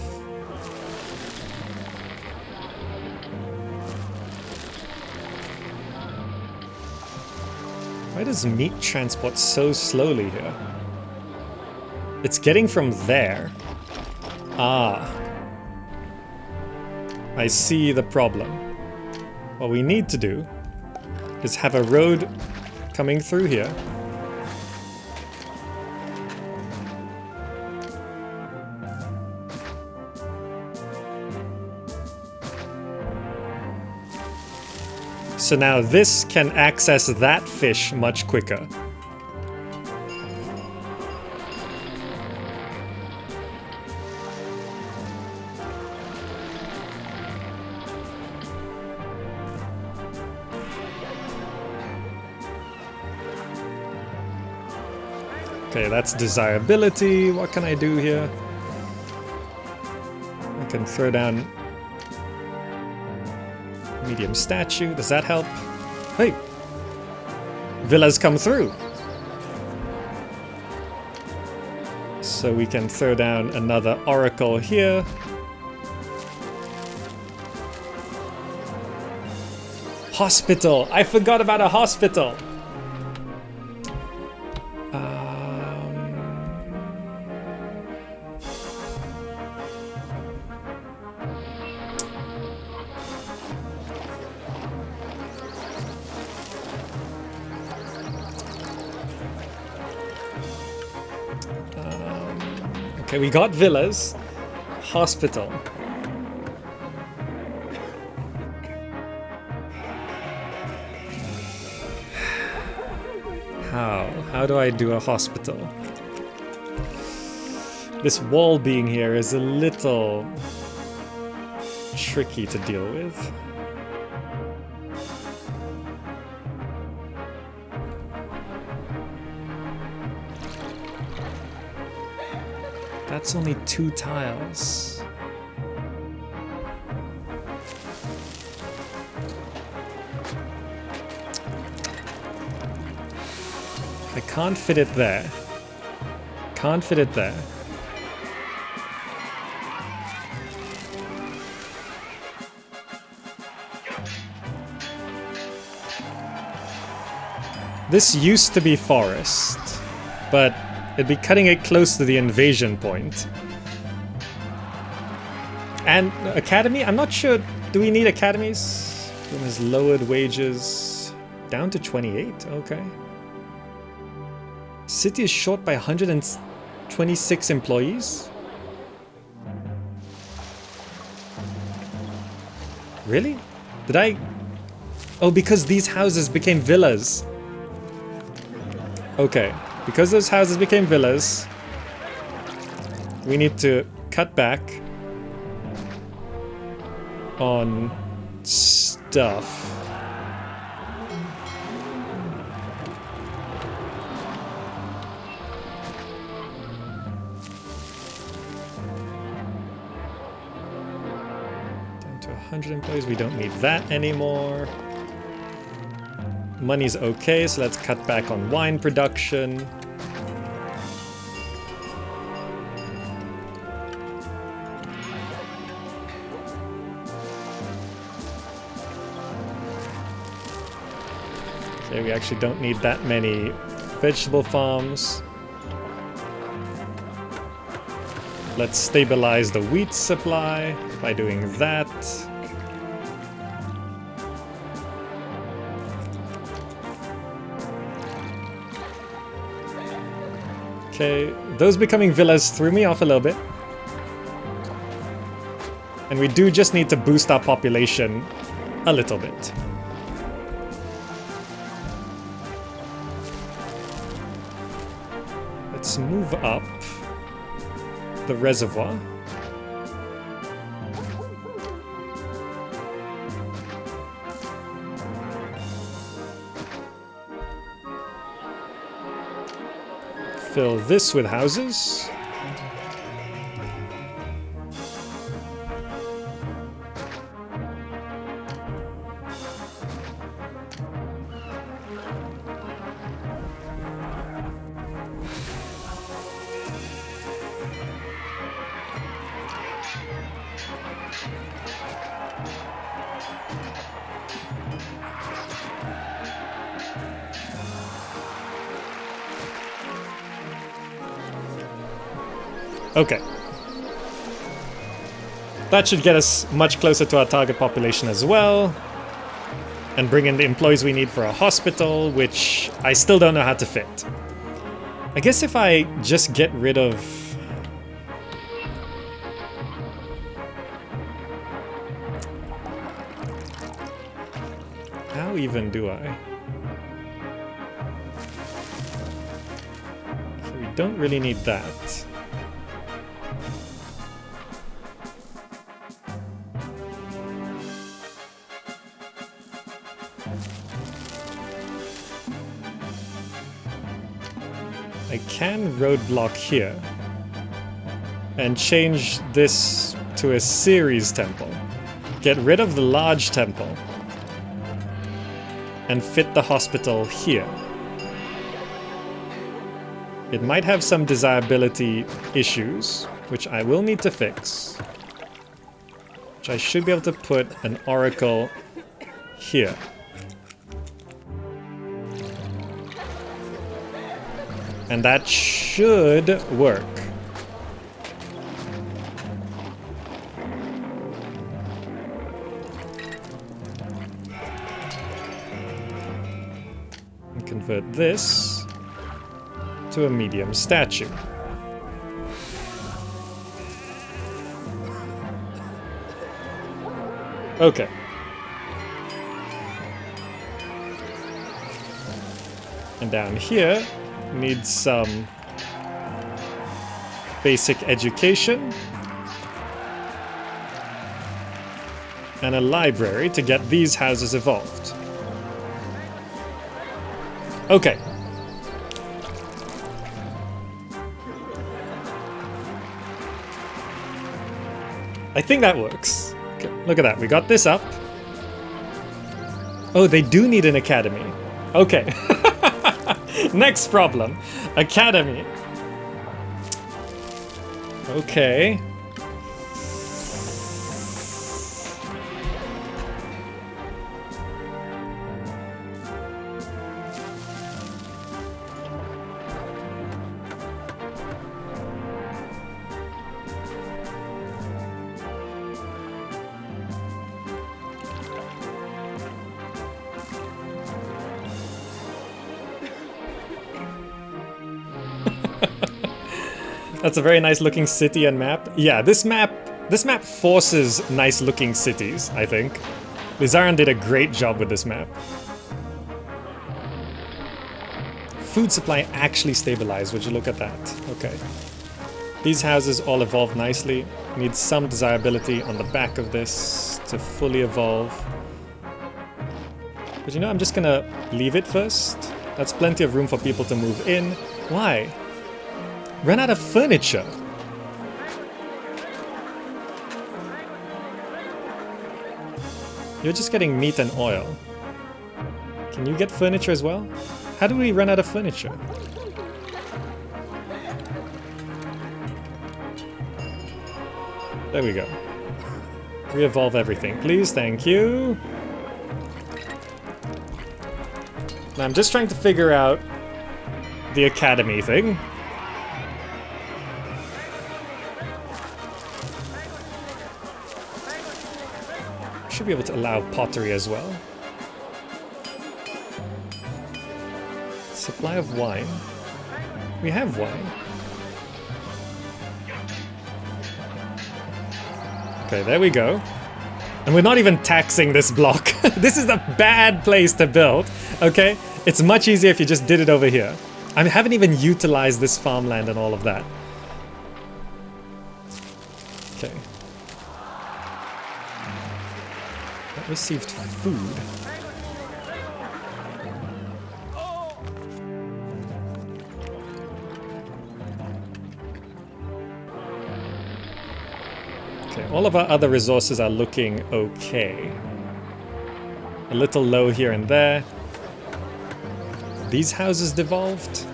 Why does meat transport so slowly here? It's getting from there. Ah. I see the problem. What we need to do is have a road coming through here. So now this can access that fish much quicker. Okay, that's desirability. What can I do here? I can throw down medium statue. Does that help? Hey! Villas come through! So we can throw down another oracle here. Hospital! I forgot about a hospital! Okay, we got villas. Hospital. How do I do a hospital? This wall being here is a little tricky to deal with. That's only 2 tiles. I can't fit it there. Can't fit it there. This used to be forest, but it'd be cutting it close to the invasion point. And academy? I'm not sure. Do we need academies? Room has lowered wages down to 28. Okay. City is short by 126 employees? Really? Did I... Oh, because these houses became villas. Okay. Because those houses became villas, we need to cut back on stuff. Down to 100 employees, we don't need that anymore. Money's okay, so let's cut back on wine production. Okay, we actually don't need that many vegetable farms. Let's stabilize the wheat supply by doing that. Okay, those becoming villas threw me off a little bit. And we do just need to boost our population a little bit. Let's move up the reservoir. Fill this with houses. Okay. That should get us much closer to our target population as well. And bring in the employees we need for a hospital, which I still don't know how to fit. I guess if I just get rid of... How even do I? So we don't really need that. I can roadblock here and change this to a series temple. Get rid of the large temple and fit the hospital here. It might have some desirability issues, which I will need to fix. Which I should be able to put an oracle here. And that should work. And convert this to a medium statue. Okay. And down here, needs some basic education. And a library to get these houses evolved. Okay. I think that works. Okay, look at that, we got this up. Oh, they do need an academy. Okay. Next problem. Academy. Okay. That's a very nice looking city and map. Yeah, this map forces nice looking cities, I think. Lizaran did a great job with this map. Food supply actually stabilized, would you look at that? Okay. These houses all evolve nicely. Need some desirability on the back of this to fully evolve. But you know, I'm just gonna leave it first. That's plenty of room for people to move in. Why? Run out of furniture. You're just getting meat and oil. Can you get furniture as well? How do we run out of furniture? There we go. Re-evolve everything, please. Thank you. Now I'm just trying to figure out the academy thing. Should be able to allow pottery as well. Supply of wine. We have wine. Okay, there we go. And we're not even taxing this block. This is a bad place to build, okay? It's much easier if you just did it over here. I haven't even utilized this farmland and all of that. Okay. Received food. Okay, all of our other resources are looking okay. A little low here and there. These houses devolved.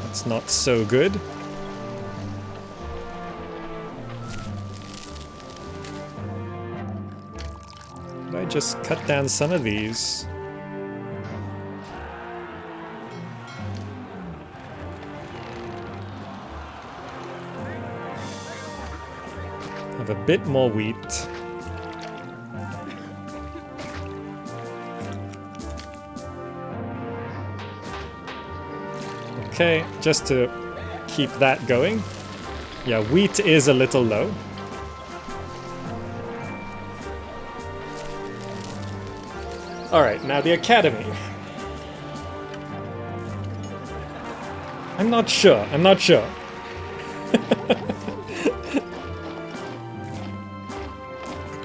That's not so good. Just cut down some of these. Have a bit more wheat. Okay, just to keep that going. Yeah, wheat is a little low. Alright, now the academy. I'm not sure.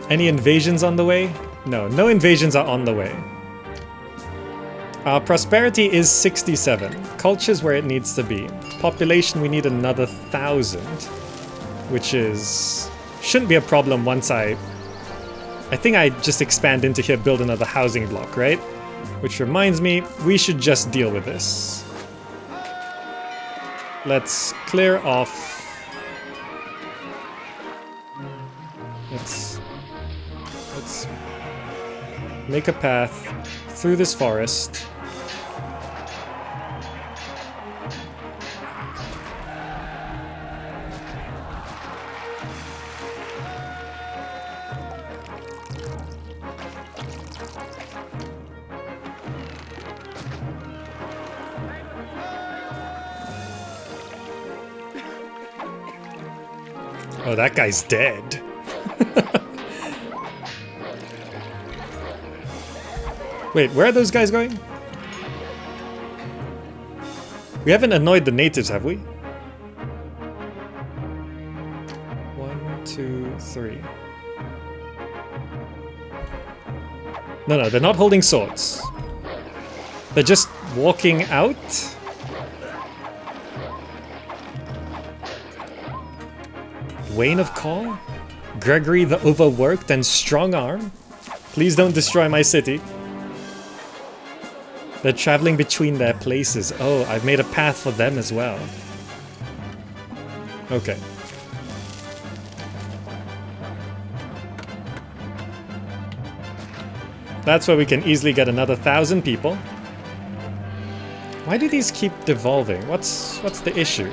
Any invasions on the way? No, no invasions are on the way. Our prosperity is 67. Culture's where it needs to be. Population, we need another 1,000. Which is... shouldn't be a problem once I think I just expand into here, build another housing block, right? Which reminds me, we should just deal with this. Let's clear off... Let's make a path through this forest. Oh, that guy's dead. Wait, where are those guys going? We haven't annoyed the natives, have we? 1, 2, 3. No, they're not holding swords. They're just walking out. Wayne of Call? Gregory the Overworked and Strong Arm? Please don't destroy my city. They're traveling between their places. Oh, I've made a path for them as well. Okay. That's where we can easily get another 1,000 people. Why do these keep devolving? What's the issue?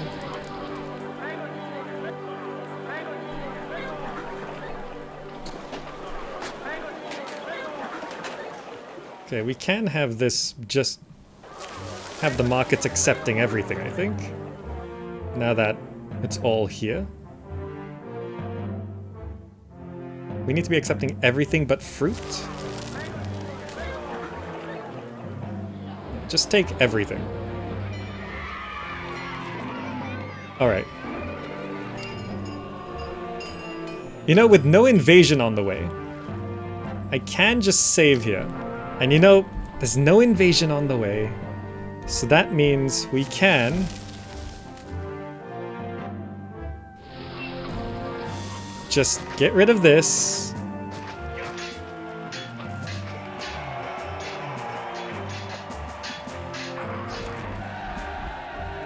Okay, we can have this just have the markets accepting everything, I think. Now that it's all here. We need to be accepting everything but fruit. Just take everything. Alright. You know, with no invasion on the way, I can just save here. And you know, there's no invasion on the way, so that means we can just get rid of this.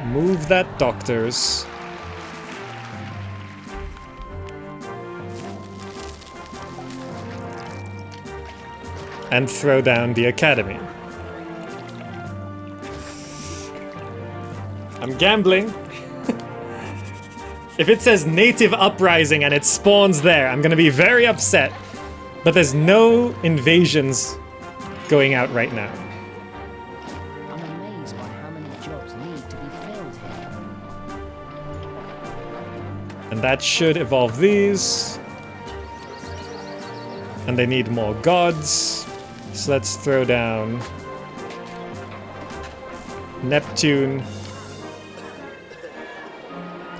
Move that doctors. And throw down the academy. I'm gambling. If it says native uprising and it spawns there, I'm gonna be very upset. But there's no invasions going out right now. I'm amazed by how many jobs need to be filled here. And that should evolve these. And they need more gods. So let's throw down Neptune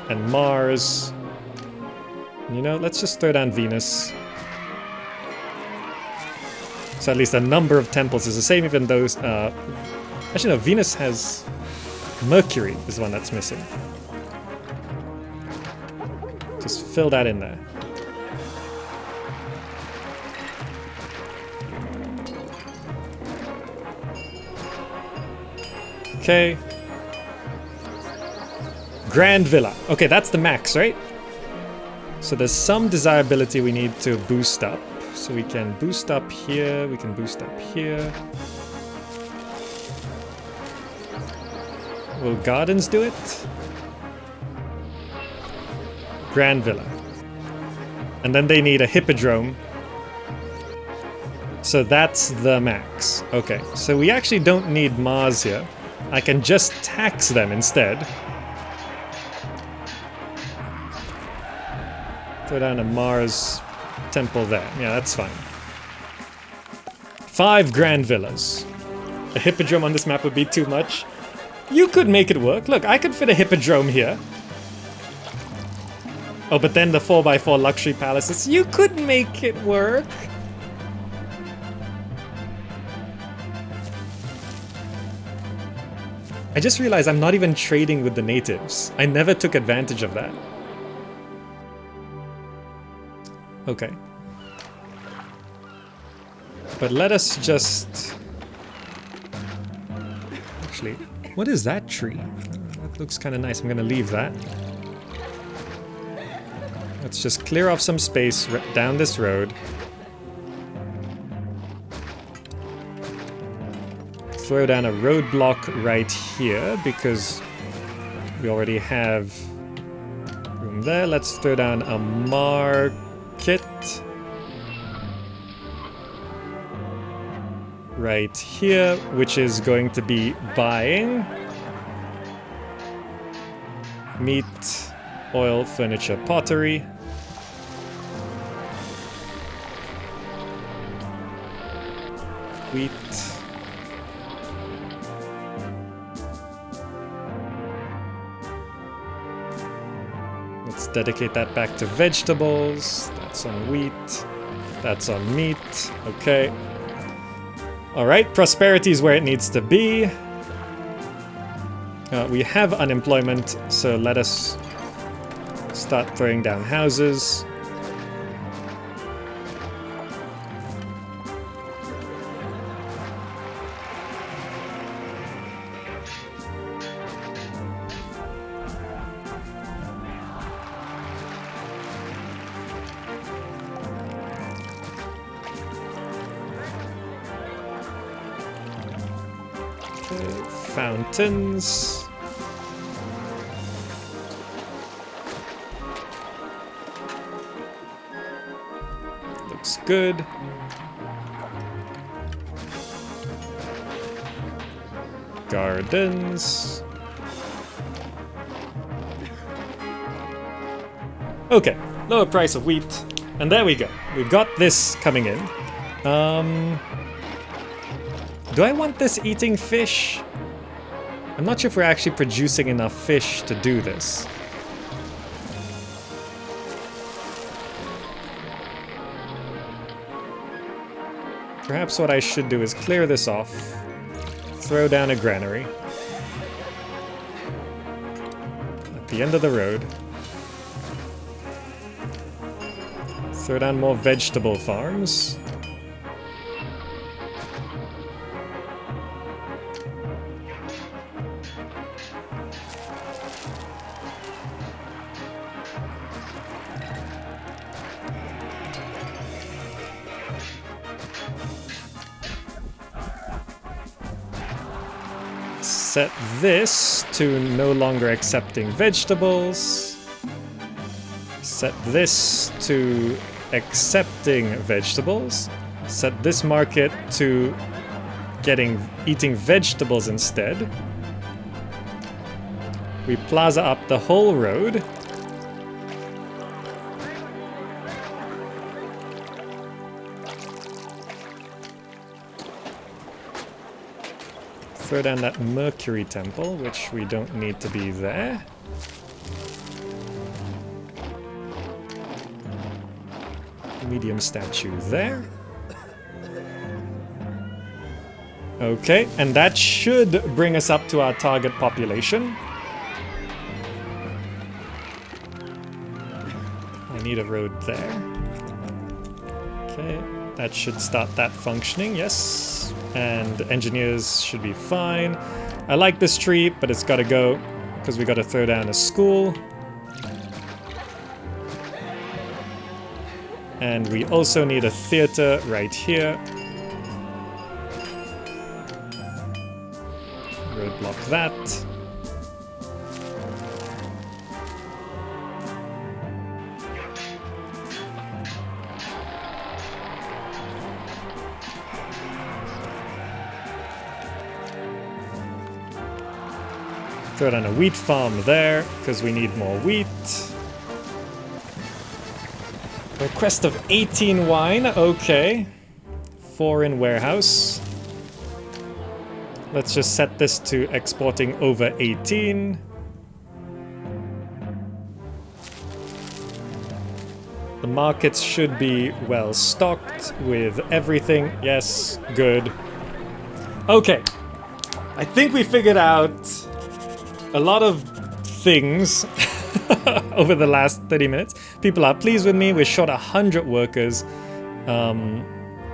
and Mars. You know, let's just throw down Venus. So at least a number of temples is the same, even those... actually no, Venus has... Mercury is the one that's missing. Just fill that in there. Okay. Grand Villa. Okay, that's the max, right? So there's some desirability we need to boost up. So we can boost up here, we can boost up here. Will Gardens do it? Grand Villa. And then they need a Hippodrome. So that's the max. Okay, so we actually don't need Mars here. I can just tax them instead. Throw down a Mars temple there. Yeah, that's fine. 5 grand villas. A hippodrome on this map would be too much. You could make it work. Look, I could fit a hippodrome here. Oh, but then the 4x4 luxury palaces. You could make it work. I just realized I'm not even trading with the natives. I never took advantage of that. Okay. But let us just... Actually, what is that tree? That looks kind of nice. I'm gonna leave that. Let's just clear off some space down this road. Throw down a roadblock right here because we already have room there. Let's throw down a market right here, which is going to be buying meat, oil, furniture, pottery. Wheat. dedicate that back to vegetables. That's on wheat. That's on meat. Okay. Alright, prosperity is where it needs to be. We have unemployment, so let us start throwing down houses. Fountains. Looks good. Gardens. Okay, lower price of wheat. And there we go. We've got this coming in. Do I want this eating fish? I'm not sure if we're actually producing enough fish to do this. Perhaps what I should do is clear this off, throw down a granary at the end of the road, throw down more vegetable farms. Set this to no longer accepting vegetables. Set this to accepting vegetables. Set this market to eating vegetables instead. We plaza up the whole road. Throw down that Mercury temple, which we don't need to be there. Medium statue there. Okay, and that should bring us up to our target population. I need a road there. Okay, that should start that functioning, yes. And engineers should be fine. I like this tree, but it's gotta go, because we gotta throw down a school. And we also need a theater right here. Roadblock that. Throw down a wheat farm there, because we need more wheat. Request of 18 wine, okay. 4 in warehouse. Let's just set this to exporting over 18. The markets should be well stocked with everything. Yes, good. Okay, I think we figured out a lot of things over the last 30 minutes. People are pleased with me. We're short 100 workers.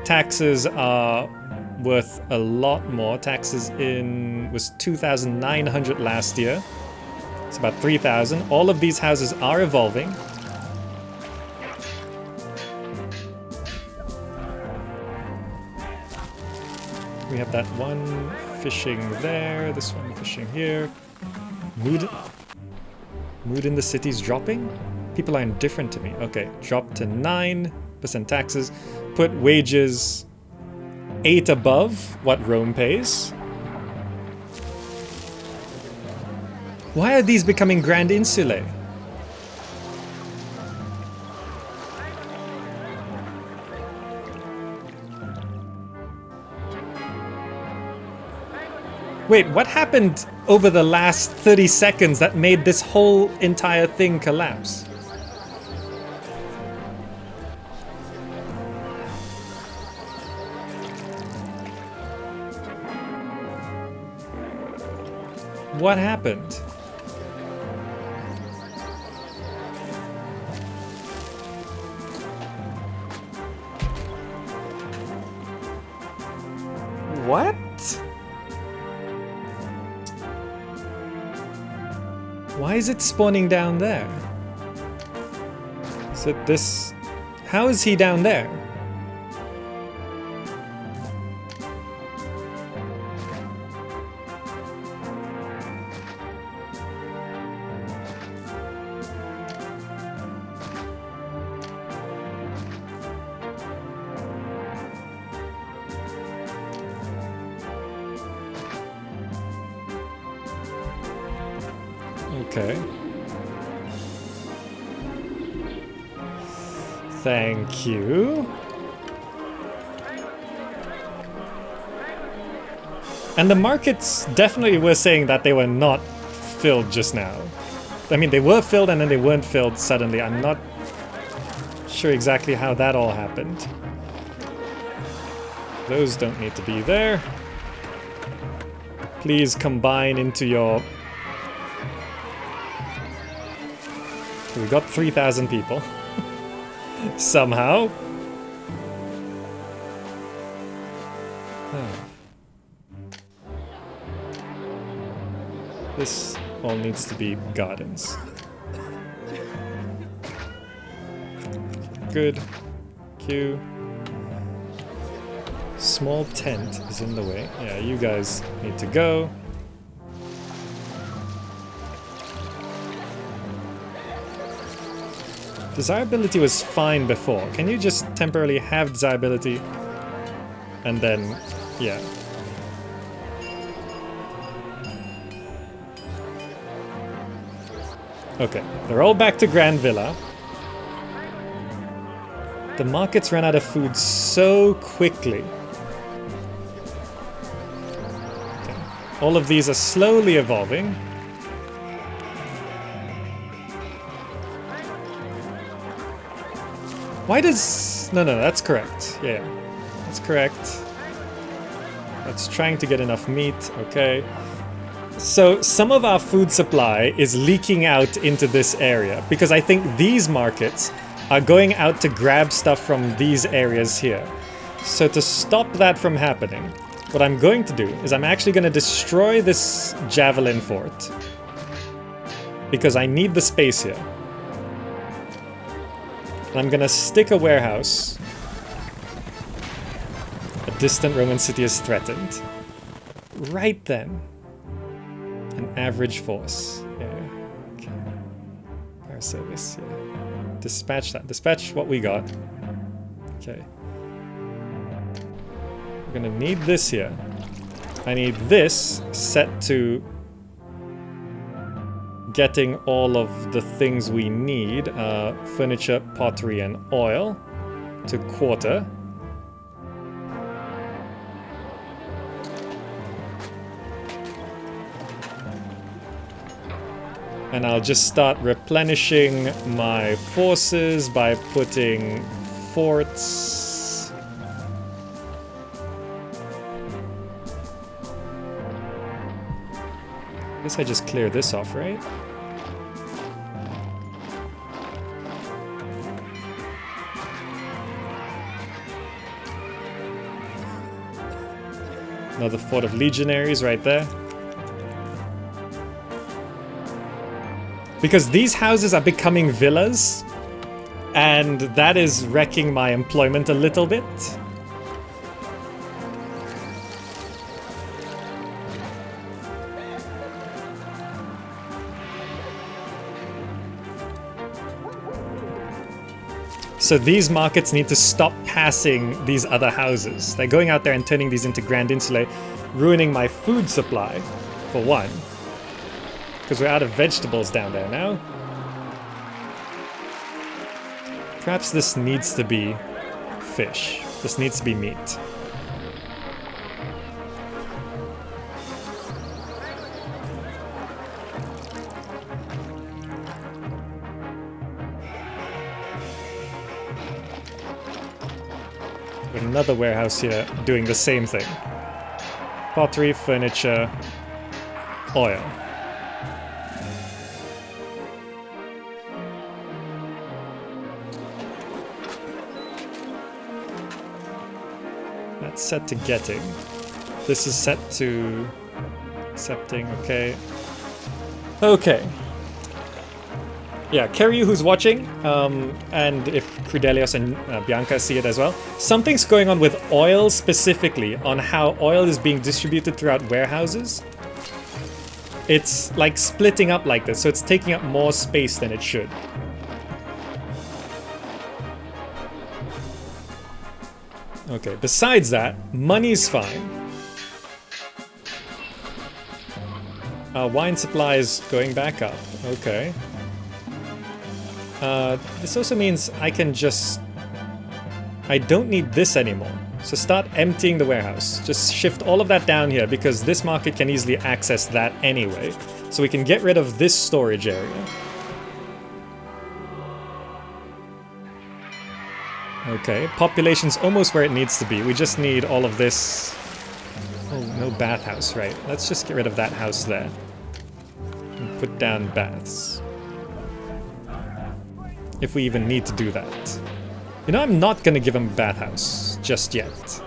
Taxes are worth a lot more. Taxes was 2,900 last year. It's about 3,000. All of these houses are evolving. We have that one fishing there, this one fishing here. Mood in the city's dropping? People are indifferent to me. Okay, drop to 9% taxes. Put wages 8 above what Rome pays. Why are these becoming Grand Insulae? Wait, what happened over the last 30 seconds that made this whole entire thing collapse? What happened? What? Why is it spawning down there? Is it this? How is he down there? Okay. Thank you. And the markets definitely were saying that they were not filled just now. I mean, they were filled and then they weren't filled suddenly. I'm not sure exactly how that all happened. Those don't need to be there. Please combine into your... We got 3,000 people. Somehow. This all needs to be gardens. Good. Q. Small tent is in the way. Yeah, you guys need to go. Desirability was fine before. Can you just temporarily have desirability? And then, yeah. Okay, they're all back to Grand Villa. The markets ran out of food so quickly. Okay. All of these are slowly evolving. Why does... No, that's correct. Yeah, that's correct. That's trying to get enough meat. Okay. So some of our food supply is leaking out into this area because I think these markets are going out to grab stuff from these areas here. So to stop that from happening, what I'm going to do is I'm actually going to destroy this javelin fort because I need the space here. I'm gonna stick a warehouse. A distant Roman city is threatened. Right then. An average force. Yeah. Okay. Fire service. Yeah. Dispatch that. Dispatch what we got. Okay. We're gonna need this here. I need this set to getting all of the things we need, furniture, pottery, and oil, to quarter. And I'll just start replenishing my forces by putting forts. I guess I just clear this off, right? Another fort of legionaries right there. Because these houses are becoming villas, and that is wrecking my employment a little bit. So these markets need to stop passing these other houses. They're going out there and turning these into Grand Insulae, ruining my food supply, for one. Because we're out of vegetables down there now. Perhaps this needs to be fish. This needs to be meat. Another warehouse here doing the same thing. Pottery, furniture. oil. That's set to getting. This is set to accepting, okay. Okay. Yeah, Keriew, who's watching, and if Crudelius and Bianca see it as well, something's going on with oil specifically, on how oil is being distributed throughout warehouses. It's like splitting up like this, so it's taking up more space than it should. Okay, besides that, money's fine. Wine supply is going back up, okay. This also means I can just... I don't need this anymore. So start emptying the warehouse. Just shift all of that down here because this market can easily access that anyway. So we can get rid of this storage area. Okay, population's almost where it needs to be. We just need all of this... Oh, no bathhouse, right. Let's just get rid of that house there. And put down baths. If we even need to do that. You know, I'm not gonna give him a bathhouse just yet.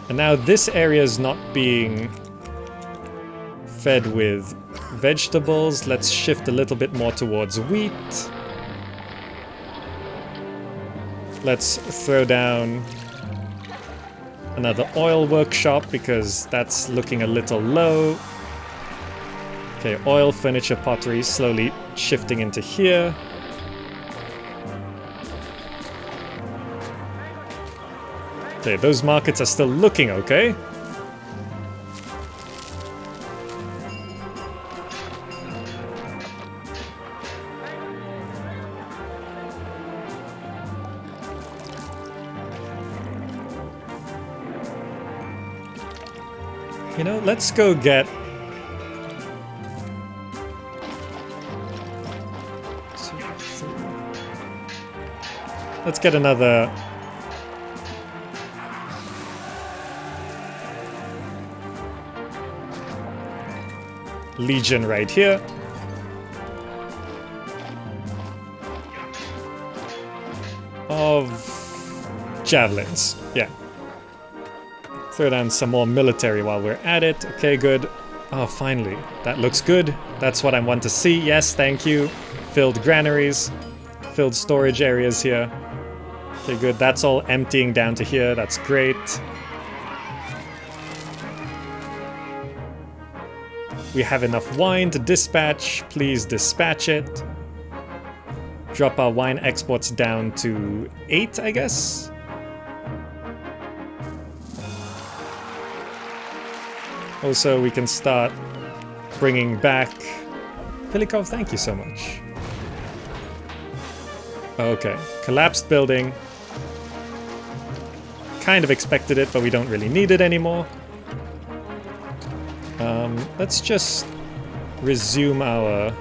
And now this area is not being fed with vegetables. Let's shift a little bit more towards wheat. Let's throw down another oil workshop because that's looking a little low. Okay, oil, furniture, pottery, slowly shifting into here. Okay, those markets are still looking okay. You know, let's go get... Let's get another... Legion right here. Of javelins, yeah. Throw down some more military while we're at it. Okay, good. Oh, finally. That looks good. That's what I want to see. Yes, thank you. Filled granaries. Filled storage areas here. Okay, good. That's all emptying down to here. That's great. We have enough wine to dispatch. Please dispatch it. Drop our wine exports down to 8, I guess. Also, we can start bringing back... Filikov, thank you so much. Okay, collapsed building. Kind of expected it, but we don't really need it anymore. Let's just resume our...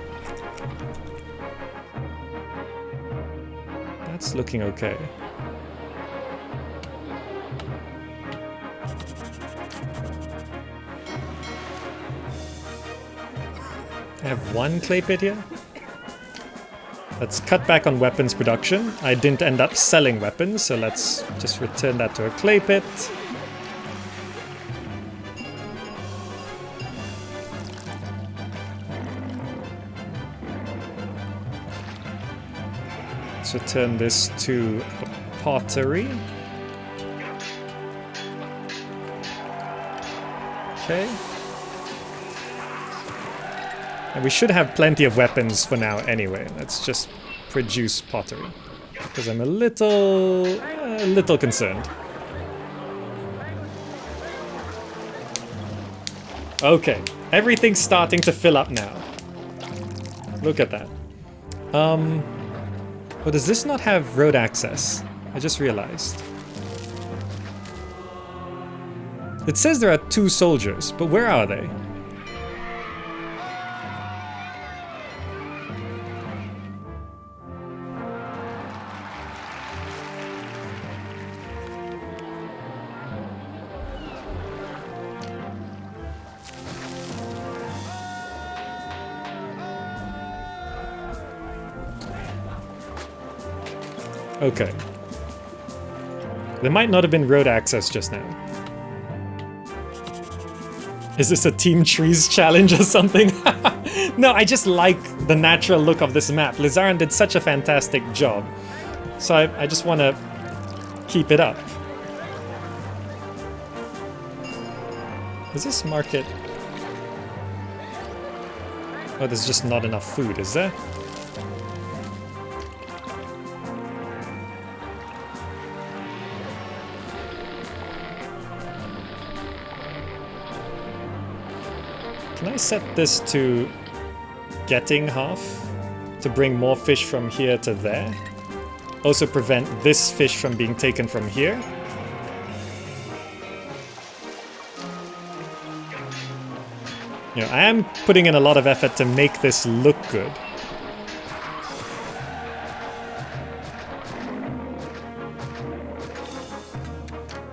That's looking okay. I have one clay pit here. Let's cut back on weapons production. I didn't end up selling weapons, so let's just return that to a clay pit. Let's return this to a pottery. Okay. And we should have plenty of weapons for now anyway. Let's just produce pottery. Because I'm a little concerned. Okay, everything's starting to fill up now. Look at that. But does this not have road access? I just realized. It says there are 2 soldiers, but where are they? Okay. There might not have been road access just now. Is this a Team Trees challenge or something? No, I just like the natural look of this map. Lizaran did such a fantastic job. So I just want to keep it up. Is this market... Oh, there's just not enough food, is there? Can I set this to getting half? To bring more fish from here to there? Also prevent this fish from being taken from here? You know, I am putting in a lot of effort to make this look good.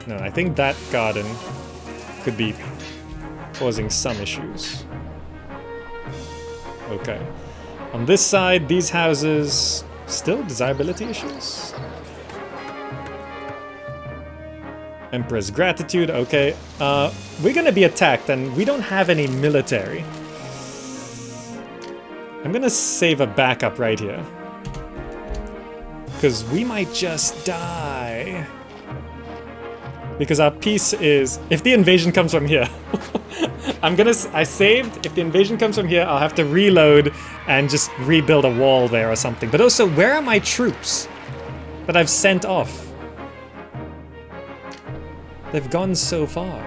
No, I think that garden could be causing some issues. Okay. On this side, these houses... Still desirability issues? Emperor's Gratitude, okay. We're gonna be attacked and we don't have any military. I'm gonna save a backup right here. Because we might just die. Because our peace is... If the invasion comes from here... I saved. If the invasion comes from here, I'll have to reload and just rebuild a wall there or something. But also, where are my troops that I've sent off? They've gone so far.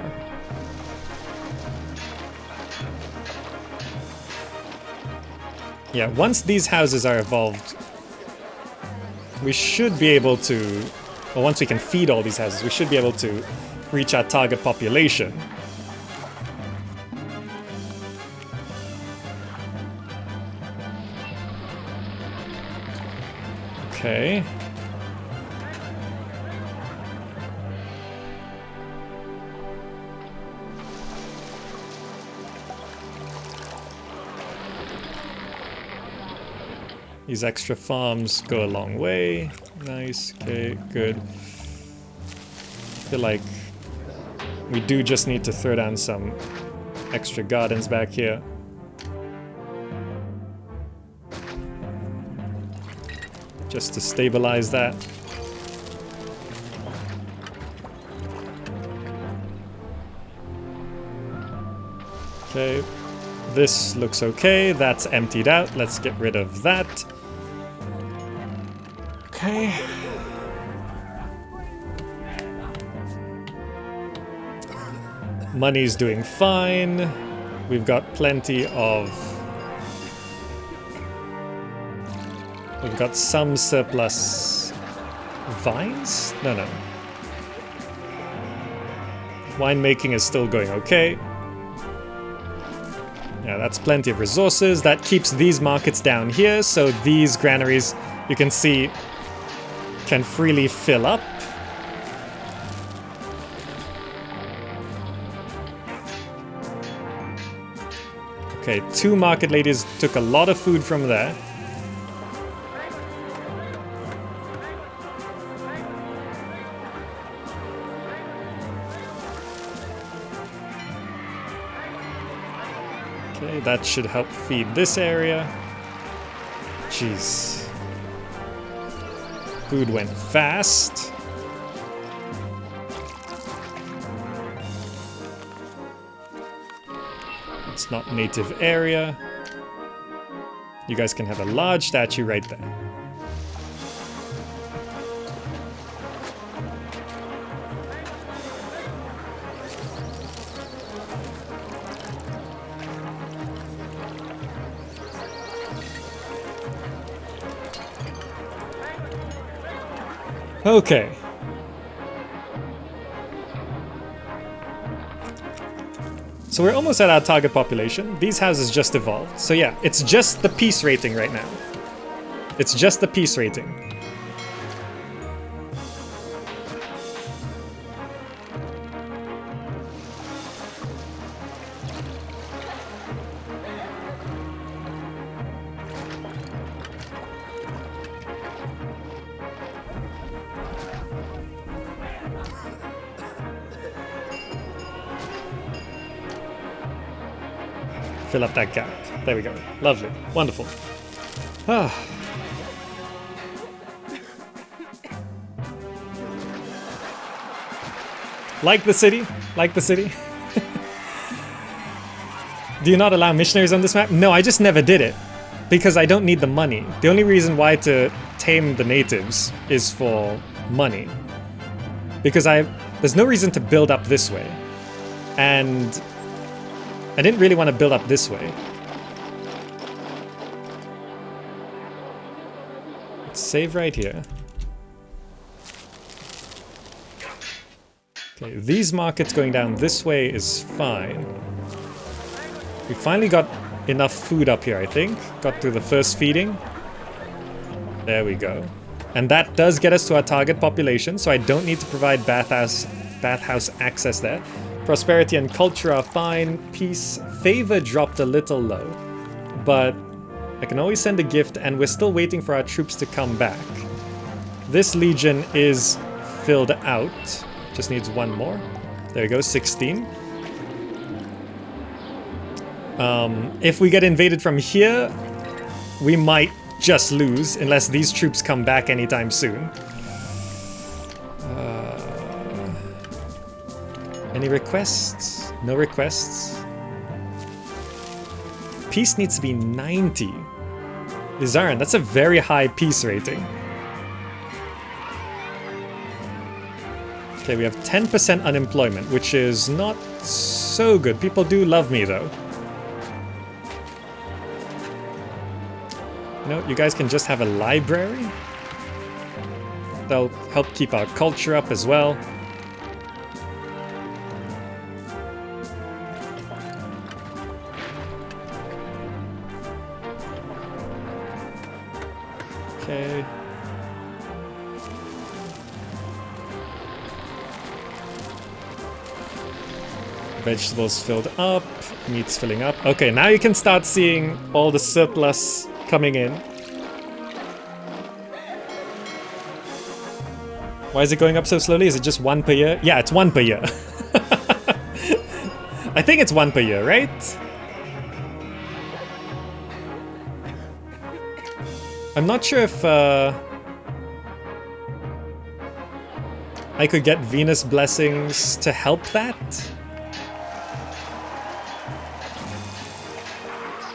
Yeah, once these houses are evolved, we should be able to... Well, once we can feed all these houses, we should be able to reach our target population. Okay. These extra farms go a long way. Nice, okay, good. I feel like we do just need to throw down some extra gardens back here. Just to stabilize that. Okay, this looks okay. That's emptied out. Let's get rid of that. Okay. Money's doing fine. We've got plenty of... We've got some surplus vines? No. Winemaking is still going okay. Yeah, that's plenty of resources. That keeps these markets down here, so these granaries, you can see, can freely fill up. Okay, 2 market ladies took a lot of food from there. Okay, that should help feed this area. Jeez. Food went fast. It's not native area. You guys can have a large statue right there. Okay. So we're almost at our target population. These houses just evolved. So yeah, it's just the peace rating right now. It's just the peace rating. fill up that gap. There we go. Lovely. Wonderful. Ah. Like the city? Like the city? Do you not allow missionaries on this map? No, I just never did it. Because I don't need the money. The only reason why to tame the natives is for money. Because there's no reason to build up this way. And I didn't really want to build up this way. Let's save right here. Okay, these markets going down this way is fine. We finally got enough food up here, I think. Got through the first feeding. There we go. And that does get us to our target population, so I don't need to provide bathhouse access there. Prosperity and culture are fine. Peace. Favor dropped a little low. But I can always send a gift, and we're still waiting for our troops to come back. This legion is filled out. Just needs one more. There we go, 16. If we get invaded from here, we might just lose unless these troops come back anytime soon. Any requests? No requests. Peace needs to be 90. Lizaran, that's a very high peace rating. Okay, we have 10% unemployment, which is not so good. People do love me, though. You know, you guys can just have a library. That'll help keep our culture up as well. Okay. Vegetables filled up, meat's filling up. Okay, now you can start seeing all the surplus coming in. Why is it going up so slowly? Is it just one per year? Yeah, it's one per year. I think it's one per year, right? I'm not sure if I could get Venus blessings to help that.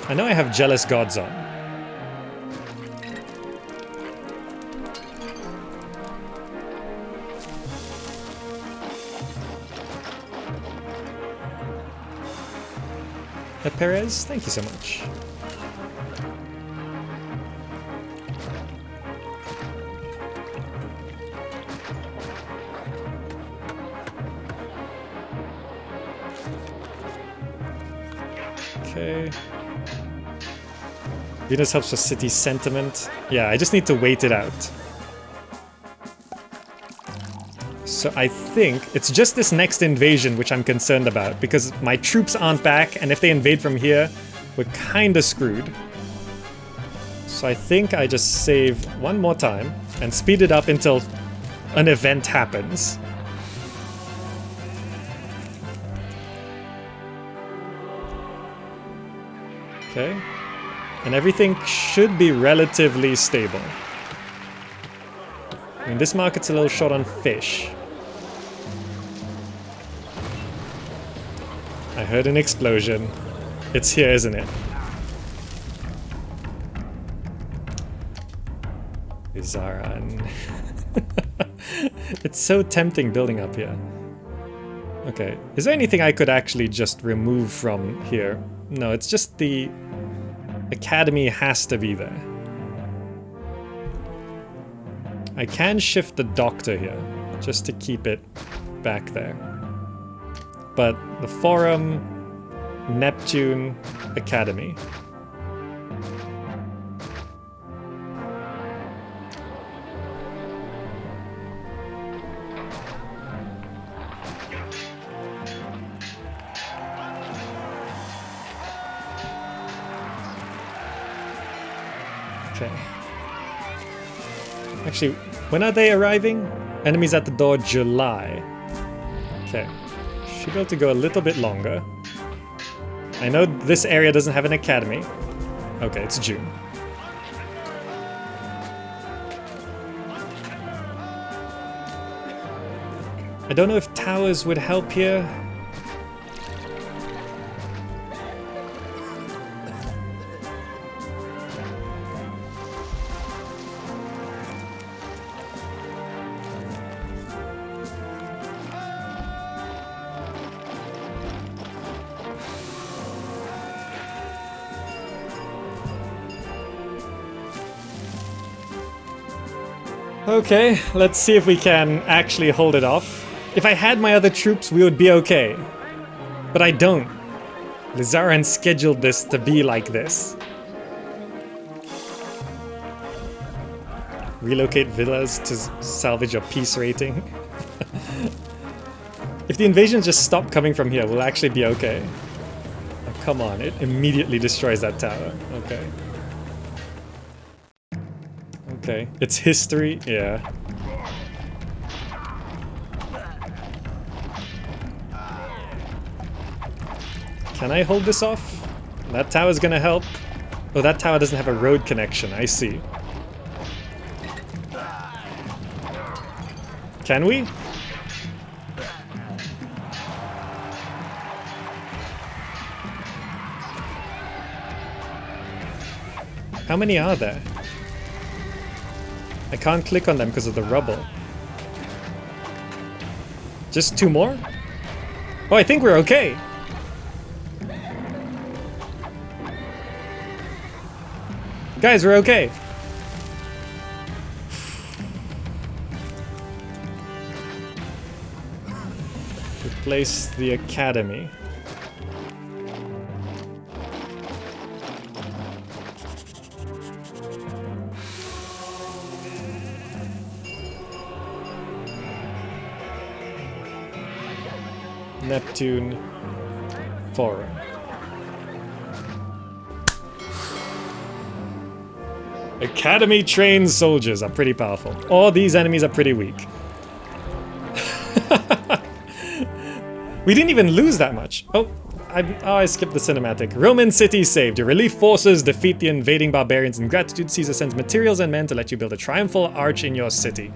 I know I have jealous gods on. Perez, thank you so much. Okay. Venus helps with city sentiment. Yeah, I just need to wait it out. So I think it's just this next invasion which I'm concerned about, because my troops aren't back, and if they invade from here, we're kinda screwed. So I think I just save one more time and speed it up until an event happens. Okay. And everything should be relatively stable. I mean, this market's a little short on fish. I heard an explosion. It's here, isn't it? Izaran. It's so tempting building up here. Okay, is there anything I could actually just remove from here? No, it's just the academy has to be there. I can shift the doctor here, just to keep it back there. But the Forum, Neptune, Academy. Okay. Actually, when are they arriving? Enemies at the door, July. Okay. Should be able to go a little bit longer. I know this area doesn't have an academy. Okay, it's June. I don't know if towers would help here. Okay, let's see if we can actually hold it off. If I had my other troops, we would be okay. But I don't. Lizaran scheduled this to be like this. Relocate villas to salvage your peace rating. If the invasions just stop coming from here, we'll actually be okay. Oh, come on, it immediately destroys that tower. Okay. Okay, it's history, yeah. Can I hold this off? That tower's gonna help. Oh, that tower doesn't have a road connection, I see. Can we? How many are there? I can't click on them because of the rubble. Just 2 more? Oh, I think we're okay. Guys, we're okay. Replace the academy. Neptune Forum. Academy trained soldiers are pretty powerful. All these enemies are pretty weak. We didn't even lose that much. Oh, I skipped the cinematic. Roman city saved. Your relief forces defeat the invading barbarians. In gratitude, Caesar sends materials and men to let you build a triumphal arch in your city.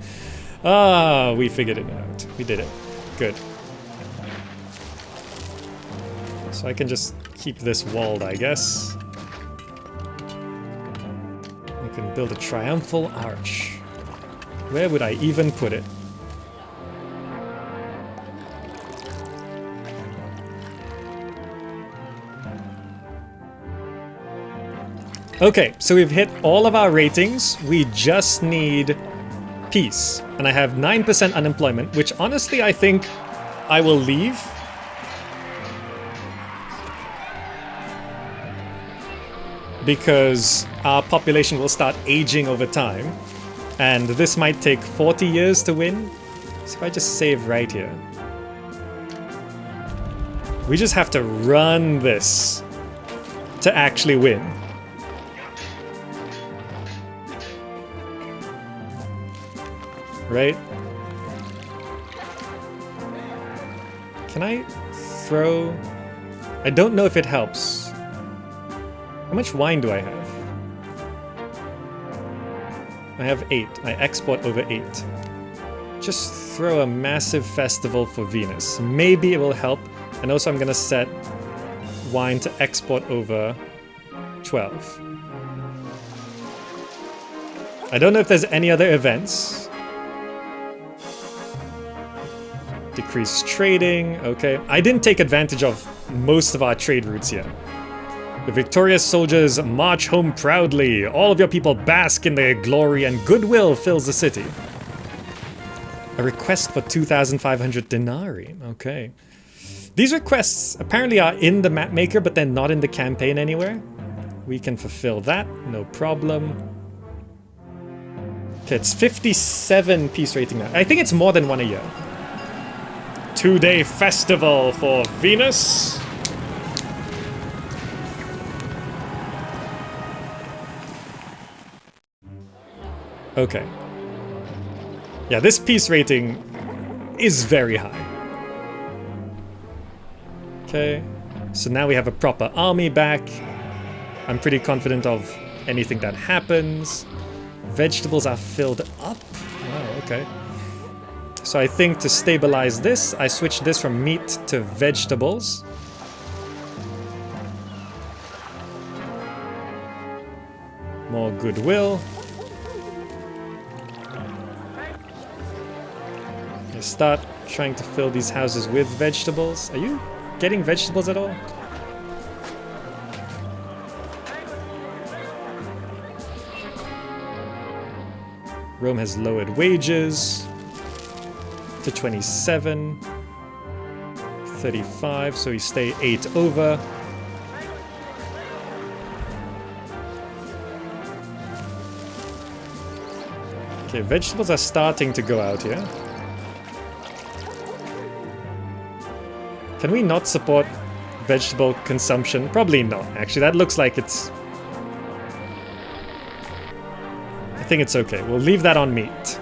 Ah, we figured it out. We did it. Good. So I can just keep this walled, I guess. I can build a triumphal arch. Where would I even put it? Okay, so we've hit all of our ratings. We just need peace. And I have 9% unemployment, which honestly I think I will leave. Because our population will start aging over time. And this might take 40 years to win. So if I just save right here. We just have to run this to actually win. Right? Can I throw... I don't know if it helps. How much wine do I have? I have 8. I export over 8. Just throw a massive festival for Venus. Maybe it will help. And also I'm gonna set wine to export over 12. I don't know if there's any other events. Decrease trading, okay. I didn't take advantage of most of our trade routes here. The victorious soldiers march home proudly. All of your people bask in their glory and goodwill fills the city. A request for 2,500 denarii, okay. These requests apparently are in the map maker, but they're not in the campaign anywhere. We can fulfill that, no problem. Okay, it's 57 peace rating now. I think it's more than 1 a year. 2-day festival for Venus. Okay. Yeah, this peace rating is very high. Okay. So now we have a proper army back. I'm pretty confident of anything that happens. Vegetables are filled up. Wow, okay. So I think to stabilize this, I switch this from meat to vegetables. More goodwill. I start trying to fill these houses with vegetables. Are you getting vegetables at all? Rome has lowered wages to 27. 35, so we stay 8 over. Okay, vegetables are starting to go out here. Can we not support vegetable consumption? Probably not, actually. That looks like it's... I think it's okay. We'll leave that on meat.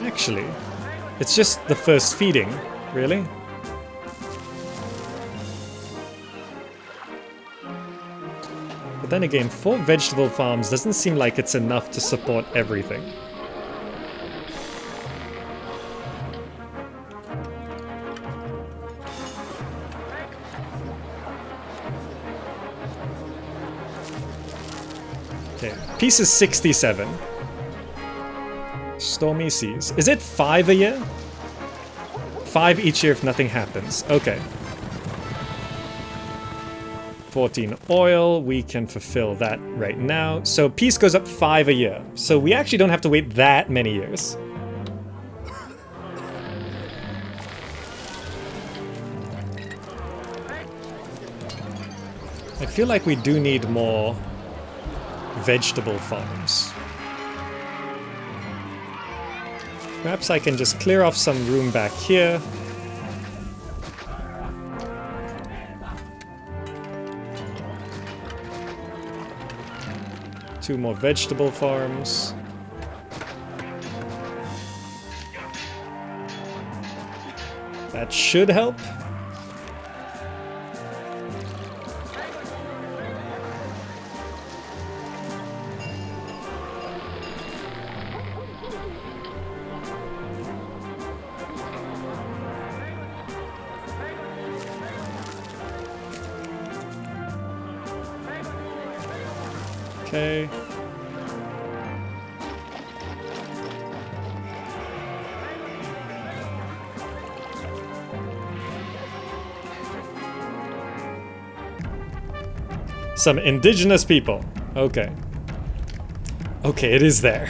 Actually, it's just the first feeding, really. But then again, 4 vegetable farms doesn't seem like it's enough to support everything. Okay, peace is 67. Stormy seas. Is it 5 a year? 5 each year if nothing happens. Okay. 14 oil, we can fulfill that right now. So peace goes up 5 a year. So we actually don't have to wait that many years. I feel like we do need more vegetable farms. Perhaps I can just clear off some room back here. Two more vegetable farms. That should help. Okay. Some indigenous people. Okay. Okay, it is there.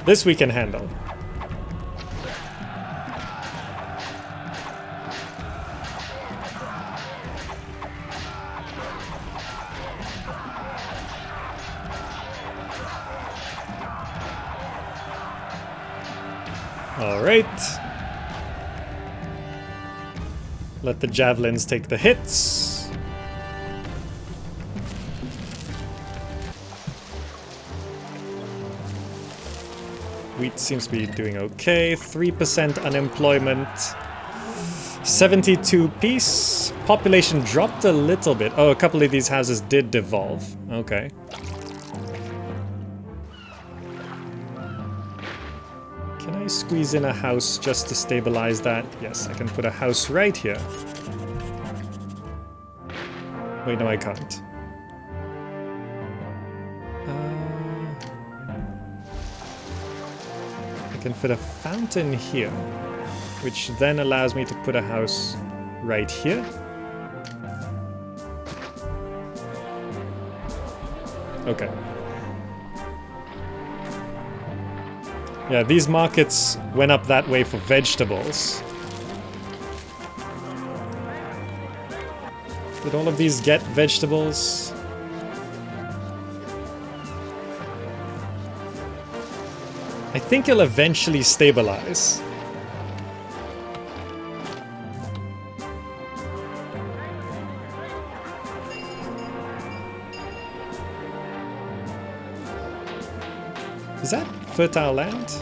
This we can handle. All right. Let the javelins take the hits. Wheat seems to be doing okay. 3% unemployment. 72 peace. Population dropped a little bit. Oh, a couple of these houses did devolve. Okay. Can I squeeze in a house just to stabilize that? Yes, I can put a house right here. Wait, no, I can't. I can fit a fountain here, which then allows me to put a house right here. Okay. Yeah, these markets went up that way for vegetables. Did all of these get vegetables? I think it'll eventually stabilize. Is that fertile land?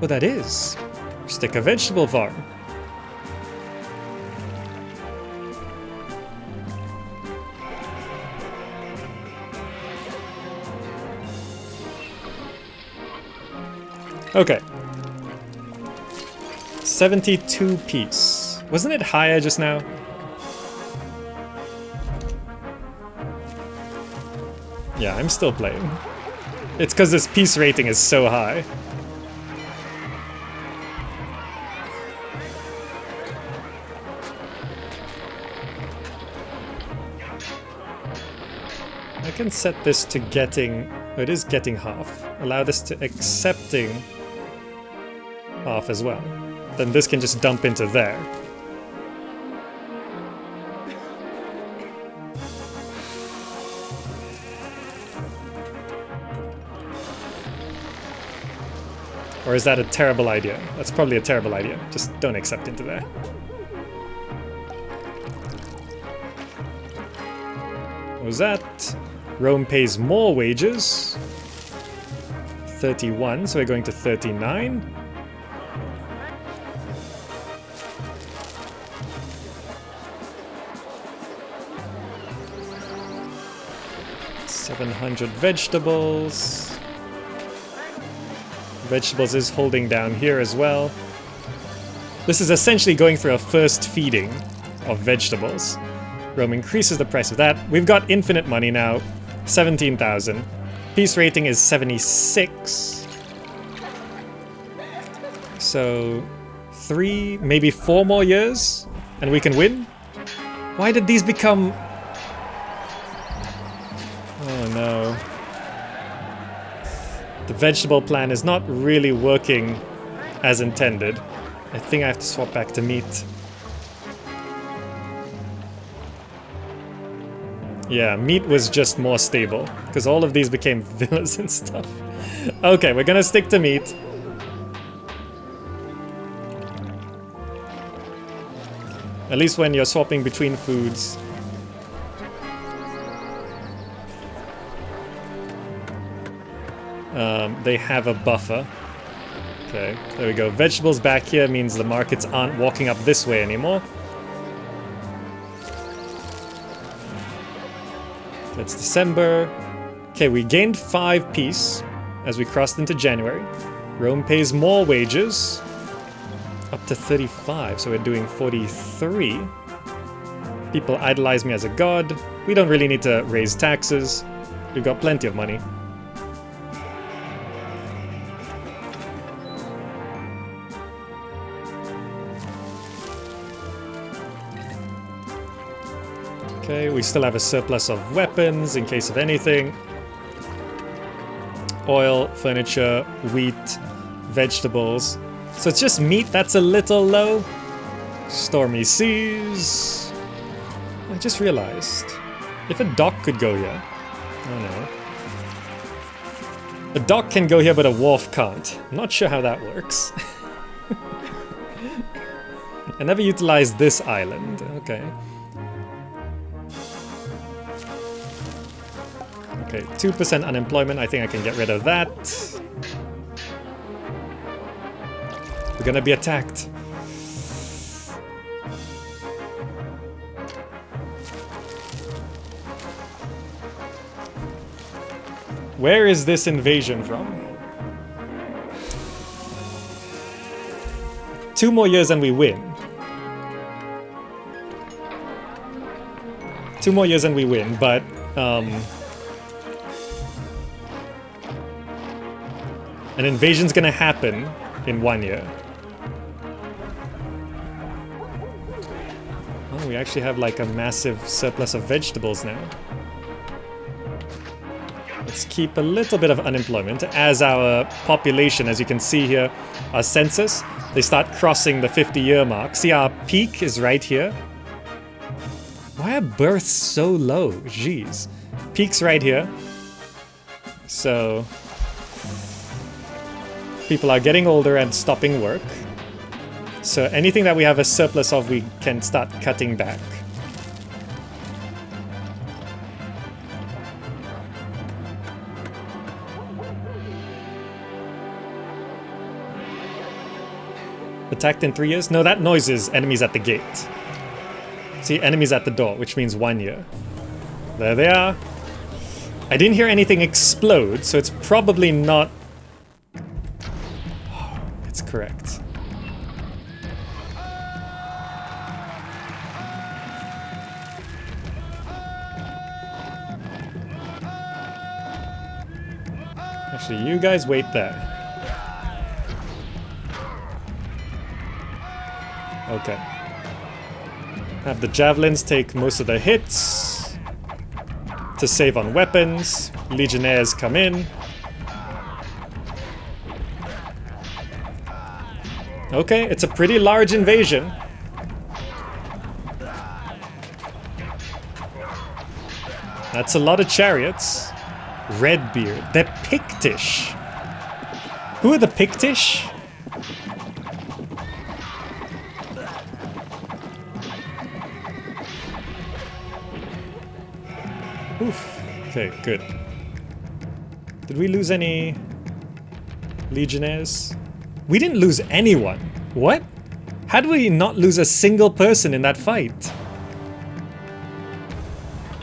Oh, that is. Stick a vegetable farm. Okay. 72 piece. Wasn't it higher just now? Yeah, I'm still playing. It's because this piece rating is so high. I can set this to getting... Oh, it is getting half. Allow this to accepting half as well. Then this can just dump into there. Or is that a terrible idea? That's probably a terrible idea. Just don't accept into there. What was that? Rome pays more wages. 31, so we're going to 39. $700 vegetables. Vegetables is holding down here as well. This is essentially going through a first feeding of vegetables. Rome increases the price of that. We've got infinite money now. 17,000. Peace rating is 76. So 3, maybe 4 more years and we can win? Why did these become... Oh no. The vegetable plan is not really working as intended. I think I have to swap back to meat. Yeah, meat was just more stable, because all of these became villas and stuff. Okay, we're gonna stick to meat. At least when you're swapping between foods. They have a buffer. Okay, there we go. Vegetables back here means the markets aren't walking up this way anymore. That's December. Okay, we gained 5 peace as we crossed into January. Rome pays more wages. Up to 35, so we're doing 43. People idolize me as a god. We don't really need to raise taxes. We've got plenty of money. Okay, we still have a surplus of weapons in case of anything. Oil, furniture, wheat, vegetables. So it's just meat that's a little low. Stormy seas. I just realized, if a dock could go here... Oh no. A dock can go here, but a wharf can't. I'm not sure how that works. I never utilized this island. Okay. Okay, 2% unemployment. I think I can get rid of that. We're gonna be attacked. Where is this invasion from? 2 more years and we win. 2 more years and we win, but an invasion's gonna happen in 1 year. Oh, we actually have like a massive surplus of vegetables now. Let's keep a little bit of unemployment as our population, as you can see here, our census, they start crossing the 50-year mark. See, our peak is right here. Why are births so low? Jeez. Peak's right here. So... people are getting older and stopping work. So anything that we have a surplus of, we can start cutting back. Attacked in 3 years? No, that noise is enemies at the gate. See, enemies at the door, which means 1 year. There they are. I didn't hear anything explode, so it's probably not... Oh, it's correct. Actually, you guys wait there. Okay. Have the javelins take most of the hits to save on weapons. Legionnaires come in. Okay, it's a pretty large invasion. That's a lot of chariots. Redbeard. They're Pictish. Who are the Pictish? Oof. Okay, good. Did we lose any legionnaires? We didn't lose anyone. What? How do we not lose a single person in that fight?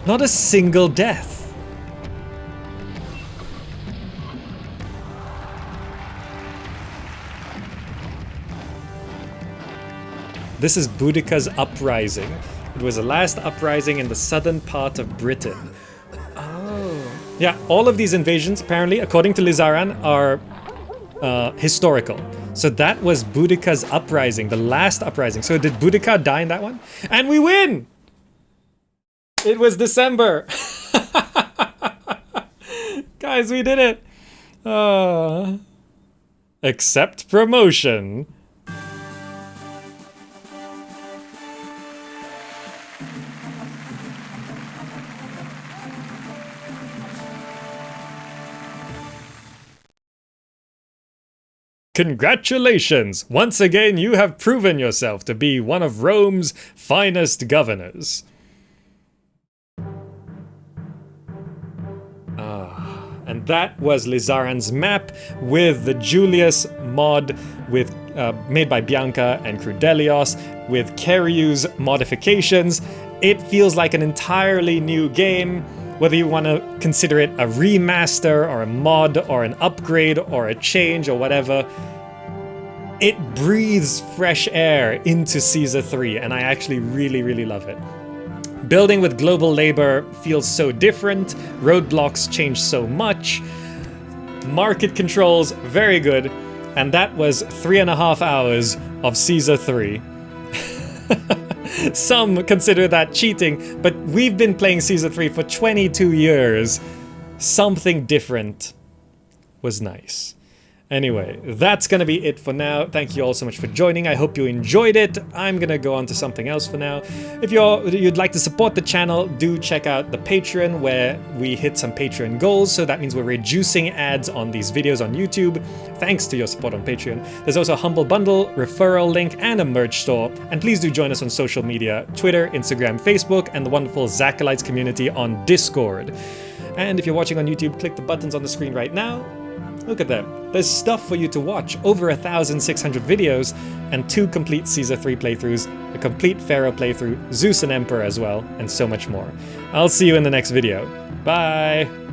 Not a single death. This is Boudicca's Uprising. It was the last uprising in the southern part of Britain. Oh. Yeah, all of these invasions, apparently, according to Lizaran, are historical. So that was Boudicca's Uprising, the last uprising. So did Boudicca die in that one? And we win! It was December! Guys, we did it! Accept promotion. Congratulations! Once again, you have proven yourself to be one of Rome's finest governors. And that was Lizaran's map with the Julius mod with made by Bianca and Crudelios with Keriew's modifications. It feels like an entirely new game. Whether you want to consider it a remaster or a mod or an upgrade or a change or whatever, it breathes fresh air into Caesar 3, and I actually really love it. Building with global labor feels so different, roadblocks change so much, market controls very good, and that was 3.5 hours of Caesar 3. Some consider that cheating, but we've been playing Caesar 3 for 22 years. Something different was nice. Anyway, that's gonna be it for now. Thank you all so much for joining. I hope you enjoyed it. I'm gonna go on to something else for now. If you'd like to support the channel, do check out the Patreon where we hit some Patreon goals. So that means we're reducing ads on these videos on YouTube, thanks to your support on Patreon. There's also a Humble Bundle, referral link, and a merch store. And please do join us on social media, Twitter, Instagram, Facebook, and the wonderful Zachalites community on Discord. And if you're watching on YouTube, click the buttons on the screen right now. Look at them. There's stuff for you to watch. Over 1,600 videos and 2 complete Caesar 3 playthroughs, a complete Pharaoh playthrough, Zeus and Emperor as well, and so much more. I'll see you in the next video. Bye!